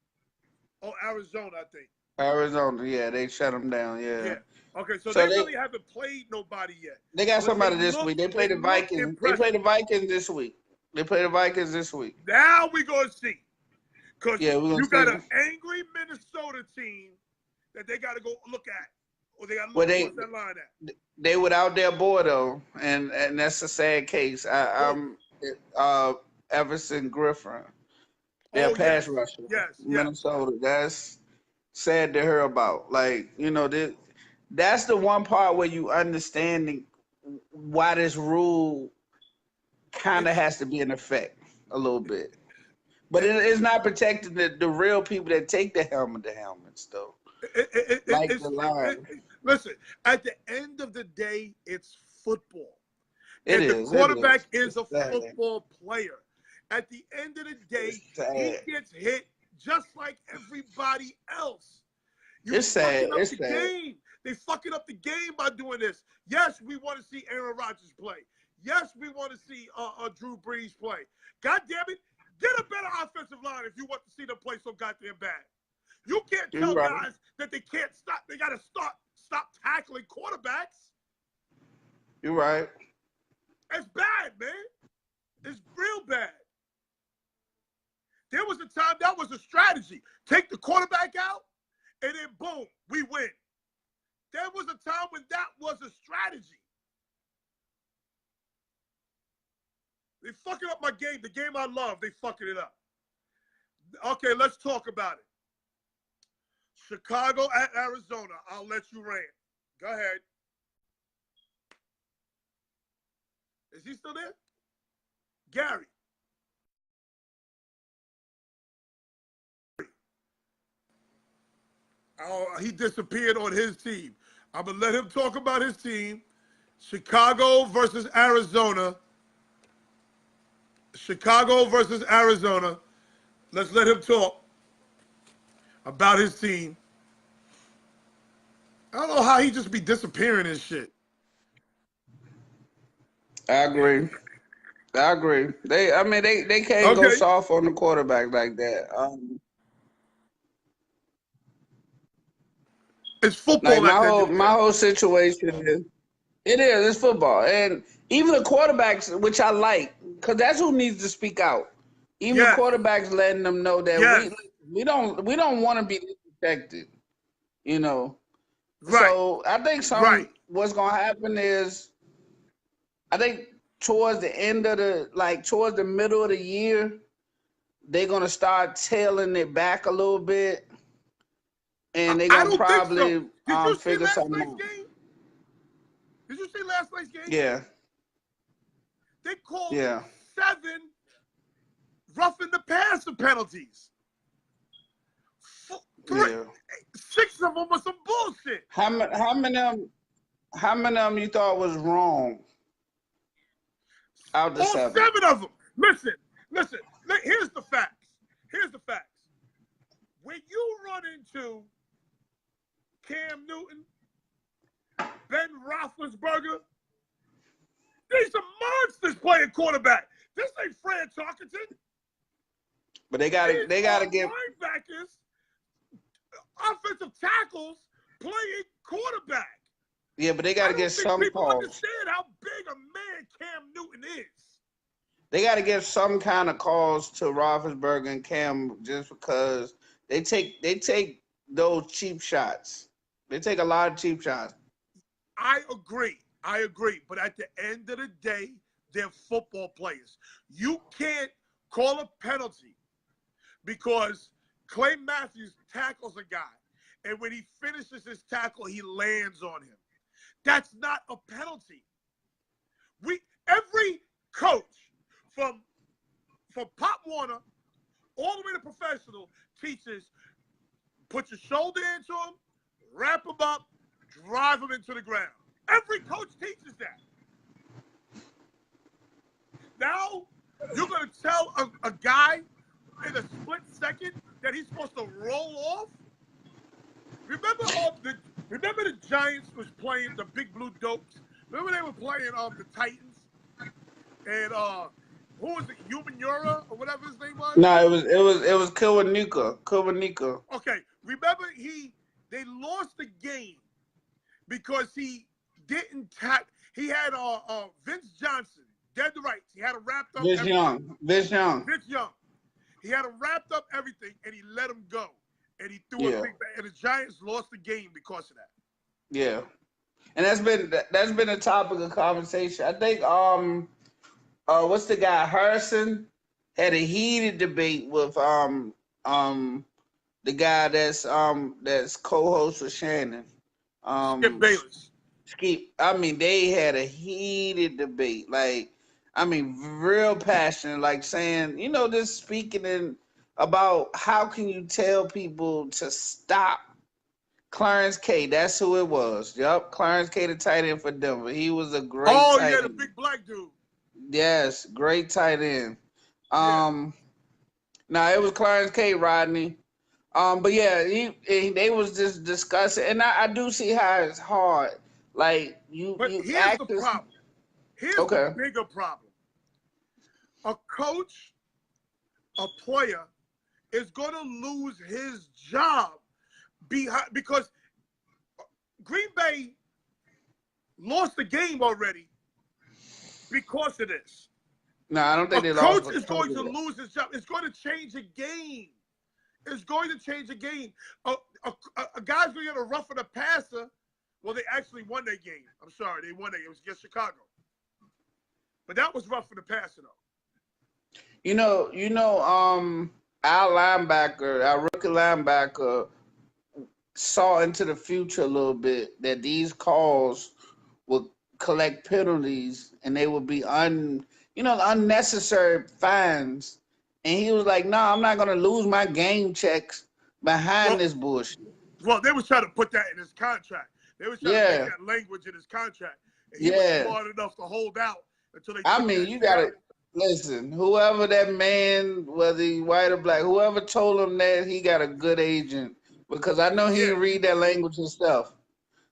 Oh, Arizona, I think. Arizona. Yeah, they shut them down. Yeah. Okay, so So they they- really haven't played nobody yet. They got But somebody they this look- week. They play they the look Vikings. They impressive. play the Vikings this week. They play the Vikings this week. Now we're going to see. Because Yeah, we're gonna you got see. an angry Minnesota team that they got to go look at. Or they got to Well, look they- what's that line at. They without their boy though, and that's a sad case. Everson Griffin, their Oh, pass yes. rusher, Yes, yes. Minnesota. That's sad to hear about. Like that's the one part where you understanding why this rule kind of has to be in effect a little bit. But it's not protecting the real people that take the helmets, though. Like the line. Listen, at the end of the day, it's football. It And is. the quarterback is a It's sad. football player. At the end of the day, It's sad. he gets hit just like everybody else. It's sad. fucking up It's the sad. game. They fucking up the game by doing this. Yes, we want to see Aaron Rodgers play. Yes, we want to see Drew Brees play. God damn it, get a better offensive line if you want to see them play so goddamn bad. You can't tell You're right. guys that they can't stop. They got to stop tackling quarterbacks. You're right. It's bad, man. It's real bad. There was a time that was a strategy. Take the quarterback out, and then boom, we win. There was a time when that was a strategy. They fucking up my game, the game I love, they fucking it up. Okay, let's talk about it. Chicago at Arizona. I'll let you rant. Go ahead. Is he still there? Gary. Oh, he disappeared on his team. I'm going to let him talk about his team. Chicago versus Arizona. Chicago versus Arizona. Let's let him talk about his team. I don't know how he just be disappearing and shit. I agree. They can't go Okay. soft on the quarterback like that. It's football. Like at the end of the my day. whole situation it's football, and even the quarterbacks, which I like, because that's who needs to speak out. Even Yes. the quarterbacks letting them know that Yes. we don't want to be disrespected, Right. So I think what's gonna happen is, I think towards the middle of the year, they're gonna start tailing it back a little bit, and they're I gonna don't probably think so. Did you see figure last something night's out. game? Did you see last night's game? Yeah. They called Yeah. 7 roughing the passer penalties. 6 of them was some bullshit. How many of them you thought was wrong? Out the All 7. 7 of them. Listen. Here's the facts. When you run into Cam Newton, Ben Roethlisberger, these are monsters playing quarterback. This ain't Fran Tarkenton. But they gotta get linebackers, offensive tackles playing quarterback. Yeah, but they gotta get some people calls. understand how big a man Cam Newton is. They gotta give some kind of calls to Roethlisberger and Cam just because they take those cheap shots. They take a lot of cheap shots. I agree. But at the end of the day, they're football players. You can't call a penalty because Clay Matthews tackles a guy, and when he finishes his tackle, he lands on him. That's not a penalty. Every coach from Pop Warner all the way to professional teaches put your shoulder into him, wrap him up, drive him into the ground. Every coach teaches that. Now, you're going to tell a guy in a split second that he's supposed to roll off? Remember the Giants was playing the Big Blue Dopes? Remember they were playing the Titans? And who was it? Umanura or whatever his name was? No, it was Kiwanuka. Okay, remember they lost the game because he didn't tap. He had Vince Johnson, dead to rights. He had a wrapped up. Vince Young. He had a wrapped up everything, and he let him go, and he threw a big. And the Giants lost the game because of that. Yeah, and that's been a topic of conversation. I think what's the guy Harrison had a heated debate with the guy that's co-host with Shannon. Skip Bayless. I mean, they had a heated debate. Like, I mean, real passionate, like saying, just speaking about how can you tell people to stop. Clarence K, that's who it was. Yup, Clarence K, the tight end for Denver. He was a great tight end. The big black dude. Yes, great tight end. No, it was Clarence K, Rodney. But yeah, they was just discussing, and I do see how it's hard. Like But here's the problem. Here's the bigger problem. A coach, a player, is going to lose his job because Green Bay lost the game already because of this. No, I don't think they lost. A coach is going to lose his job. It's going to change a game. It's going to change a game. A guy's going to get a rough of the passer. Well, they actually won that game. I'm sorry, they won that game. It was against Chicago. But that was rough for the passer, though. Our rookie linebacker, saw into the future a little bit that these calls would collect penalties and they would be unnecessary fines. And he was like, "No, I'm not gonna lose my game checks behind this bullshit." Well, they was trying to put that in his contract. They was trying to make that language in his contract. And he was smart enough to hold out until they. I mean, you gotta listen. Whoever that man, whether he white or black, whoever told him that, he got a good agent because I know he didn't read that language himself.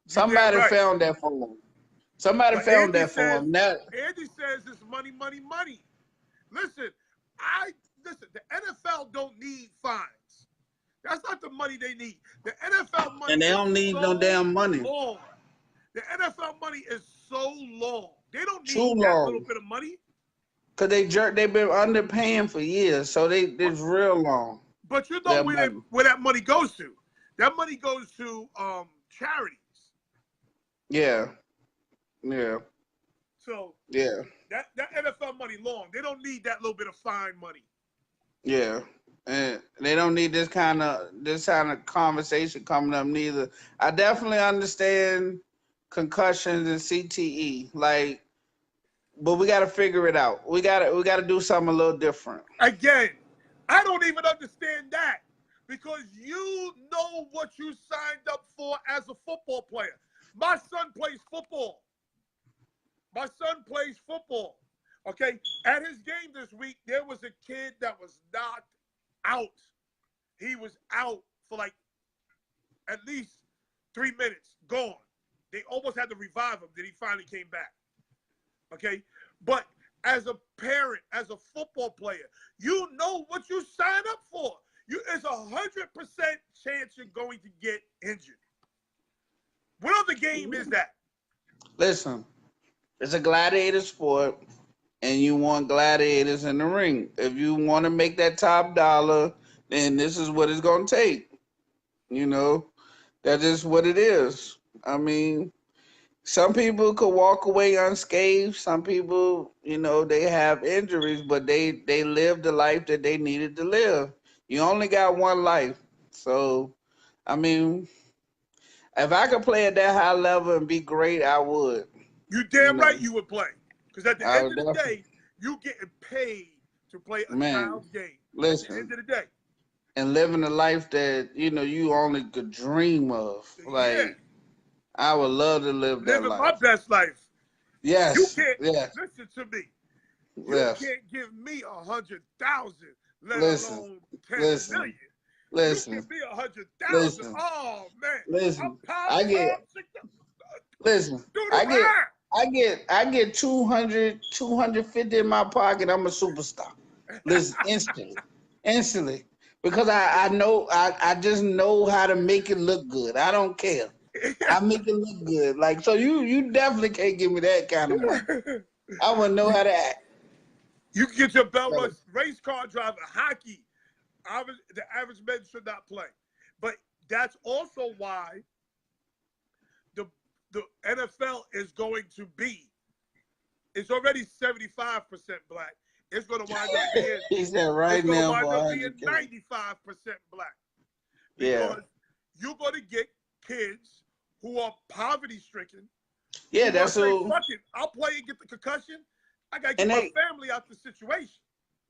Somebody found that for him. Somebody found that for him. Andy says it's money, money, money. Listen, the NFL don't need fines. That's not the money they need. The NFL money, and they don't need no damn money. Long. The NFL money is so long. They don't need that little bit of money. Cause they've been underpaying for years, so it's real long. But you know where that money goes to? That money goes to charities. Yeah. So that NFL money long. They don't need that little bit of fine money. Yeah, and they don't need this kind of conversation coming up neither. I definitely understand, concussions and CTE. Like, but we got to figure it out. We got to do something a little different. Again, I don't even understand that because you know what you signed up for as a football player. My son plays football. Okay? At his game this week, there was a kid that was knocked out. He was out for like at least 3 minutes, gone. They almost had to revive him. Then he finally came back. Okay? But as a parent, as a football player, you know what you sign up for. It's 100% chance you're going to get injured. What other game is that? Listen, it's a gladiator sport, and you want gladiators in the ring. If you want to make that top dollar, then this is what it's going to take. You know, that's just what it is. I mean, some people could walk away unscathed. Some people, you know, they have injuries, but they lived the life that they needed to live. You only got one life. So, I mean, if I could play at that high level and be great, I would. You damn right you would play. Because at the I end would of the definitely. day, you getting paid to play a Man, child's game. listen. At the end of the day. And living a life that, you know, you only could dream of. Like, Yeah. I would love to live that Living life. my best life. Yes. You can't Yes. listen to me. You Yes. can't give me 100,000, let Listen. alone 10 Listen. million. Listen. You give me 100,000. Listen. Oh man. Listen. I'm I get. Listen. I get 250 in my pocket. I'm a superstar. Listen, instantly, because I know I just know how to make it look good. I don't care. I make it look good. Like, so you definitely can't give me that kind of money. I wouldn't know how to act. You can get your belt race car driver, hockey. The average man should not play. But that's also why the NFL is going to be. It's already 75% black. It's going to wind up being. He said right now, wind boy. up being 95% black. Because you're going to get kids who are poverty-stricken. Yeah, that's so. Fuck it, I'll play and get the concussion. I got to get my family out the situation.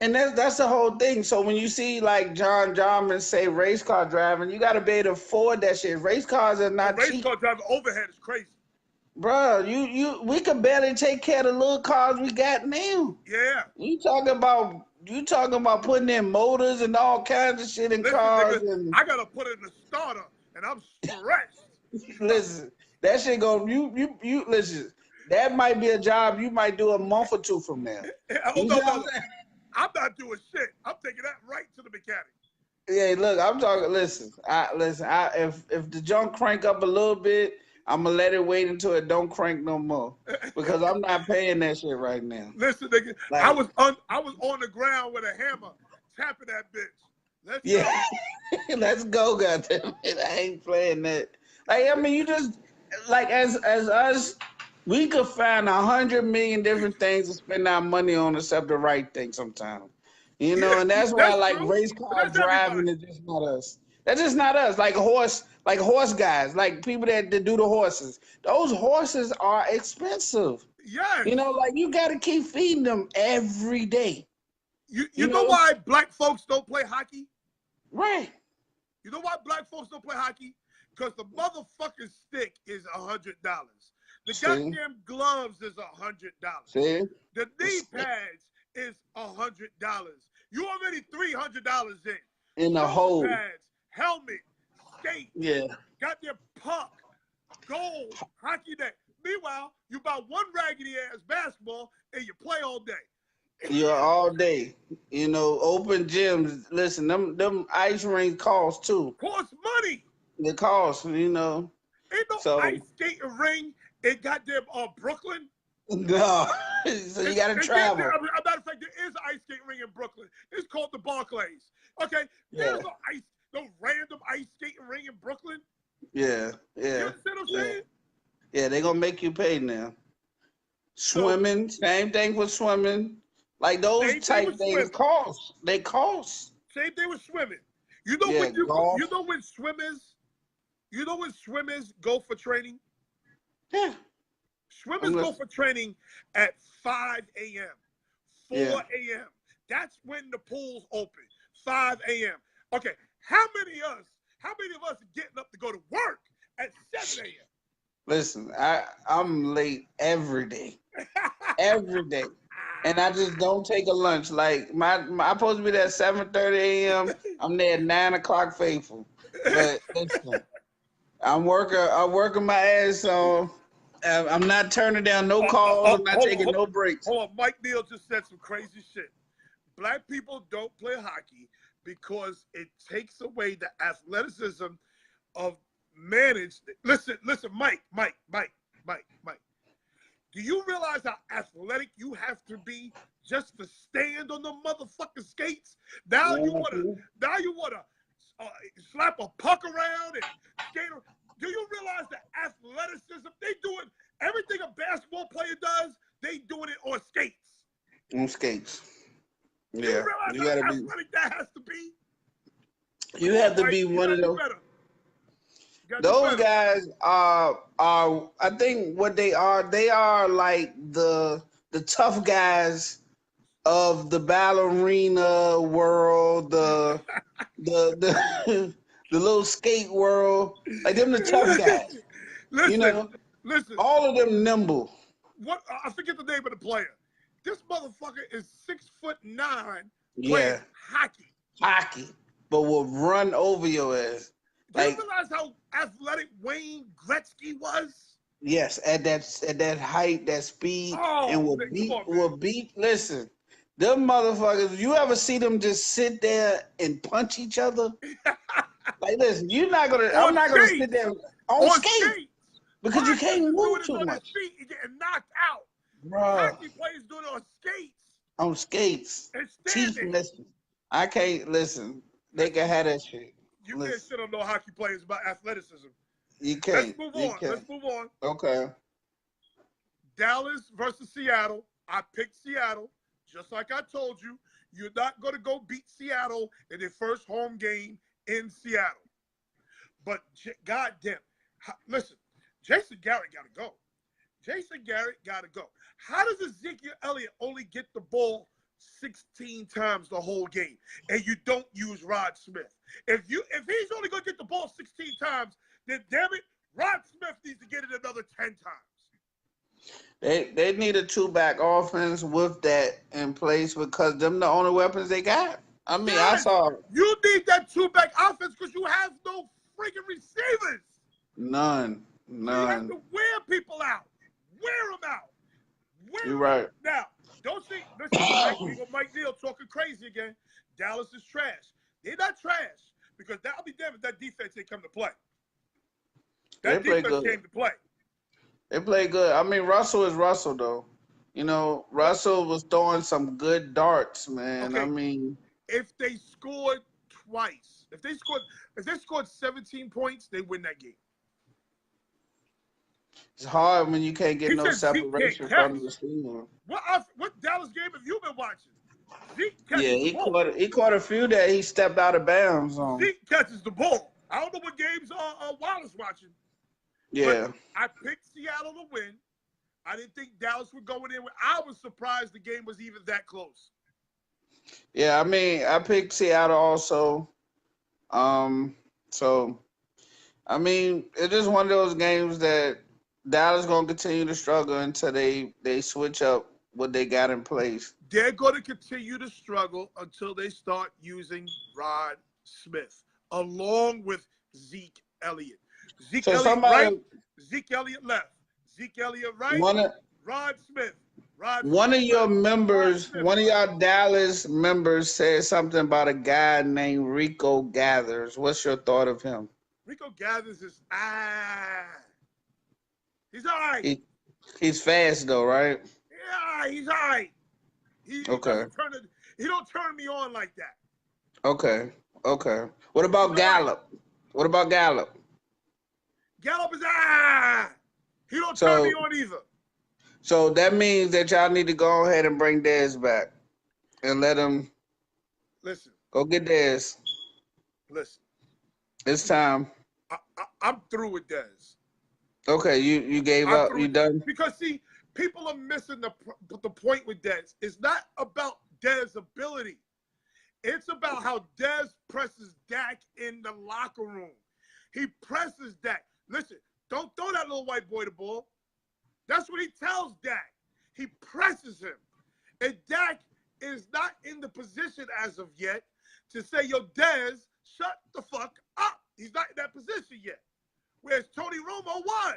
And that's the whole thing. So when you see like John Jarman say race car driving, you got to be able to afford that shit. Race cars are not cheap. Race car driving overhead is crazy. Bro, we could barely take care of the little cars we got now. Yeah. You talking about putting in motors and all kinds of shit in cars. Nigga, I gotta put in the starter, and I'm stressed. Listen, that shit go. You listen. That might be a job you might do a month or two from now. No. I'm not doing shit. I'm taking that right to the mechanic. Yeah, look, I'm talking. Listen. If the junk crank up a little bit, I'm gonna let it wait until it don't crank no more, because I'm not paying that shit right now. Listen, nigga, like, I was on the ground with a hammer tapping that bitch. Let's go, goddamn it! I ain't playing that. Like, I mean, you just like as us, we could find 100 million different things to spend our money on except the right thing sometimes. You know, and that's why like true. Race car driving is just not us. That's just not us. Like horse guys, like people that do the horses. Those horses are expensive. Yes. You know, like you got to keep feeding them every day. You know why black folks don't play hockey? Right. You know why black folks don't play hockey? Because the motherfucking stick is $100. The goddamn gloves is $100. See? The knee pads is $100. You already $300 in the hole. Pads, helmet, skate, goddamn puck, goal, hockey net. Meanwhile, you buy one raggedy ass basketball and you play all day. Yeah, all day. You know, open gyms. Listen, them ice rings cost too. Cost money. They cost, you know. Ain't no ice skating ring in goddamn Brooklyn. No. So you gotta travel. As a matter of fact, there is an ice skating ring in Brooklyn. It's called the Barclays. Okay? There's no random ice skating ring in Brooklyn. Yeah. You understand what I'm saying? Yeah, they're gonna make you pay now. Swimming, same thing with swimming. Like those type things cost. They cost. Same thing with swimming. You know when swimmers go for training? Yeah. Swimmers go for training at 5 a.m., 4 Yeah. a.m. That's when the pools open. 5 a.m. Okay, how many of us are getting up to go to work at 7 a.m.? Listen, I'm late every day. Every day. And I just don't take a lunch. Like I'm supposed to be there at 7:30 a.m. I'm there at 9 o'clock faithful. But listen, I'm working my ass off. I'm not turning down no calls. I'm not taking no breaks. Hold on, Mike Neal just said some crazy shit. Black people don't play hockey because it takes away the athleticism of managed. Listen, Mike. Do you realize how athletic you have to be just to stand on the motherfucking skates? Now you wanna slap a puck around and skate. Do you realize the athleticism? They doing everything a basketball player does. They doing it on skates. On skates. You Yeah. realize You how gotta be. athletic that has to be? You have to be one of those. Those guys are I think what they are like the tough guys of the ballerina world, the the little skate world. Like them the tough guys. Listen. All of them nimble. What I forget the name of the player. This motherfucker is 6'9", Yeah. playing hockey. Hockey. But will run over your ass. Do you realize how athletic Wayne Gretzky was? Yes, at that height, that speed, and will beat. Listen, them motherfuckers. You ever see them just sit there and punch each other? Like, listen, I'm not gonna sit there on skates because you can't move too much. Feet, you're getting knocked out. Bro, hockey players doing it on skates. On skates. And standing. Listen, I can't listen. They can have that shit. You can't shit on no hockey players about athleticism. You can't. Let's move on. Okay. Dallas versus Seattle. I picked Seattle. Just like I told you, you're not going to go beat Seattle in their first home game in Seattle. But goddamn, listen, Jason Garrett got to go. Jason Garrett got to go. How does Ezekiel Elliott only get the ball 16 times the whole game and you don't use Rod Smith? If he's only going to get the ball 16 times, then damn it, Rod Smith needs to get it another 10 times. They need a two-back offense with that in place because them the only weapons they got. I mean, I saw. You need that two-back offense because you have no freaking receivers. None. You have to wear people out. Wear them out. You're right. Now, don't see. Listen, Mike Neal talking crazy again. Dallas is trash. They're not trash because that'll be damn if that defense ain't come to play. That defense came to play. They play good. I mean, Russell is Russell, though. You know, Russell was throwing some good darts, man. Okay. I mean, if they scored twice, if they scored 17 points, they win that game. It's hard when you can't get no separation from the receiver. What Dallas game have you been watching? He caught a few that he stepped out of bounds on. Zeke catches the ball. I don't know what games Wallace watching. Yeah. But I picked Seattle to win. I didn't think Dallas would go in there. I was surprised the game was even that close. Yeah, I mean, I picked Seattle also. So, I mean, it's just one of those games that Dallas going to continue to struggle until they switch up what they got in place. They're going to continue to struggle until they start using Rod Smith along with Zeke Elliott. Zeke Elliott right, Zeke Elliott left. Zeke Elliott right, Rod Smith. One of your members, one of y'all Dallas members said something about a guy named Rico Gathers. What's your thought of him? Rico Gathers is he's all right. He's fast though, right? Yeah, he's all right. He don't turn me on like that. Okay. What about Gallup? Gallup is he don't turn me on either. So that means that y'all need to go ahead and bring Dez back and let him. Listen. Go get Dez. Listen. It's time. I'm through with Dez. Okay, you gave I up. threw You it done? because see, people are missing the point with Dez. It's not about Dez's ability. It's about how Dez presses Dak in the locker room. He presses Dak. Listen, don't throw that little white boy the ball. That's what he tells Dak. He presses him. And Dak is not in the position as of yet to say, yo, Dez, shut the fuck up. He's not in that position yet. Whereas Tony Romo was.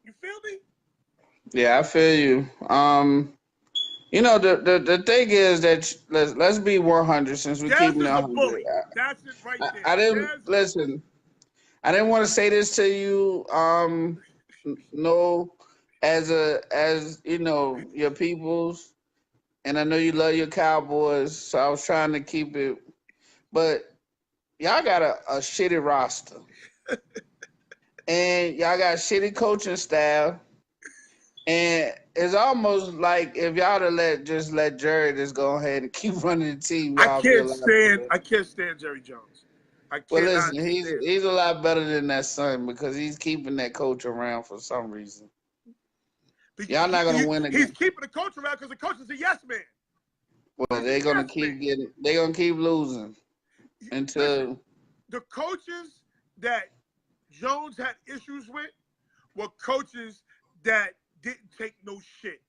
You feel me? Yeah, I feel you. You know, the thing is that let's be 100 since we're Dez keeping it is a 100. bully. That's it right there. I didn't Dez, listen. I didn't want to say this to you. No, as you know your peoples, and I know you love your Cowboys, so I was trying to keep it. But y'all got a shitty roster, and y'all got shitty coaching staff. And it's almost like if y'all to let Jerry just go ahead and keep running the team, I y'all be a can't lot stand better. I can't stand Jerry Jones. I Well, cannot listen, stand him. he's a lot better than that son because he's keeping that coach around for some reason. Y'all not gonna win He's again. keeping the coach around because the coach is a yes man. Well, He's a yes man. they're gonna keep losing until. Listen, the coaches that Jones had issues with were coaches that didn't take no shit.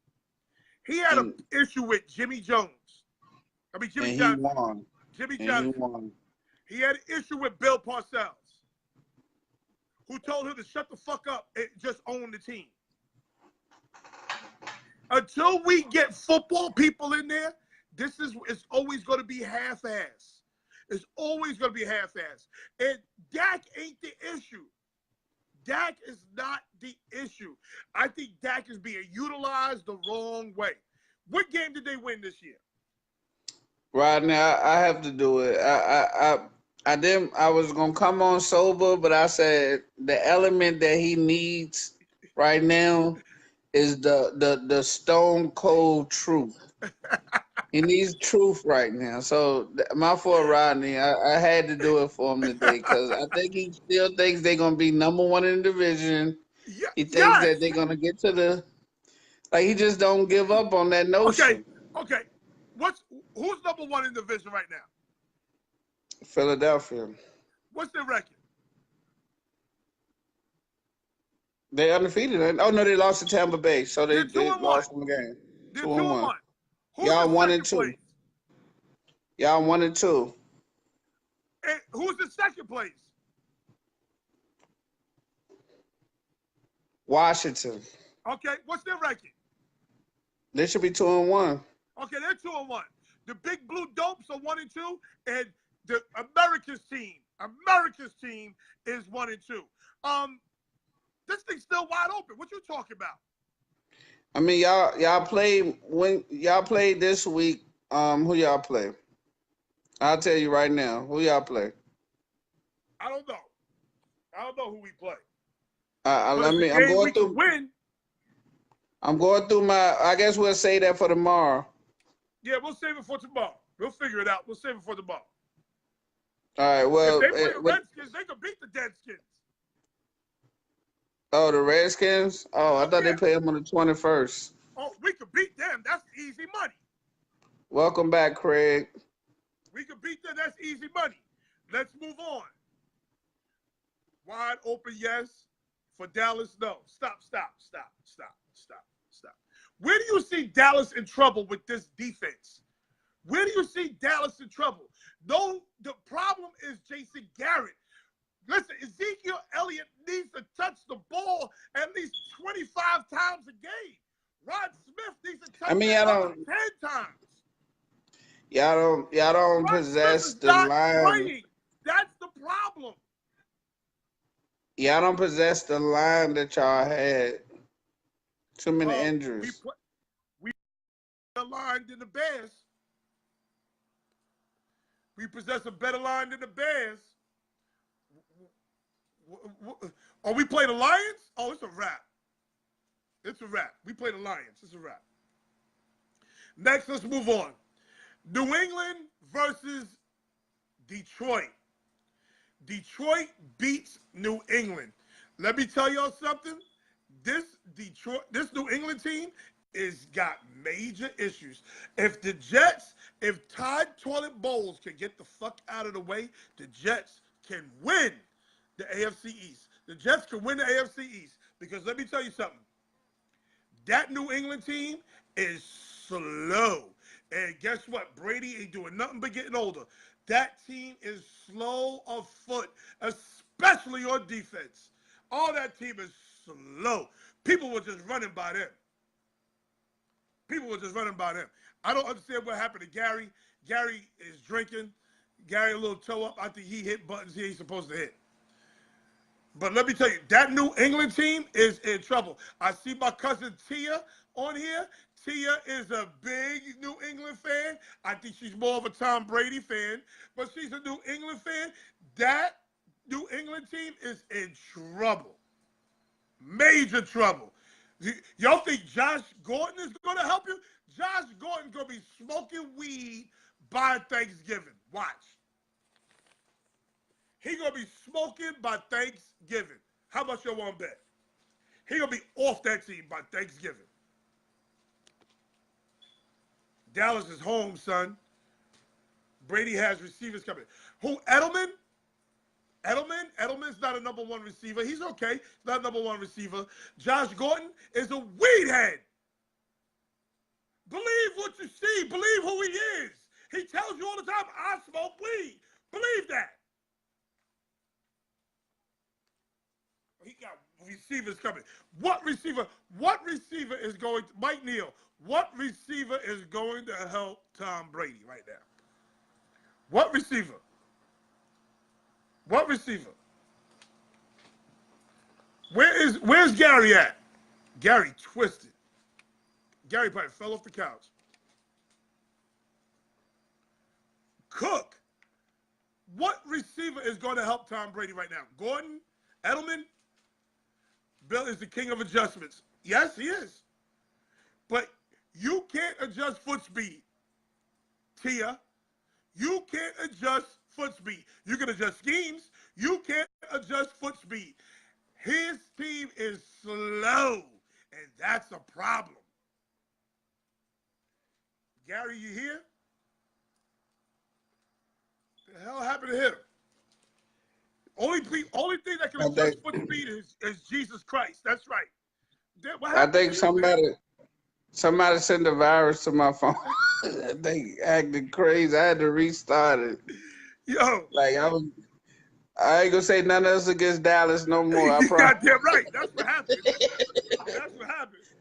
He had an issue with Jimmy Jones. I mean Jimmy and Johnson. he won. Jimmy And Johnson. he won. He had an issue with Bill Parcells, who told him to shut the fuck up and just own the team. Until we get football people in there, it's always going to be half-ass. It's always going to be half-ass. And Dak ain't the issue. Dak is not the issue. I think Dak is being utilized the wrong way. What game did they win this year? Rodney, I have to do it. I didn't. I was gonna come on sober, but I said the element that he needs right now is the stone cold truth. He needs truth right now. So my fault, Rodney. I had to do it for him today because I think he still thinks they're gonna be #1 in the division. Yeah, He thinks yes. that they're gonna get to the. Like he just don't give up on that notion. Okay. Who's #1 in the division right now? Philadelphia. What's their record? They undefeated. Oh no, they lost to Tampa Bay, so they lost 2-1. one game. They're 2-1. 2-1. Who's Y'all in 1 second and 2. place? Y'all 1 and 2. And who's in second place? Washington. Okay, what's their record? They should be 2 and 1. Okay, they're 2-1. The Big Blue Dopes are 1 and 2, and the America's team is 1 and 2. This thing's still wide open. What you talking about? I mean, y'all played this week. Who y'all play? I'll tell you right now. Who y'all play? I don't know who we play. I'm we going can through. win. I'm going through my. I guess we'll say that for tomorrow. Yeah, we'll save it for tomorrow. We'll figure it out. We'll save it for tomorrow. All right. Well, if they play the Redskins, they could beat the Deadskins. Oh, the Redskins. Oh, I thought they played them on the 21st. Oh, we could beat them. That's easy money. Welcome back, Craig. We could beat them. That's easy money. Let's move on. Wide open, yes. For Dallas, no. Stop. Where do you see Dallas in trouble with this defense? Where do you see Dallas in trouble? No, the problem is Jason Garrett. Listen, Ezekiel Elliott needs to touch the ball at least 25 times a game. Rod Smith needs to touch the ball 10 times. Y'all don't possess the line. Playing. That's the problem. Y'all don't possess the line that y'all had. Too many injuries. We the line than the Bears. We possess a better line than the Bears. Are we playing the Lions? Oh, it's a wrap. It's a wrap. We play the Lions. It's a wrap. Next, let's move on. New England versus Detroit. Detroit beats New England. Let me tell y'all something. This New England team is got major issues. If Todd Toilet Bowles can get the fuck out of the way, the Jets can win the AFC East. The Jets can win the AFC East because let me tell you something. That New England team is slow. And guess what? Brady ain't doing nothing but getting older. That team is slow of foot, especially on defense. All that team is slow. People were just running by them. I don't understand what happened to Gary. Gary is drinking. Gary a little toe up. I think he hit buttons he ain't supposed to hit. But let me tell you, that New England team is in trouble. I see my cousin Tia on here. Tia is a big New England fan. I think she's more of a Tom Brady fan, but she's a New England fan. That New England team is in trouble. Major trouble. Y'all think Josh Gordon is going to help you? Josh Gordon's going to be smoking weed by Thanksgiving. Watch. He going to be smoking by Thanksgiving. How much y'all want to bet? He going to be off that team by Thanksgiving. Dallas is home, son. Brady has receivers coming. Who, Edelman? Edelman's not a number one receiver. He's okay. He's not a number one receiver. Josh Gordon is a weed head. Believe what you see. Believe who he is. He tells you all the time, I smoke weed. Believe that. He got receivers coming. What receiver is going to, Mike Neal, what receiver is going to help Tom Brady right now? What receiver? Where's Gary at? Gary twisted. Gary probably fell off the couch. Cook. What receiver is going to help Tom Brady right now? Gordon? Edelman? Bill is the king of adjustments. Yes, he is. But you can't adjust foot speed, Tia. You can't adjust foot speed. You can adjust schemes. You can't adjust foot speed. His team is slow, and that's a problem. Gary, you here? What the hell happened to him? Only thing that can adjust foot speed is Jesus Christ. That's right. I think somebody sent a virus to my phone. They acted crazy. I had to restart it. Yo. Like I ain't gonna say nothing else against Dallas no more. I promise. Goddamn right. That's what happened.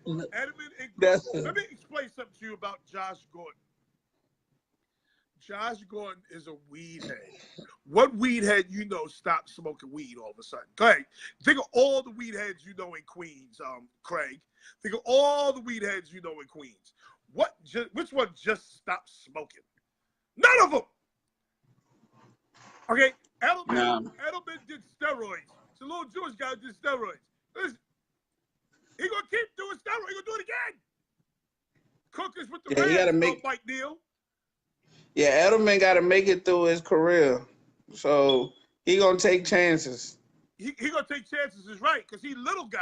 Let me explain something to you about Josh Gordon. Josh Gordon is a weed head. What weed head you know stopped smoking weed all of a sudden? Go ahead. Think of all the weed heads you know in Queens, Craig. Think of all the weed heads you know in Queens. Which one just stopped smoking? None of them. Okay, Edelman did steroids. It's a little Jewish guy who did steroids. Listen, he gonna keep doing steroids. He gonna do it again. Cook is with the Rams, Mike Neal. Yeah, Edelman got to make it through his career, so he gonna take chances. He gonna take chances is right, because he little guy.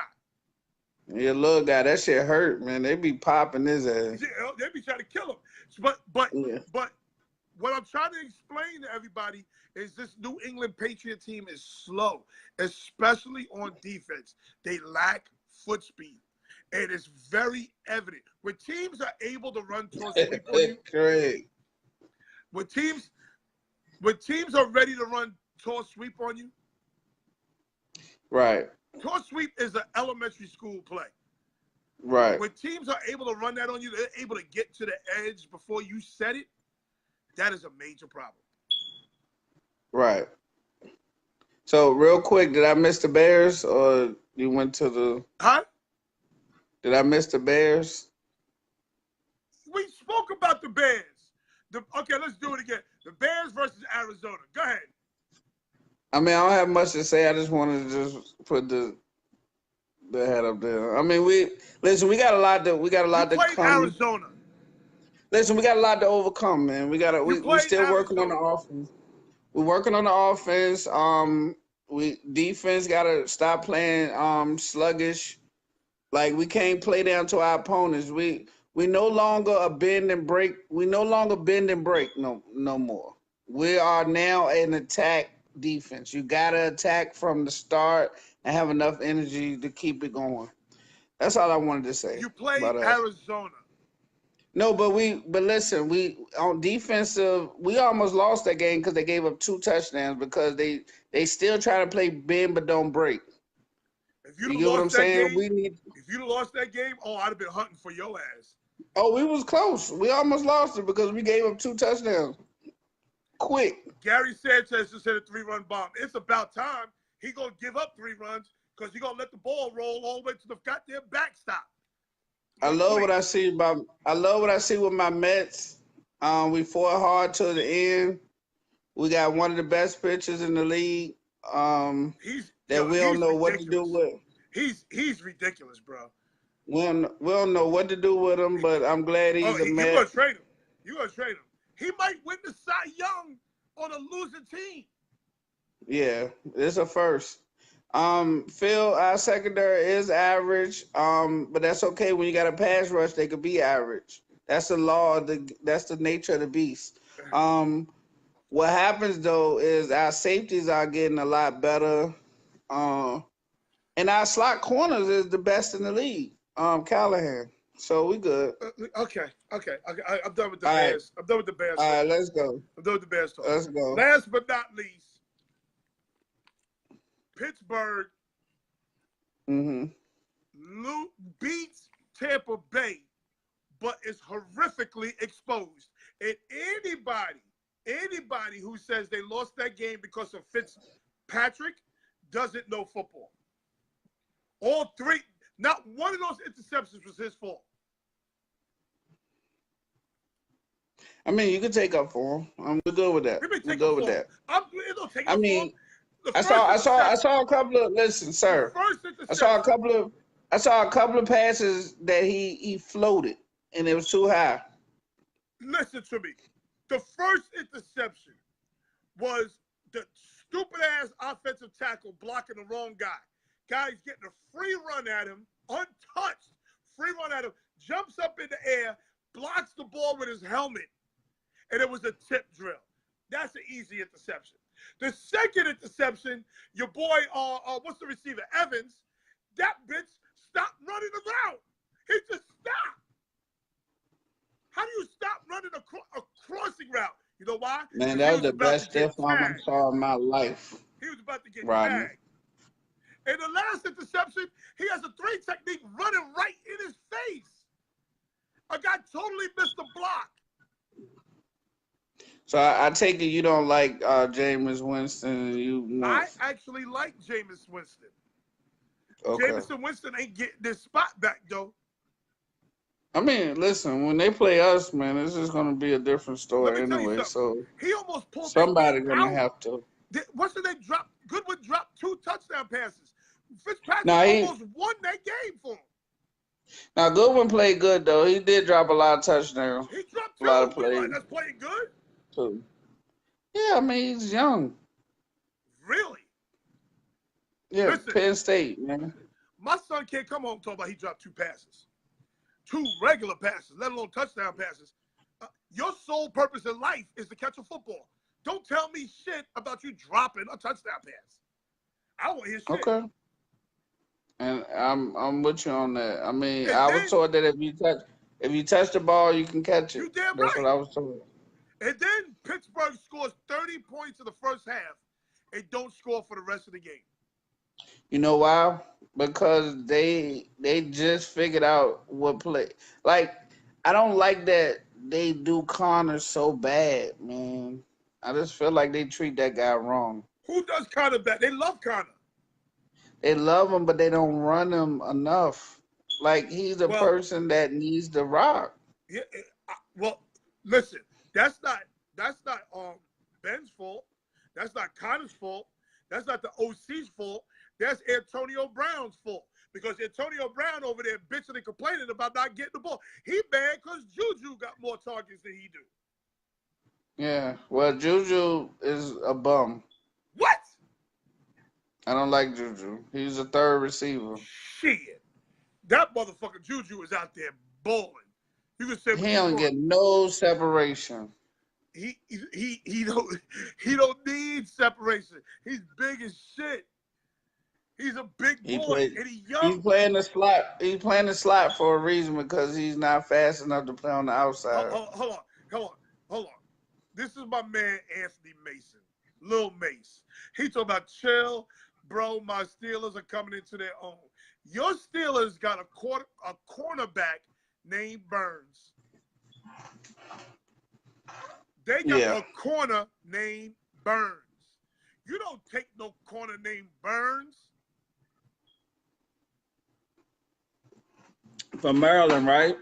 Yeah, little guy, that shit hurt, man. They be popping his ass. Yeah, they be trying to kill him. But what I'm trying to explain to everybody is this New England Patriot team is slow, especially on defense. They lack foot speed. And it's very evident. When teams are able to run towards sweep on you, correct. When teams are ready to run toss sweep on you, right. Toss sweep is an elementary school play. Right. When teams are able to run that on you, they're able to get to the edge before you set it. That is a major problem. Right. So real quick, did I miss the Bears or you went to the? Huh? Did I miss the Bears? We spoke about the Bears. Okay, let's do it again. The Bears versus Arizona. Go ahead. I mean, I don't have much to say. I just wanted to just put the head up there. I mean, we got a lot to come. Arizona. Listen, we got a lot to overcome, man. We still working on the offense. we're working on the offense. We defense gotta stop playing sluggish. Like we can't play down to our opponents. We no longer a bend and break. We no longer bend and break no more. We are now an attack defense. You gotta attack from the start and have enough energy to keep it going. That's all I wanted to say. You play about us. Arizona. No, but listen, we on defensive, we almost lost that game because they gave up 2 touchdowns because they still try to play bend but don't break. If You you'd get what I'm lost that saying? game, if you'd lost that game, oh, I'd have been hunting for your ass. Oh, we was close. We almost lost it because we gave up 2 touchdowns. Quick. Gary Sanchez just hit a 3-run bomb. It's about time he gonna give up 3 runs because he gonna let the ball roll all the way to the goddamn backstop. I love what I see with my Mets. We fought hard to the end. We got one of the best pitchers in the league. We don't know what to do with. He's ridiculous, bro. We don't know what to do with him, but I'm glad he's a Met. You're gonna trade him. You're gonna trade him. He might win the Cy Young on a losing team. Yeah, it's a first. Phil, our secondary is average, but that's okay. When you got a pass rush, they could be average. That's the law. That's the nature of the beast. What happens though is our safeties are getting a lot better, and our slot corners is the best in the league. Callahan, so we good. Okay. I'm done with the Bears. I'm done with the Bears. All right, let's go. I'm done with the Bears talk. Let's go. Last but not least, Pittsburgh beats Tampa Bay, but is horrifically exposed. And anybody who says they lost that game because of Fitzpatrick doesn't know football. All 3, not one of those interceptions was his fault. I mean, you can take up for him. I'm good with that. We're good with that. I mean, I saw a couple of listen, sir. I saw a couple of passes that he floated, and it was too high. Listen to me. The first interception was the stupid ass offensive tackle blocking the wrong guy. Guy's getting a free run at him, untouched. Free run at him, jumps up in the air, blocks the ball with his helmet, and it was a tip drill. That's an easy interception. The second interception, your boy, what's the receiver, Evans, that bitch stopped running around. He just stopped. How do you stop running a crossing route? You know why? Man, that was the best stiff arm I saw in my life. He was about to get Rodney. tagged. And the last interception, he has a 3 technique running right in his face. A guy totally missed the block. So I take it you don't like Jameis Winston. I actually like Jameis Winston. Okay. Jameis Winston ain't getting this spot back, though. I mean, listen, when they play us, man, this is going to be a different story anyway. So he almost pulled somebody's going to have to. Goodwin dropped 2 touchdown passes. Fitzpatrick almost won that game for him. Now, Goodwin played good, though. He did drop a lot of touchdowns. He dropped 2. A lot of plays. That's playing good? Too. Yeah, I mean, he's young. Really? Yeah, Listen, Penn State, man. My son can't come home and talk about he dropped 2 passes. 2 regular passes, let alone touchdown passes. Your sole purpose in life is to catch a football. Don't tell me shit about you dropping a touchdown pass. I don't want to hear shit. Okay. And I'm with you on that. I mean, And I was told that if you touch the ball, you can catch it. You damn That's right. what I was told. And then Pittsburgh scores 30 points in the first half and don't score for the rest of the game. You know why? Because they just figured out what play. Like, I don't like that they do Connor so bad, man. I just feel like they treat that guy wrong. Who does Connor bad? They love Connor. They love him, but they don't run him enough. Like, he's a person that needs the rock. Yeah. Well, listen, that's not Ben's fault. That's not Connor's fault. That's not the OC's fault. That's Antonio Brown's fault. Because Antonio Brown over there bitching and complaining about not getting the ball. He mad because Juju got more targets than he do. Yeah. Well, Juju is a bum. What? I don't like Juju. He's a third receiver. Shit. That motherfucker Juju is out there balling. You can say what He you don't want. get no separation. He don't need separation. He's big as shit. He's a big He boy play. and he's He's young. playing the slot. He's playing the slot for a reason because he's not fast enough to play on the outside. Hold on. This is my man Anthony Mason, Lil Mace. He talking about chill, bro. My Steelers are coming into their own. Your Steelers got a cornerback named Burns. They got Yeah. a corner named Burns. You don't take no corner named Burns. From Maryland, right?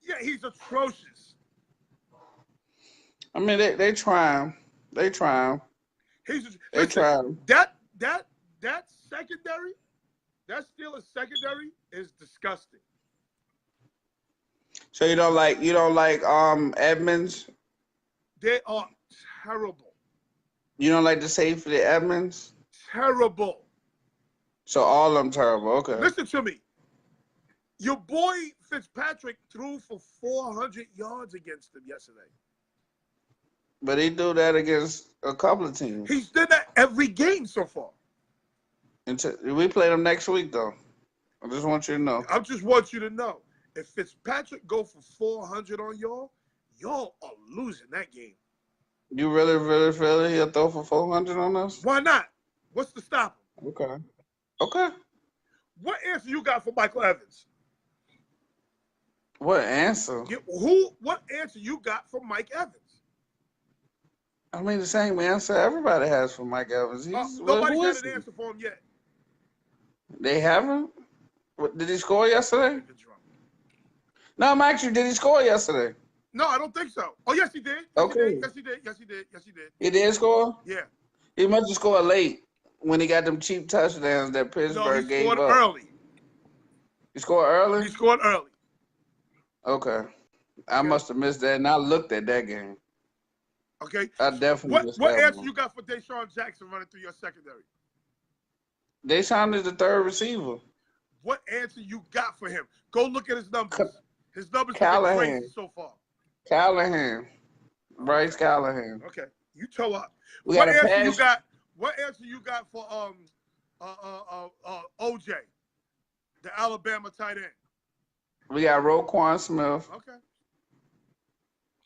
Yeah, he's atrocious. I mean, they try him. They try him. They Listen, try him. that secondary, that Steelers secondary is disgusting. So you don't like Edmonds? They are terrible. You don't like the safety Edmonds? Terrible. So all of them terrible. Okay. Listen to me. Your boy Fitzpatrick threw for 400 yards against them yesterday. But he do that against a couple of teams. He's done that every game so far. We play them next week, though. I just want you to know. I just want you to know, if Fitzpatrick go for 400 on y'all are losing that game. You really, really feel that he'll throw for 400 on us? Why not? What's to stop him? Okay. Okay. What answer you got for Michael Evans? What answer? What answer you got for Mike Evans? I mean, the same answer everybody has for Mike Evans. Nobody's got an answer for him yet. They haven't? Did he score yesterday? No, I'm actually, did he score yesterday? No, I don't think so. Oh, yes, he did. Okay. Yes, he did. He did score? Yeah. He must have scored late when he got them cheap touchdowns that No, Pittsburgh he gave scored up. early. He scored early? He scored early. Okay. I must have missed that, and I looked at that game. Okay. I definitely missed What that answer one. you got for Deshaun Jackson running through your secondary? Deshaun is the third receiver. What answer you got for him? Go look at his numbers. His numbers have been Callahan. crazy so far. Callahan. Bryce Callahan. Okay. You toe up. We What got a answer you pass. got? What answer you got for OJ, the Alabama tight end? We got Roquan Smith. Okay.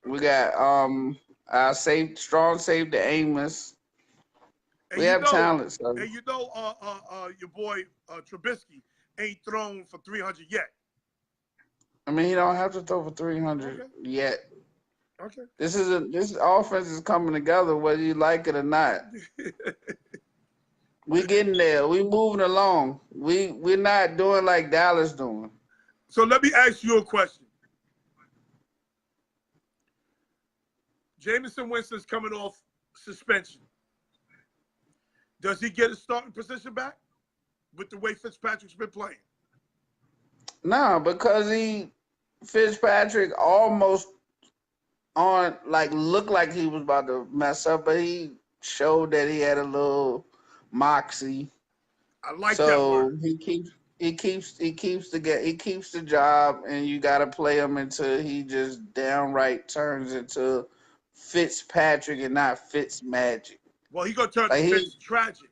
We got our strong safety Amos. And We you have know- talent, so And you know, your boy Trubisky ain't thrown for 300 yet. I mean he don't have to throw for 300 Okay. yet. Okay. This offense is coming together whether you like it or not. We getting there. We moving along. We're not doing like Dallas doing. So let me ask you a question. Jameson Winston's coming off suspension. Does he get his starting position back with the way Fitzpatrick's been playing? No, because Fitzpatrick almost looked like he was about to mess up, but he showed that he had a little moxie. I like that So word. he keeps the job, and you got to play him until he just downright turns into Fitzpatrick and not Fitzmagic. Well, he's gonna turn Like Fitz tragic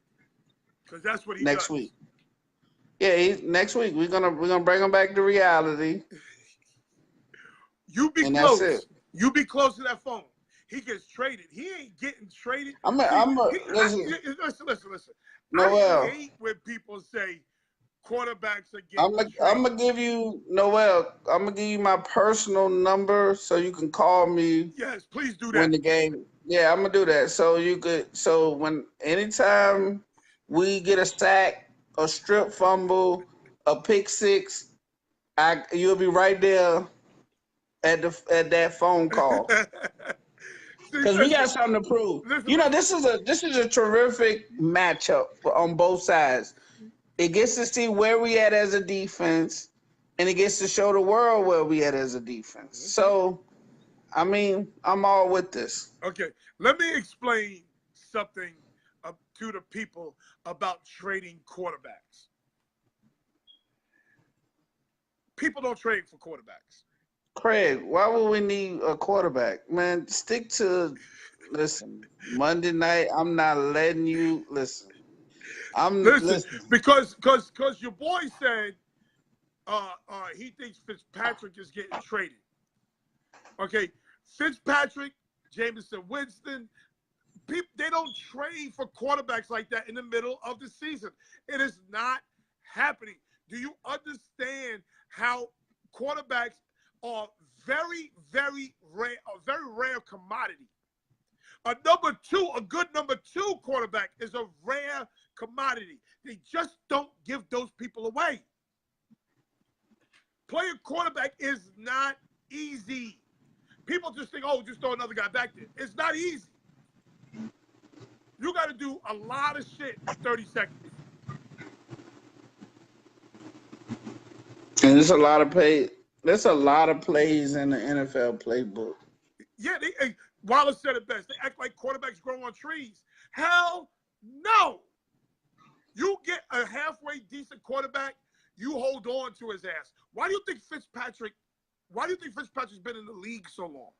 because that's what he next does. week. Yeah, next week we're gonna bring him back to reality. You be And close. that's it. You be close to that phone. He gets traded. He ain't getting traded. Listen. Listen. Noel. I hate when people say quarterbacks are getting traded. I'm gonna give you Noel. I'm gonna give you my personal number so you can call me Yes, please do when that. the game. Yeah, I'm gonna do that. So when anytime we get a sack, a strip fumble, a pick six, you'll be right there at that phone call. Because we got something to prove. You know, this is a terrific matchup on both sides. It gets to see where we at as a defense, and it gets to show the world where we at as a defense. So I mean, I'm all with this. Okay, let me explain something to the people about trading quarterbacks. People don't trade for quarterbacks. Craig, why would we need a quarterback? Man, stick to, listen, Monday night, I'm not letting you, listen. Listen, Listen. because your boy said he thinks Fitzpatrick is getting traded. Okay, Fitzpatrick, Jameson Winston, people, they don't trade for quarterbacks like that in the middle of the season. It is not happening. Do you understand how quarterbacks are very, very rare, a very rare commodity? A good number two quarterback is a rare commodity. They just don't give those people away. Playing quarterback is not easy. People just think, oh, just throw another guy back there. It's not easy. You got to do a lot of shit in 30 seconds. And there's a lot of plays in the NFL playbook. Yeah, Wallace said it best. They act like quarterbacks grow on trees. Hell no. You get a halfway decent quarterback, you hold on to his ass. Why do you think Fitzpatrick's been in the league so long?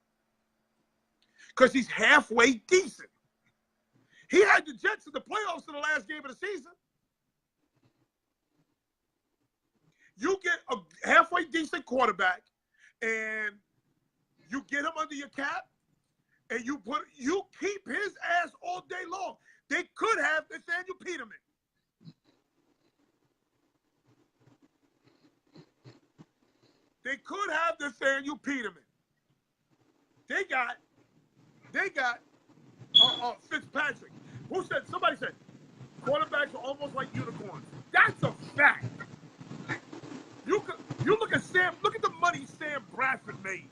Because he's halfway decent. He had the Jets in the playoffs in the last game of the season. You get a halfway decent quarterback, and you get him under your cap, and you keep his ass all day long. They could have Nathaniel Peterman. They could have Nathaniel Peterman. They got Fitzpatrick. Somebody said quarterbacks are almost like unicorns. That's a fact. You look at the money Sam Bradford made.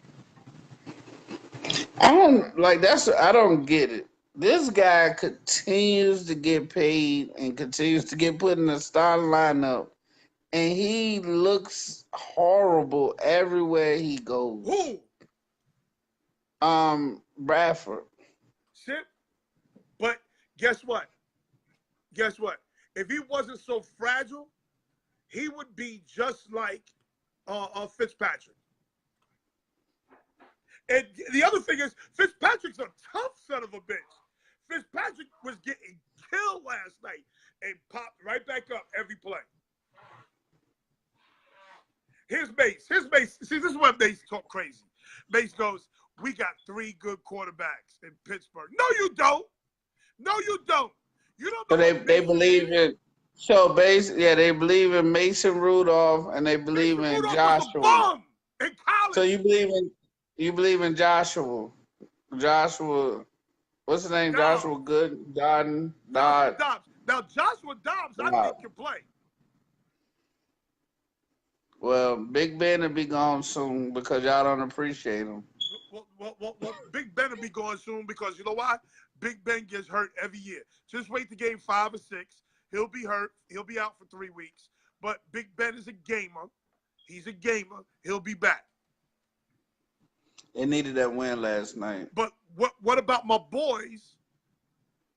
I don't get it. This guy continues to get paid and continues to get put in the starting lineup, and he looks horrible everywhere he goes. Who? Bradford. Shit. But guess what? If he wasn't so fragile, he would be just like Fitzpatrick. And the other thing is, Fitzpatrick's a tough son of a bitch. Fitzpatrick was getting killed last night and popped right back up every play. Here's Mace. See, this is why Mace talk crazy. Mace goes, we got 3 good quarterbacks in Pittsburgh. No, you don't. You don't. So they believe in they believe in Mason Rudolph and they believe in Joshua. Was a bum in college. So you believe in Joshua. Joshua, what's his name? No. Joshua Good Dodd. Now Joshua Dobbs, I think can play. Well, Big Ben will be gone soon because y'all don't appreciate him. Well, Big Ben will be gone soon because you know why? Big Ben gets hurt every year. Just wait to game 5 or 6. He'll be hurt. He'll be out for 3 weeks. But Big Ben is a gamer. He's a gamer. He'll be back. They needed that win last night. But what about my boys?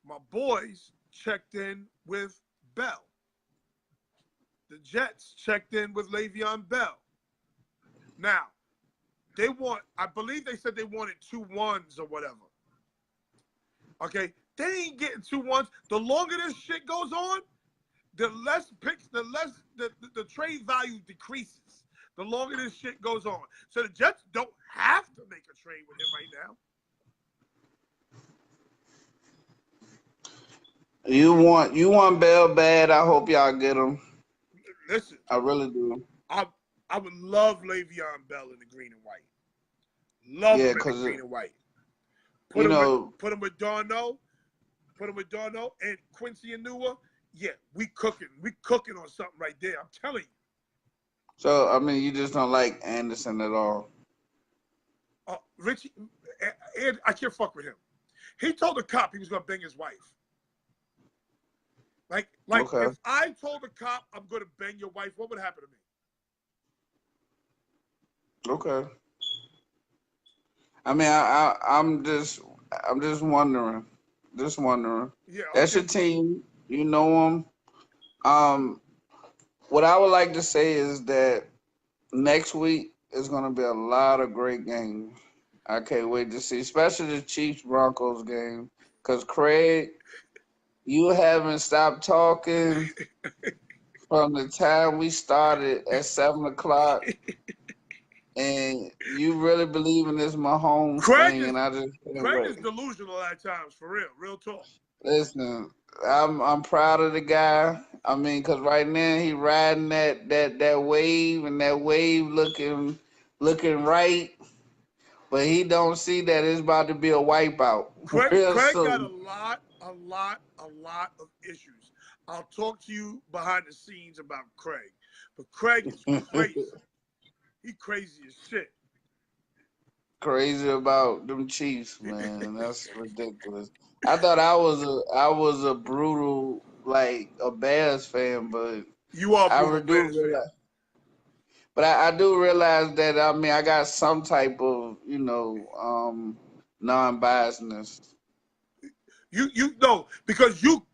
My boys checked in with Bell. The Jets checked in with Le'Veon Bell. Now, I believe they said they wanted 2 1s or whatever. Okay, they ain't getting 2 1s. The longer this shit goes on, the less picks, the less the trade value decreases. The longer this shit goes on. So the Jets don't have to make a trade with him right now. You want Bell bad. I hope y'all get him. Listen, I really do. I would love Le'Veon Bell in the green and white. Love him in the green and white. Put him with Darno. Put him with Darno and Quincy Enunwa. Yeah, we cooking. We cooking on something right there. I'm telling you. So, I mean, you just don't like Anderson at all? Richie, I can't fuck with him. He told the cop he was going to bang his wife. Like okay. If I told the cop I'm going to bang your wife, what would happen to me? Okay. I mean, I'm just wondering, just wondering. Yeah, That's okay. your team. You know them. What I would like to say is that next week is going to be a lot of great games. I can't wait to see, especially the Chiefs Broncos game. Cause Craig, you haven't stopped talking from the time we started at 7 o'clock, and you really believe in this Mahomes Craig thing, is and I just can't Craig wait. is delusional at times, for real. Real talk. Listen, I'm proud of the guy. I mean, cause right now he riding that wave, and that wave looking right, but he don't see that it's about to be a wipeout real Craig got a soon. lot, a lot of issues. I'll talk to you behind the scenes about Craig, but Craig is crazy. He crazy as shit. Crazy about them Chiefs, man. That's ridiculous. I thought I was a brutal like a Bears fan, but You are a I brutal do Bears fan. realize. But I do realize that I mean I got some type of non-biasness. You know because you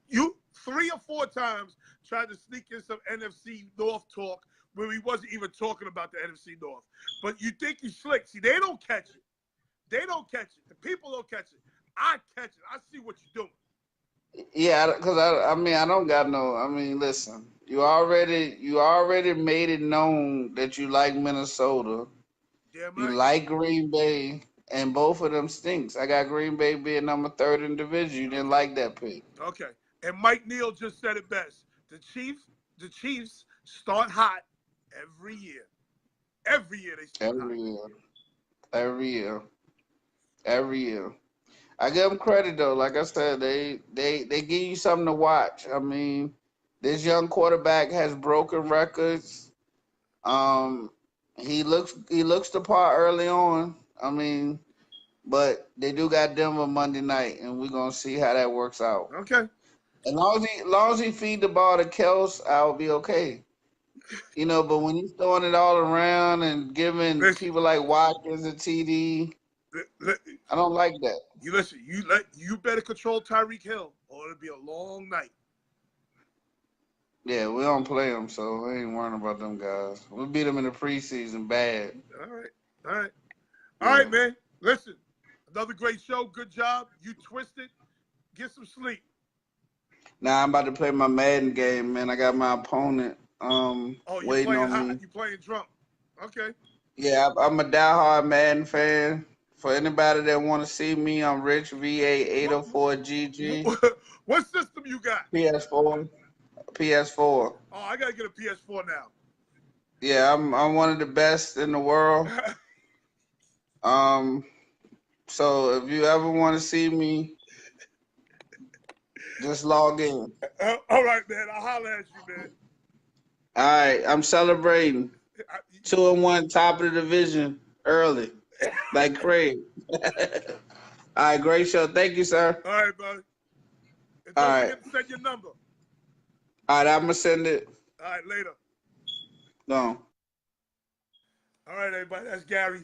3 or 4 times tried to sneak in some NFC North talk where we wasn't even talking about the NFC North. But you think you slick. See, they don't catch it. They don't catch it. The people don't catch it. I catch it. I see what you're doing. Yeah, because I mean I don't got no. I mean listen, you already made it known that you like Minnesota, Damn you right. like Green Bay, and both of them stinks. I got Green Bay being number third in division. You didn't Okay. like that pick Okay. And Mike Neal just said it best. The Chiefs start hot every year. Every year they start hot. every year, every year, every year. I give them credit though. Like I said, they give you something to watch. I mean, this young quarterback has broken records. Um, he looks the part early on. I mean, but they do got Denver Monday night, and we're gonna see how that works out. Okay. And long as he feed the ball to Kels, I'll be okay. But when he's throwing it all around and giving Listen, people like Watkins a TD, I don't like that. you listen. You better control Tyreek Hill, or it'll be a long night. Yeah, we don't play them, so we ain't worrying about them guys. We beat them in the preseason bad. All right. All right. All right, Yeah. man. Listen, another great show. Good job. You twisted. Get some sleep. Now I'm about to play my Madden game, man. I got my opponent Oh, you waiting playing on hot. me. You playing drunk. Okay. Yeah, I'm a diehard Madden fan. For anybody that want to see me, I'm Rich VA What, 804GG what system you got? PS4. PS4. Oh, I gotta get a PS4 now. Yeah, I'm one of the best in the world. Um, so if you ever want to see me, just log in. All right, man. I'll holler at you, man. All right, I'm celebrating I, 2-1 top of the division early, like Craig. All right, great show. Thank you, sir. all right, buddy. And All don't right, forget to send your number. all right. I'm gonna send it. All right, later. No. All right, everybody. That's Gary.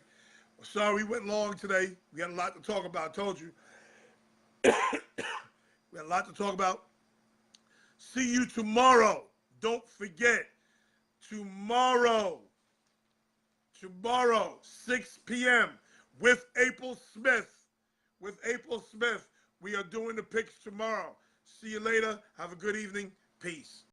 Sorry we went long today. We had a lot to talk about. I told you. We had a lot to talk about. See you tomorrow. Don't forget. Tomorrow, 6 p.m. with April Smith. With April Smith. We are doing the picks tomorrow. See you later. Have a good evening. Peace.